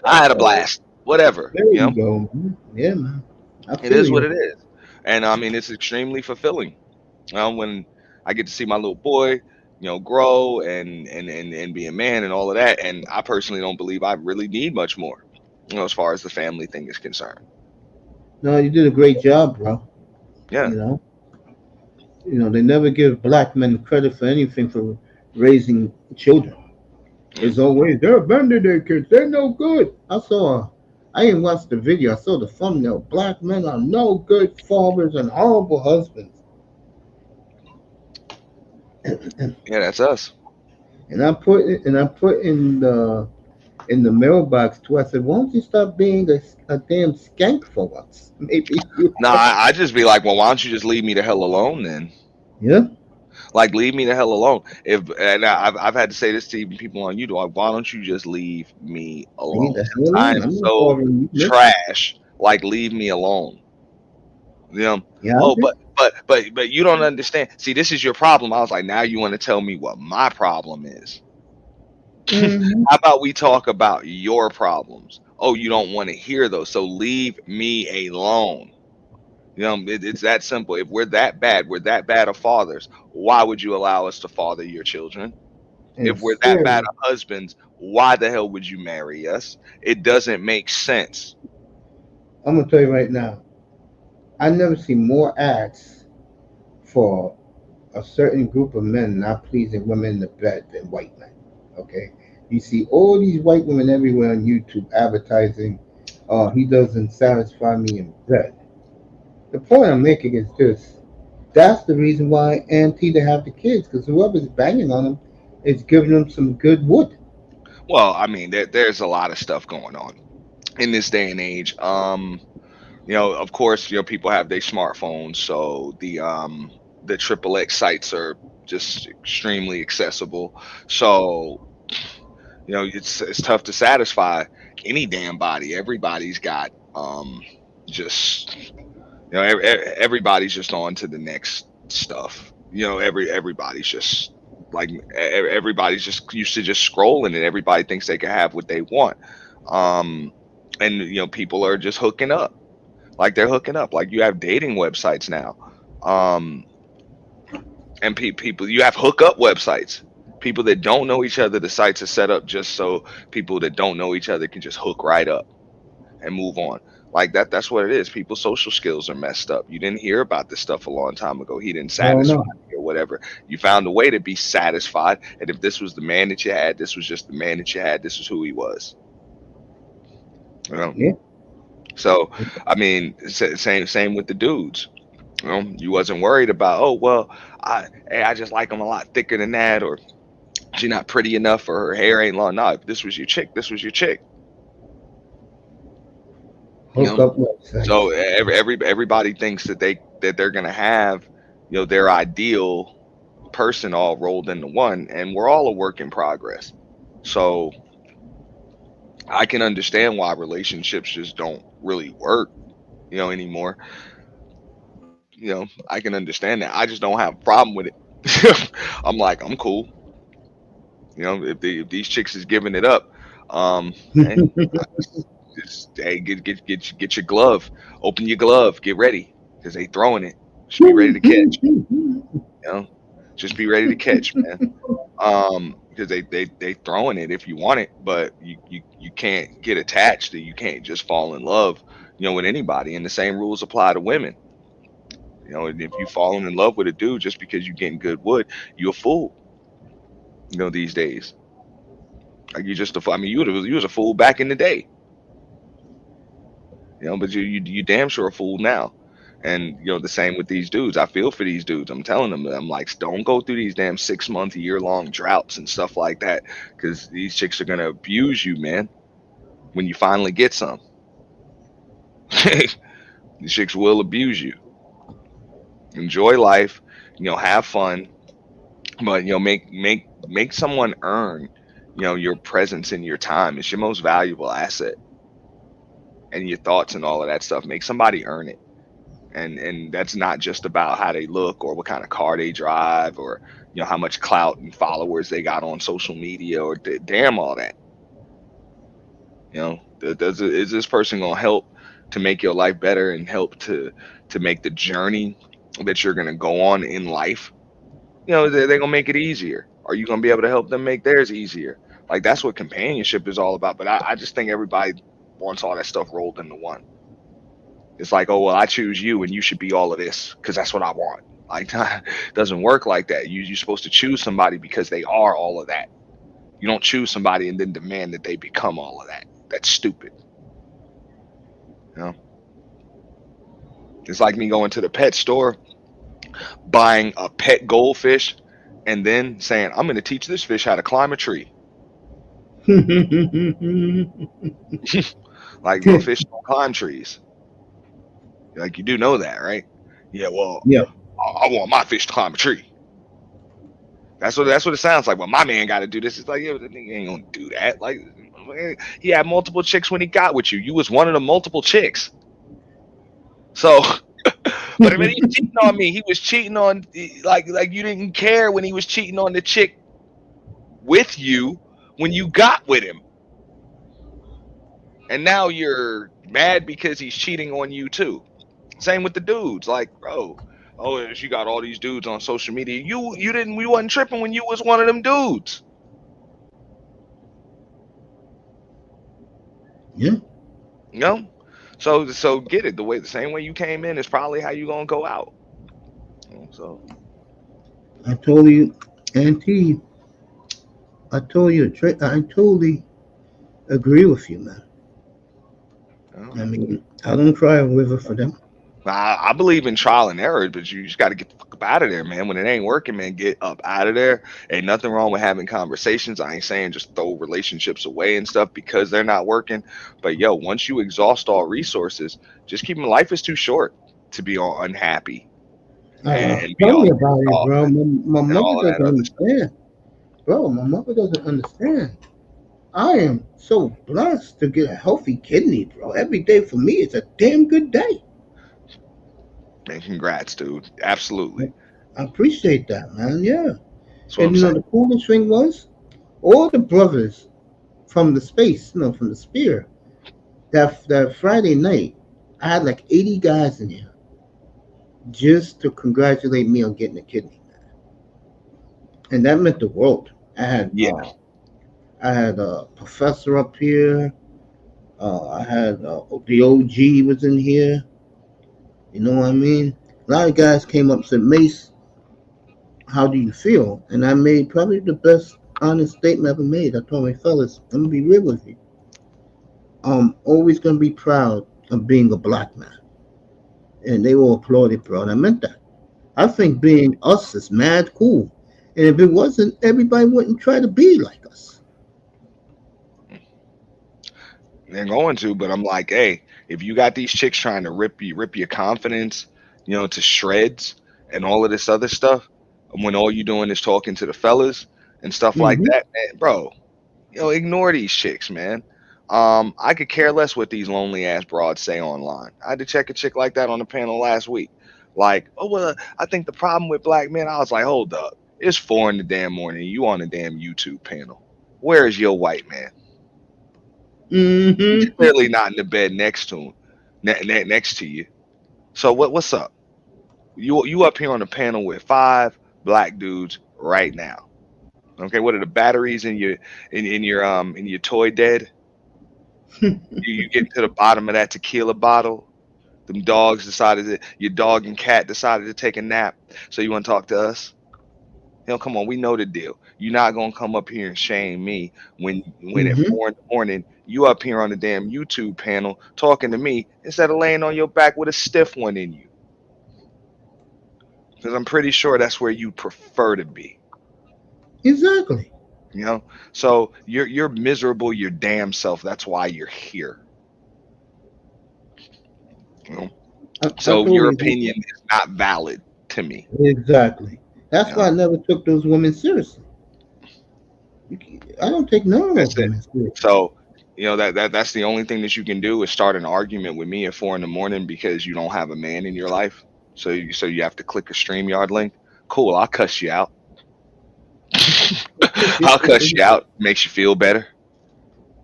I had a blast. Whatever. There you go, man. Yeah, man. I It feel is what you. it is. And I mean, it's extremely fulfilling. When I get to see my little boy, grow and be a man and all of that. And I personally don't believe I really need much more, as far as the family thing is concerned. No, you did a great job, bro. Yeah. You know, they never give black men credit for anything for raising children. It's always they're abandoned their kids. They're no good. I didn't watch the video. I saw the thumbnail. Black men are no good fathers and horrible husbands. Yeah, that's us. And I put in in the mailbox too. I said, "Why don't you stop being a damn skank for once?" Maybe you. Nah, I just be like, well, why don't you just leave me the hell alone then? Yeah. Like, leave me the hell alone. I've had to say this to even people on YouTube. Like, why don't you just leave me Leave me alone? the Since hell I alone. am I'm not so bothering you. Listen. trash, like, leave me alone. You know? Yeah. Oh, but you don't understand. See, this is your problem. I was like, now you want to tell me what my problem is. Mm-hmm. How about we talk about your problems? Oh, you don't want to hear those, so leave me alone. You know, it's that simple. If we're that bad of fathers, why would you allow us to father your children? And If we're that bad scary. of husbands, why the hell would you marry us? It doesn't make sense. I'm gonna tell you right now. I never see more ads for a certain group of men not pleasing women in the bed than white men. Okay, you see all these white women everywhere on YouTube advertising, he doesn't satisfy me in bed. The point I'm making is this: that's the reason why Auntie to have the kids, because whoever's banging on them is giving them some good wood. Well, I mean, there's a lot of stuff going on in this day and age. Of course, people have their smartphones, so the triple X sites are just extremely accessible. So, it's tough to satisfy any damn body. Everybody's got just everybody's just on to the next stuff. Everybody's just like everybody's just used to just scrolling, and everybody thinks they can have what they want. Um, and people are just hooking up. Like, they're hooking up. Like, you have dating websites now. Um, and people, you have hookup websites. People that don't know each other, the sites are set up just so people that don't know each other can just hook right up and move on. Like that's what it is. People's social skills are messed up. You didn't hear about this stuff a long time ago. He didn't Oh satisfy no. me or whatever. You found a way to be satisfied. And if this was the man that you had, this was just the man that you had. This is who he was. Yeah. So, I mean, same with the dudes. You wasn't worried about, oh well, I just like them a lot thicker than that, or she's not pretty enough, or her hair ain't long. No, if this was your chick, this was your chick. Hookup websites. So everybody thinks that they're gonna have their ideal person all rolled into one, and we're all a work in progress. So I can understand why relationships just don't really work anymore. I can understand that. I just don't have a problem with it. I'm like, I'm cool. If these chicks is giving it up, hey, just hey, get your glove, open your glove, get ready, because they throwing it. Just be ready to catch. Just be ready to catch, man. Because they throwing it if you want it, but you can't get attached, and you can't just fall in love, with anybody. And the same rules apply to women. And if you falling in love with a dude just because you getting good wood, you a fool. These days, like you just a fool. I mean, you was a fool back in the day. But you damn sure a fool now. And the same with these dudes. I feel for these dudes. I'm telling them, I'm like, don't go through these damn 6-month, year-long droughts and stuff like that, because these chicks are gonna abuse you, man. When you finally get some, these chicks will abuse you. Enjoy life, have fun, but make someone earn, your presence and your time. It's your most valuable asset, and your thoughts and all of that stuff. Make somebody earn it. And that's not just about how they look or what kind of car they drive, or how much clout and followers they got on social media, or damn all that. Is this person gonna help to make your life better and help to make the journey that you're gonna go on in life? They're gonna make it easier. Are you gonna be able to help them make theirs easier? Like, that's what companionship is all about. But I just think everybody wants all that stuff rolled into one. It's like, oh well, I choose you, and you should be all of this because that's what I want. Like, it doesn't work like that. You're supposed to choose somebody because they are all of that. You don't choose somebody and then demand that they become all of that. That's stupid. It's like me going to the pet store, buying a pet goldfish, and then saying, I'm going to teach this fish how to climb a tree. Like, bro, fish don't climb trees. Like, you do know that, right? Yeah, well, Yeah. I want my fish to climb a tree. That's what it sounds like. Well, my man got to do this. It's like, yeah, the nigga ain't gonna do that. Like, he had multiple chicks when he got with you. You was one of the multiple chicks. So, but I mean, he's cheating on me. He was cheating on like you didn't care when he was cheating on the chick with you when you got with him, and now you're mad because he's cheating on you too. Same with the dudes. Like, bro, oh, she got all these dudes on social media. We wasn't tripping when you was one of them dudes. Yeah. You know? So get it. The same way you came in is probably how you gonna go out. So I told you, Auntie. I told you. I totally agree with you, man. I mean, I don't cry a river for them. I believe in trial and error, but you just got to get the fuck up out of there, man. When it ain't working, man, get up out of there. Ain't nothing wrong with having conversations. I ain't saying just throw relationships away and stuff because they're not working. But yo, once you exhaust all resources, just keep life is too short to be all unhappy and be Tell all me about it, off bro. My and mother all of that doesn't other stuff. understand. Bro, my mother doesn't understand. I am so blessed to get a healthy kidney, bro. Every day for me is a damn good day. Man, congrats, dude. Absolutely. I appreciate that, man. Yeah. That's what And I'm saying. the coolest thing was all the brothers from the space, from the spear. That Friday night, I had like 80 guys in here just to congratulate me on getting a kidney, and that meant the world. Yeah. I had a professor up here. I had the OG was in here. You know what I mean? A lot of guys came up and said, Mace, how do you feel? And I made probably the best honest statement I ever made. I told my fellas, I'm gonna be real with you. I'm always gonna be proud of being a black man. And they all applauded, bro. And I meant that. I think being us is mad cool. And if it wasn't, everybody wouldn't try to be like us. They're going to, but I'm like, hey, if you got these chicks trying to rip your confidence, to shreds and all of this other stuff, when all you doing is talking to the fellas and stuff like Mm-hmm. that, man, bro, ignore these chicks, man. I could care less what these lonely ass broads say online. I had to check a chick like that on the panel last week. Like, oh well, I think the problem with black men. I was like, hold up, it's 4 in the damn morning. You on the damn YouTube panel? Where is your white man? He's Mm-hmm. clearly not in the bed next to him, next to you. So what's up? You up here on the panel with 5 black dudes right now? Okay, what are the batteries in your toy dead? You get to the bottom of that tequila bottle. Your dog and cat decided to take a nap. So you want to talk to us? Come on, we know the deal. You're not gonna come up here and shame me when at Mm-hmm. 4 in the morning you up here on the damn YouTube panel talking to me instead of laying on your back with a stiff one in you. Because I'm pretty sure that's where you prefer to be. Exactly. So you're miserable your damn self. That's why you're here. You know? I So your totally agree. opinion is not valid to me. Exactly. That's You why I know? never took those women seriously. I don't take none of That's those it. women seriously. So that's the only thing that you can do is start an argument with me at 4 in the morning because you don't have a man in your life. So you have to click a StreamYard link. Cool, I'll cuss you out. I'll cuss you out. Makes you feel better.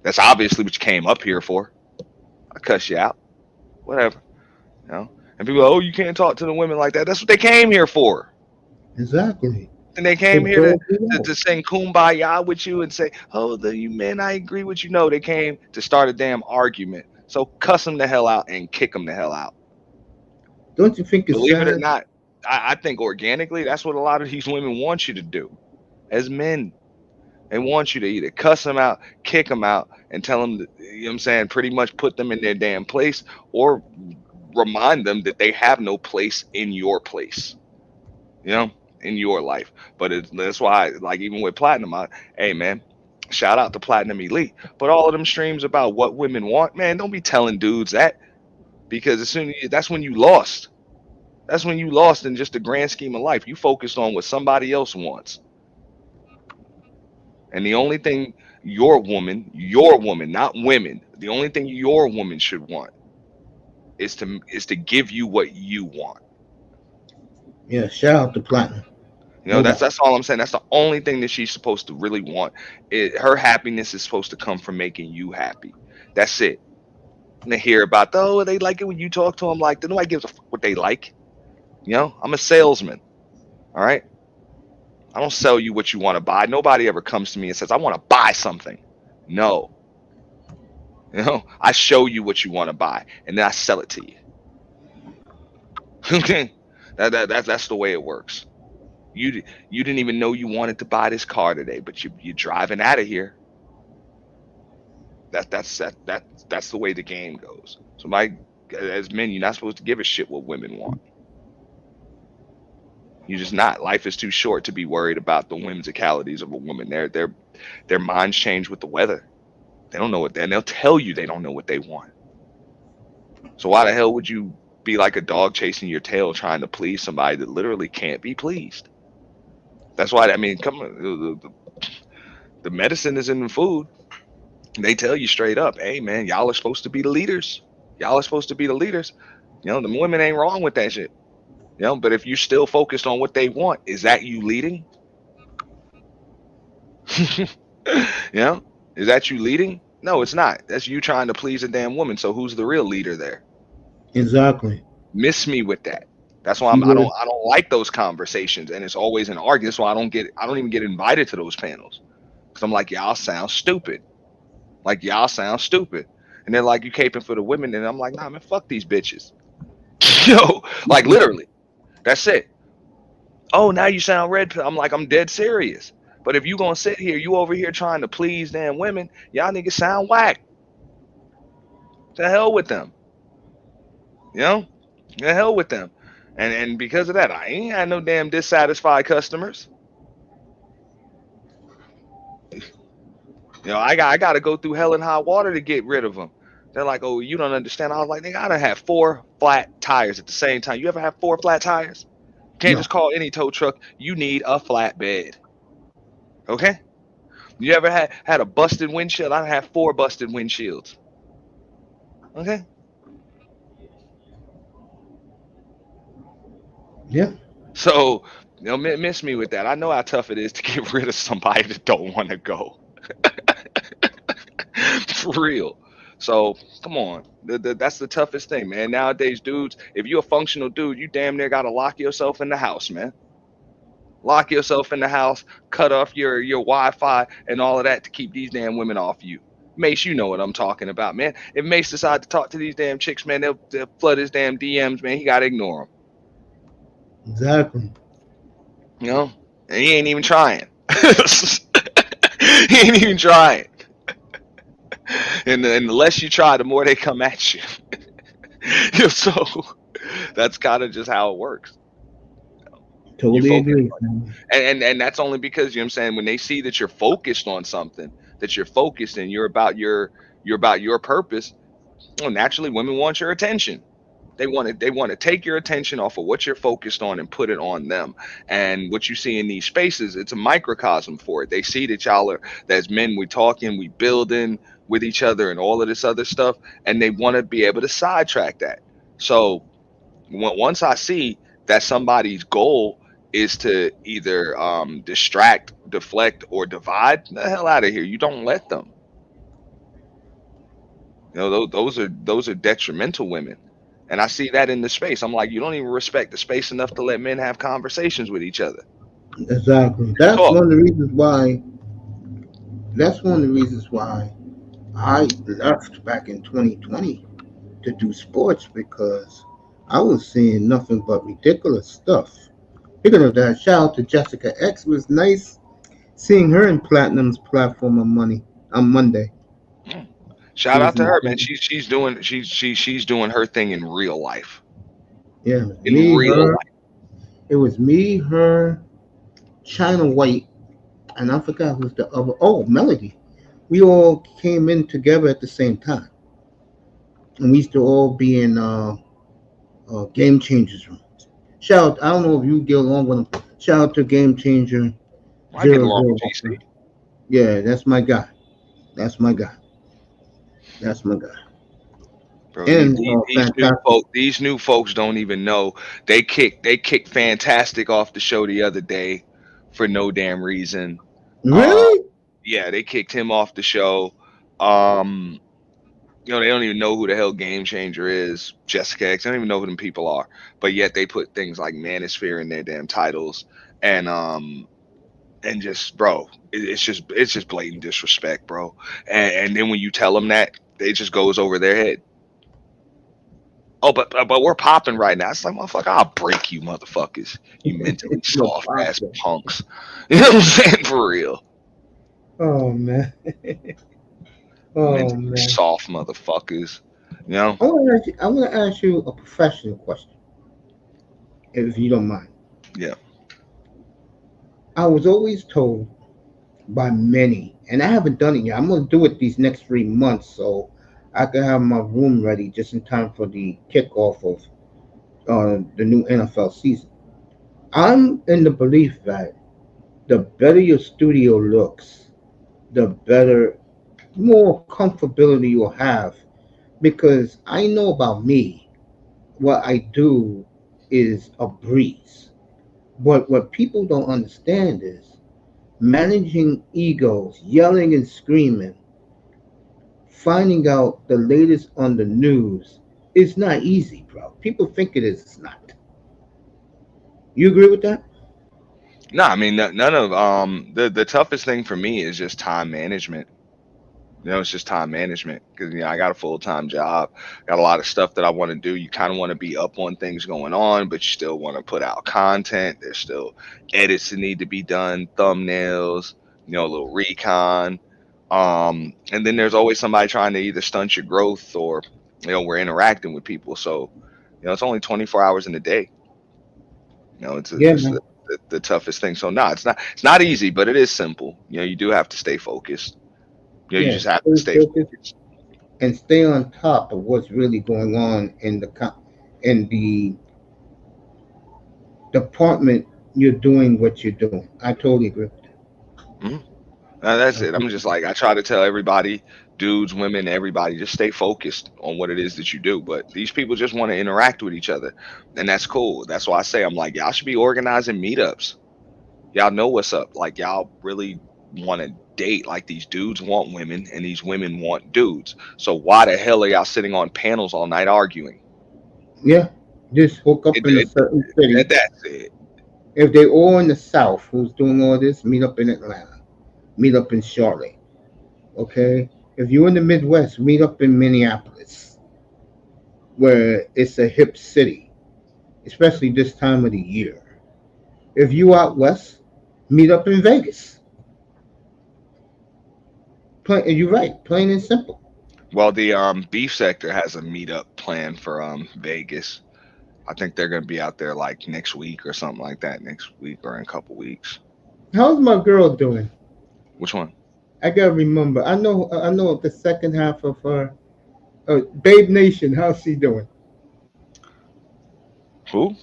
That's obviously what you came up here for. I'll cuss you out. Whatever. And people go, oh, you can't talk to the women like that. That's what they came here for. Exactly. And they To came here dog you out. to sing kumbaya with you and say, oh, you men, I agree with you. No, they came to start a damn argument. So cuss them the hell out and kick them the hell out. Don't you think it's Believe it or sad? not, I think organically, that's what a lot of these women want you to do. As men, they want you to either cuss them out, kick them out, and tell them, what I'm saying, pretty much put them in their damn place or remind them that they have no place in your place. In your life. But that's why, like, even with platinum, hey man, Shout out to Platinum Elite. But all of them streams about what women want, man, don't be telling dudes that, because that's when you lost. That's when you lost in just the grand scheme of life. You focused on what somebody else wants. And the only thing your woman, not women, the only thing your woman should want is to give you what you want. Yeah, shout out to Platinum. You know, No that's doubt. that's all I'm saying. That's the only thing that she's supposed to really want. Her happiness is supposed to come from making you happy. That's it. And they hear about, oh, they like it when you talk to them like that. Nobody gives a fuck what they like. You know, I'm a salesman. All right. I don't sell you what you want to buy. Nobody ever comes to me and says, I want to buy something. No. You know, I show you what you want to buy and then I sell it to you. Okay. That's the way it works. You didn't even know you wanted to buy this car today, but you're driving out of here. That's the way the game goes. So as men, you're not supposed to give a shit what women want. You're just not. Life is too short to be worried about the whimsicalities of a woman. Their minds change with the weather. They don't know and they'll tell you they don't know what they want. So why the hell would you be like a dog chasing your tail trying to please somebody that literally can't be pleased? That's why, I mean, come on, the medicine is in the food. They tell you straight up, hey man, y'all are supposed to be the leaders. Y'all are supposed to be the leaders. You know, the women ain't wrong with that shit. You know, but if you're still focused on what they want, is that you leading? You know, is that you leading? No, it's not. That's you trying to please a damn woman. So who's the real leader there? Exactly. Miss me with that. That's why Yeah. I don't like those conversations, and it's always an argument. That's why I don't even get invited to those panels, because I'm like, y'all sound stupid. Like y'all sound stupid. And they're like, you caping for the women, and I'm like, nah, man, fuck these bitches. Yo, like literally. That's it. Oh, now you sound red pill. I'm like, I'm dead serious. But if you gonna sit here, you over here trying to please damn women, y'all niggas sound whack. To hell with them. You know? To hell with them. And because of that, I ain't had no damn dissatisfied customers. You know, I got to go through hell and high water to get rid of them. They're like, oh, you don't understand. I was like, nigga, I done have 4 flat tires at the same time. You ever have 4 flat tires? You can't No. just call any tow truck. You need a flatbed. Okay? You ever had a busted windshield? I have 4 busted windshields. Okay? Yeah. So, you know, miss me with that. I know how tough it is to get rid of somebody that don't want to go. For real. So, come on. That's the toughest thing, man. Nowadays, dudes, if you're a functional dude, you damn near got to lock yourself in the house, man. Lock yourself in the house, cut off your Wi-Fi and all of that to keep these damn women off you. Mace, you know what I'm talking about, man. If Mace decide to talk to these damn chicks, man, they'll flood his damn DMs, man. He got to ignore them. Exactly. You know? And he ain't even trying. He ain't even trying. And the less you try, the more they come at you. So that's kind of just how it works. Totally agree. And that's only because, you know what I'm saying, when they see that you're focused on something, that you're focused and you're about your purpose, well, naturally women want your attention. They want to take your attention off of what you're focused on and put it on them. And what you see in these spaces, it's a microcosm for it. They see that y'all are, as men, we talking, we building with each other and all of this other stuff, and they want to be able to sidetrack that. So once I see that somebody's goal is to either distract, deflect, or divide, the hell out of here. You don't let them. You know, those are detrimental women. And I see that in the space. I'm like, you don't even respect the space enough to let men have conversations with each other. Exactly. That's Talk. one of the reasons why. That's one of the reasons why I left back in 2020 to do sports, because I was seeing nothing but ridiculous stuff. Speaking of that, shout out to Jessica X. It was nice seeing her in Platinum's platform on Monday. Shout out to her, man. She's doing her thing in real life. Yeah, In real life. It was me, her, China White, and I forgot who's the other. Oh, Melody. We all came in together at the same time, and we used to all be in Game Changers room. Shout out, I don't know if you get along with him. Shout out to Game Changer I get zero along zero. with GC. Yeah, that's my guy. That's my guy. That's my guy. Bro, And fantastic. these new folks don't even know. They kicked Fantastic off the show the other day for no damn reason. Uh, Really? yeah, they kicked him off the show. Um, they don't even know who the hell Game Changer is. Jessica X, they don't even know who them people are. But yet they put things like Manosphere in their damn titles, and just bro, it's just blatant disrespect, bro. And then when you tell them that, it just goes over their head. Oh, but we're popping right now. It's like, motherfucker, I'll break you, motherfuckers. You mentally We're soft ass popping. punks. You know what I'm saying? For real. Oh man. Oh Mentally man. soft motherfuckers. You know? I want to ask you a professional question, if you don't mind. Yeah. I was always told by many, and I haven't done it yet. I'm gonna do it these next 3 months, so I can have my room ready just in time for the kickoff of the new NFL season. I'm in the belief that the better your studio looks, the better, more comfortability you'll have. Because I know about me, what I do is a breeze. But what people don't understand is managing egos, yelling and screaming, finding out the latest on the news is not easy, bro. People think it is, it's not. You agree with that? No, I mean none of the toughest thing for me is just time management. It's just time management because I got a full time job, got a lot of stuff that I want to do. You kind of want to be up on things going on, but you still want to put out content. There's still edits that need to be done, thumbnails, a little recon, and then there's always somebody trying to either stunt your growth or we're interacting with people. So it's only 24 hours in a day. It's Yeah, just man. the toughest thing. So no, it's not easy, but it is simple. You do have to stay focused. You Yeah, just have to stay stay focused focused. and stay on top of what's really going on in the department you're doing what you're doing. I totally agree with Mhm. That's that. it. I'm just like I try to tell everybody, dudes, women, everybody, just stay focused on what it is that you do. But these people just want to interact with each other, and that's cool. That's why I say I'm like y'all should be organizing meetups. Y'all know what's up. Like y'all really want to date. Like these dudes want women, and these women want dudes. So why the hell are y'all sitting on panels all night arguing? Yeah, just hook up It, in a it, certain city. that's it. If they all in the South, who's doing all this, meet up in Atlanta, meet up in Charlotte. Okay, if you're in the Midwest, meet up in Minneapolis, where it's a hip city, especially this time of the year. If you out west, meet up in Vegas. You're right, plain and simple. Well, the beef sector has a meetup plan for Vegas. I think they're gonna be out there like next week or something like that. Next week or in a couple weeks. How's my girl doing? Which one? I gotta remember. I know the second half of her. Babe Nation. How's she doing? Who?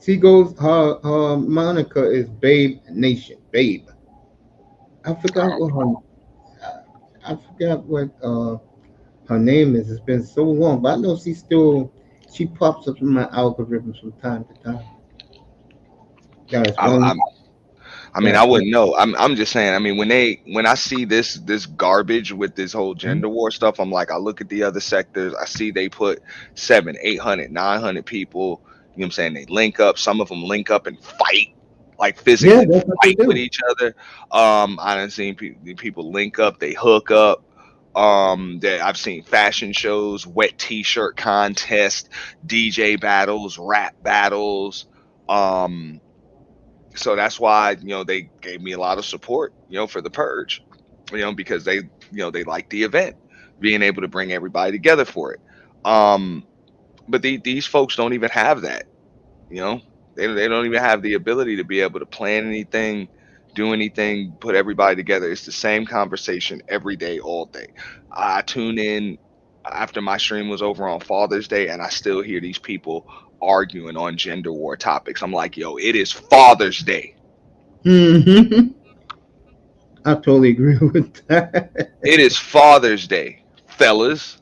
She goes. Her Monica is Babe Nation. Babe. I forgot what I forgot what her name is. It's been so long, but I know she pops up in my algorithms from time to time. Guys, I, one. I, I mean, I Guys, one. wouldn't know. I'm just saying. I mean, when I see this garbage with this whole Mhm. gender war stuff, I'm like, I look at the other sectors. I see they put 7, 800, 900 people. You know what I'm saying? They link up. Some of them link up and fight, like Yeah, physically that's what they fight with do. each other. I done seen people link up. They hook up. That I've seen fashion shows, wet T-shirt contest, DJ battles, rap battles. Um, so that's why they gave me a lot of support for the purge, because they like the event, being able to bring everybody together for it. But these folks don't even have that. you know they don't even have the ability to be able to plan anything, do anything, put everybody together. It's the same conversation every day, all day. I tune in after my stream was over on Father's Day, and I still hear these people arguing on gender war topics. I'm like, yo, it is Father's Day. Mm-hmm. I totally agree with that. It is Father's Day, fellas.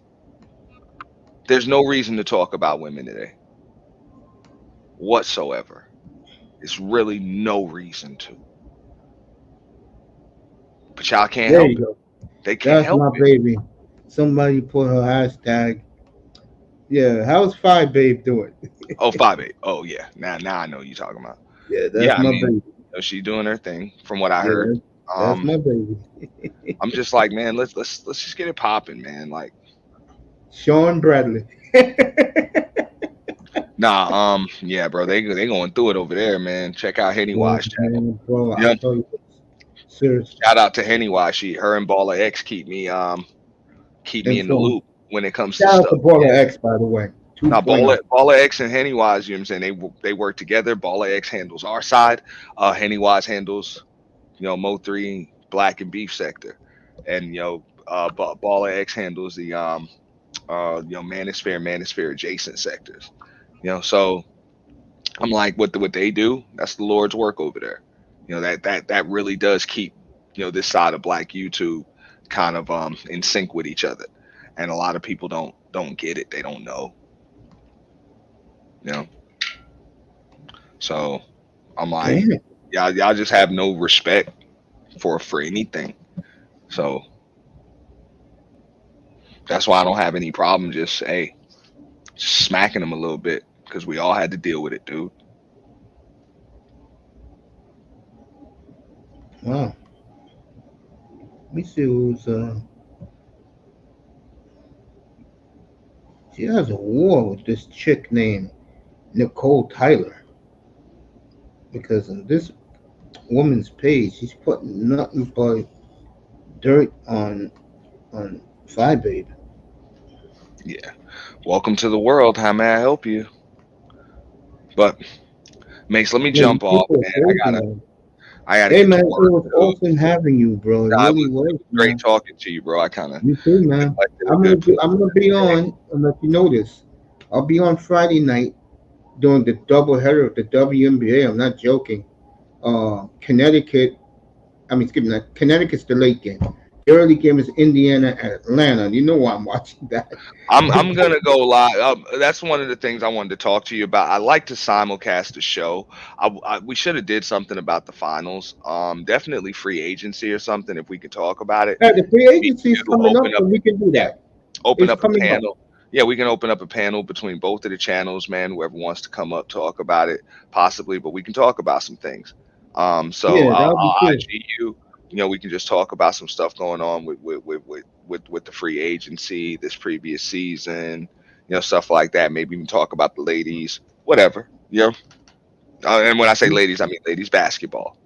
There's no reason to talk about women today whatsoever. It's really no reason to. But y'all can't There help you it. go. They can't That's help my it. baby. Somebody put her hashtag. Yeah, how's Five Babe doing? Oh, 5'8". Oh yeah. Now I know what you're talking about. Yeah, Yeah, that's I my mean, baby. she's doing her thing from what I Yeah, heard. that's my baby. I'm just like, man, let's just get it popping, man. Like, Sean Bradley. nah, yeah, bro, they going through it over there, man. Check out Henny Yeah, Wash channel. man, bro, I Yeah. tell you, seriously. Shout out to Henny Wash. Her and Baller X keep me in the Informed. loop when it comes to Shout out to stuff. Baller X, by the way. Now 2.0. Baller X and Henny Wise, you know what I'm saying? They work together. Baller X handles our side. Henny Wise handles, Mo 3 Black and Beef sector, and Baller X handles the Manosphere adjacent sectors. So I'm like, what they do? That's the Lord's work over there. That really does keep this side of Black YouTube kind of in sync with each other, and a lot of people don't get it. They don't know. So I'm like, Damn. y'all just have no respect for anything. So that's why I don't have any problem just smacking them a little bit, because we all had to deal with it, dude. Wow. Let me see who's she has a war with this chick named Nicole Tyler. Because on this woman's page, she's putting nothing but dirt on Five Babe. Yeah. Welcome to the world. How may I help you? But Mace, let me Yeah, jump you off, people are man. crazy, I gotta hey get man, to it work, was dude. awesome having you, bro. It Nah, it really was was, great man. talking to you, bro. I kind of You too, man. reflected a I'm gonna good be place. I'm gonna be on. I'll let you know this. I'll be on Friday night doing the doubleheader of the WNBA. I'm not joking. Connecticut. Excuse me. Connecticut's the late game. The early game is Indiana at Atlanta. You know why I'm watching that. I'm gonna go live. That's one of the things I wanted to talk to you about. I like to simulcast the show. We should have did something about the finals. Definitely free agency or something if we could talk about it. Yeah, the free We agency is could coming up, and we can do that. open It's up a coming up. panel. Yeah, we can open up a panel between both of the channels, man. Whoever wants to come up, talk about it, possibly, but we can talk about some things. So Yeah, that would be I'll cool. IG you. We can just talk about some stuff going on with the free agency this previous season, stuff like that. Maybe even talk about the ladies, whatever. And when I say ladies, I mean ladies basketball.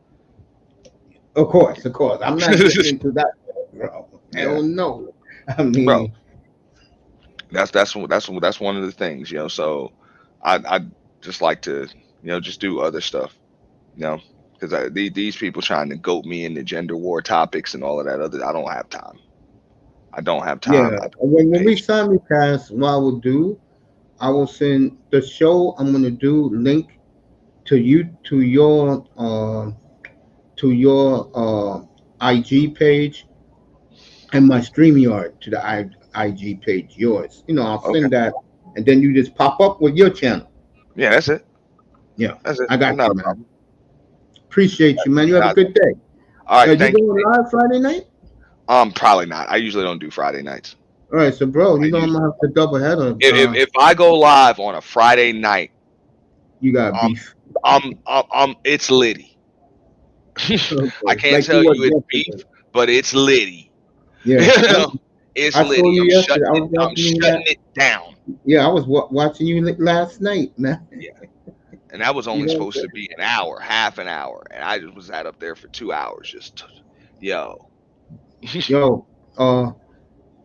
Of course. I'm not getting into that, bro. Hell no. I mean, Bro, that's one of the things, So I just like to, just do other stuff, because these people trying to goat me into gender war topics and all of that other. I don't have time. I don't have time. yeah. When we simulcast, what I will do, I will send the show I'm gonna do link to you to your IG page and my StreamYard to the IG page, yours. I'll Okay. send that, and then you just pop up with your channel. Yeah, that's it. Yeah, That's it. I got Not you, a man. problem. Appreciate you, man. You have a good day. All right, You thank you. going live Friday night? Probably not. I usually don't do Friday nights. All right, so bro, I'm gonna have to double header. If I go live on a Friday night, You got beef. It's litty. I can't Like tell you you it's was beef, yesterday. but it's litty. Yeah. It's I saw litty. you I'm yesterday. shutting it down. Yeah, I was watching you last night, man. Yeah. And that was only know supposed to be an hour, half an hour, and I just was sat up there for 2 hours. Just, yo. Yo,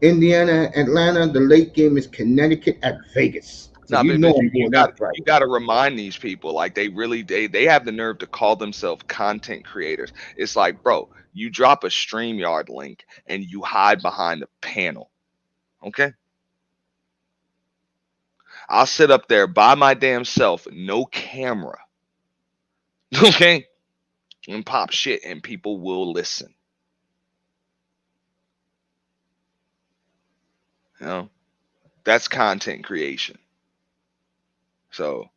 Indiana, Atlanta. The late game is Connecticut at Vegas. So No, you but, know but I'm doing that Friday. you got to remind these people, like they have the nerve to call themselves content creators. It's like, bro, you drop a StreamYard link and you hide behind a panel. Okay, I'll sit up there by my damn self, no camera. Okay, and pop shit, and people will listen. You know, that's content creation. So,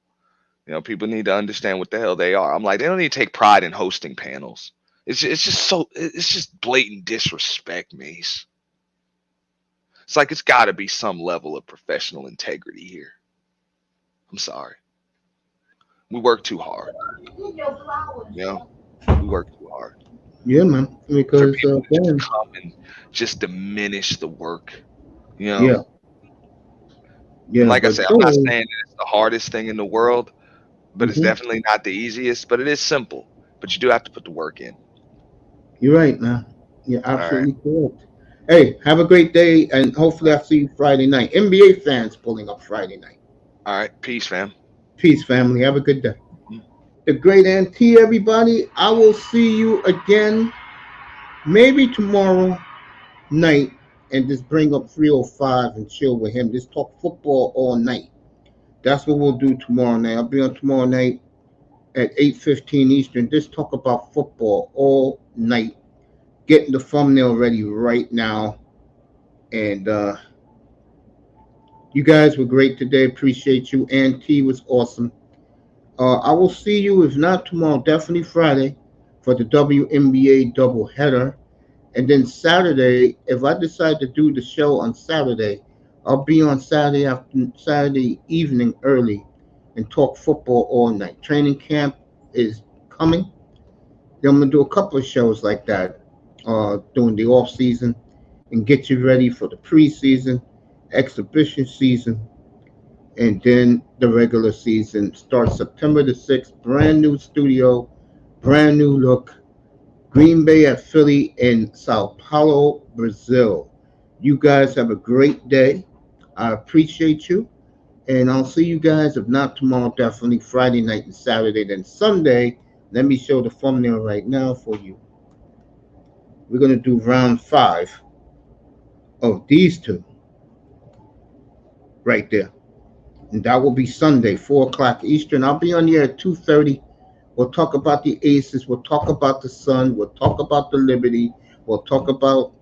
people need to understand what the hell they are. I'm like, they don't need to take pride in hosting panels. It's just blatant disrespect, Mace. It's like it's got to be some level of professional integrity here. I'm sorry. We work too hard. We work too hard. Yeah, man. For Because people to just again, come and just diminish the work. yeah, And yeah. like I But said, I'm not though, saying that it's the hardest thing in the world, but it's mhm, definitely not the easiest. But it is simple. But you do have to put the work in. you're right, man. You're All right. absolutely correct. Hey, have a great day, and hopefully I'll see you Friday night. NBA fans pulling up Friday night. All right. Peace, fam. Peace, family. Have a good day. The great auntie, everybody. I will see you again, maybe tomorrow night, and just bring up 305 and chill with him. Just talk football all night. That's what we'll do tomorrow night. I'll be on tomorrow night at 8:15 Eastern. Just talk about football all night. Getting the thumbnail ready right now. And you guys were great today. Appreciate you. Auntie was awesome. I will see you, if not tomorrow, definitely Friday for the WNBA doubleheader. And then Saturday, if I decide to do the show on Saturday, I'll be on Saturday evening early and talk football all night. Training camp is coming. Then I'm gonna do a couple of shows like that during the off season and get you ready for the preseason, exhibition season, and then the regular season starts September the 6th. Brand new studio, brand new look. Green Bay at Philly and Sao Paulo, Brazil. You guys have a great day. I appreciate you. And I'll see you guys, if not tomorrow, definitely Friday night and Saturday. Then Sunday, let me show the thumbnail right now for you. We're going to do round 5 of these two right there. And that will be Sunday, 4 o'clock Eastern. I'll be on here at 2:30. We'll talk about the Aces. We'll talk about the Sun. We'll talk about the Liberty. We'll talk about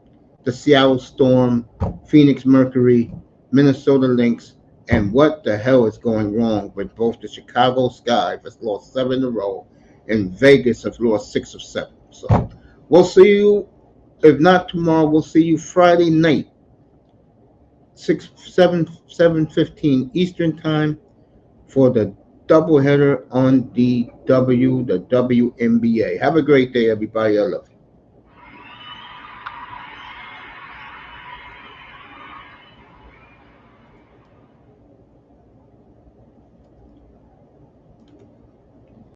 the Seattle Storm, Phoenix Mercury, Minnesota Lynx, and what the hell is going wrong with both the Chicago Sky has lost 7 in a row and Vegas has lost 6 of 7. So we'll see you, if not tomorrow, we'll see you Friday night, 7:15 Eastern Time for the doubleheader on the WNBA. Have a great day, everybody. I love you.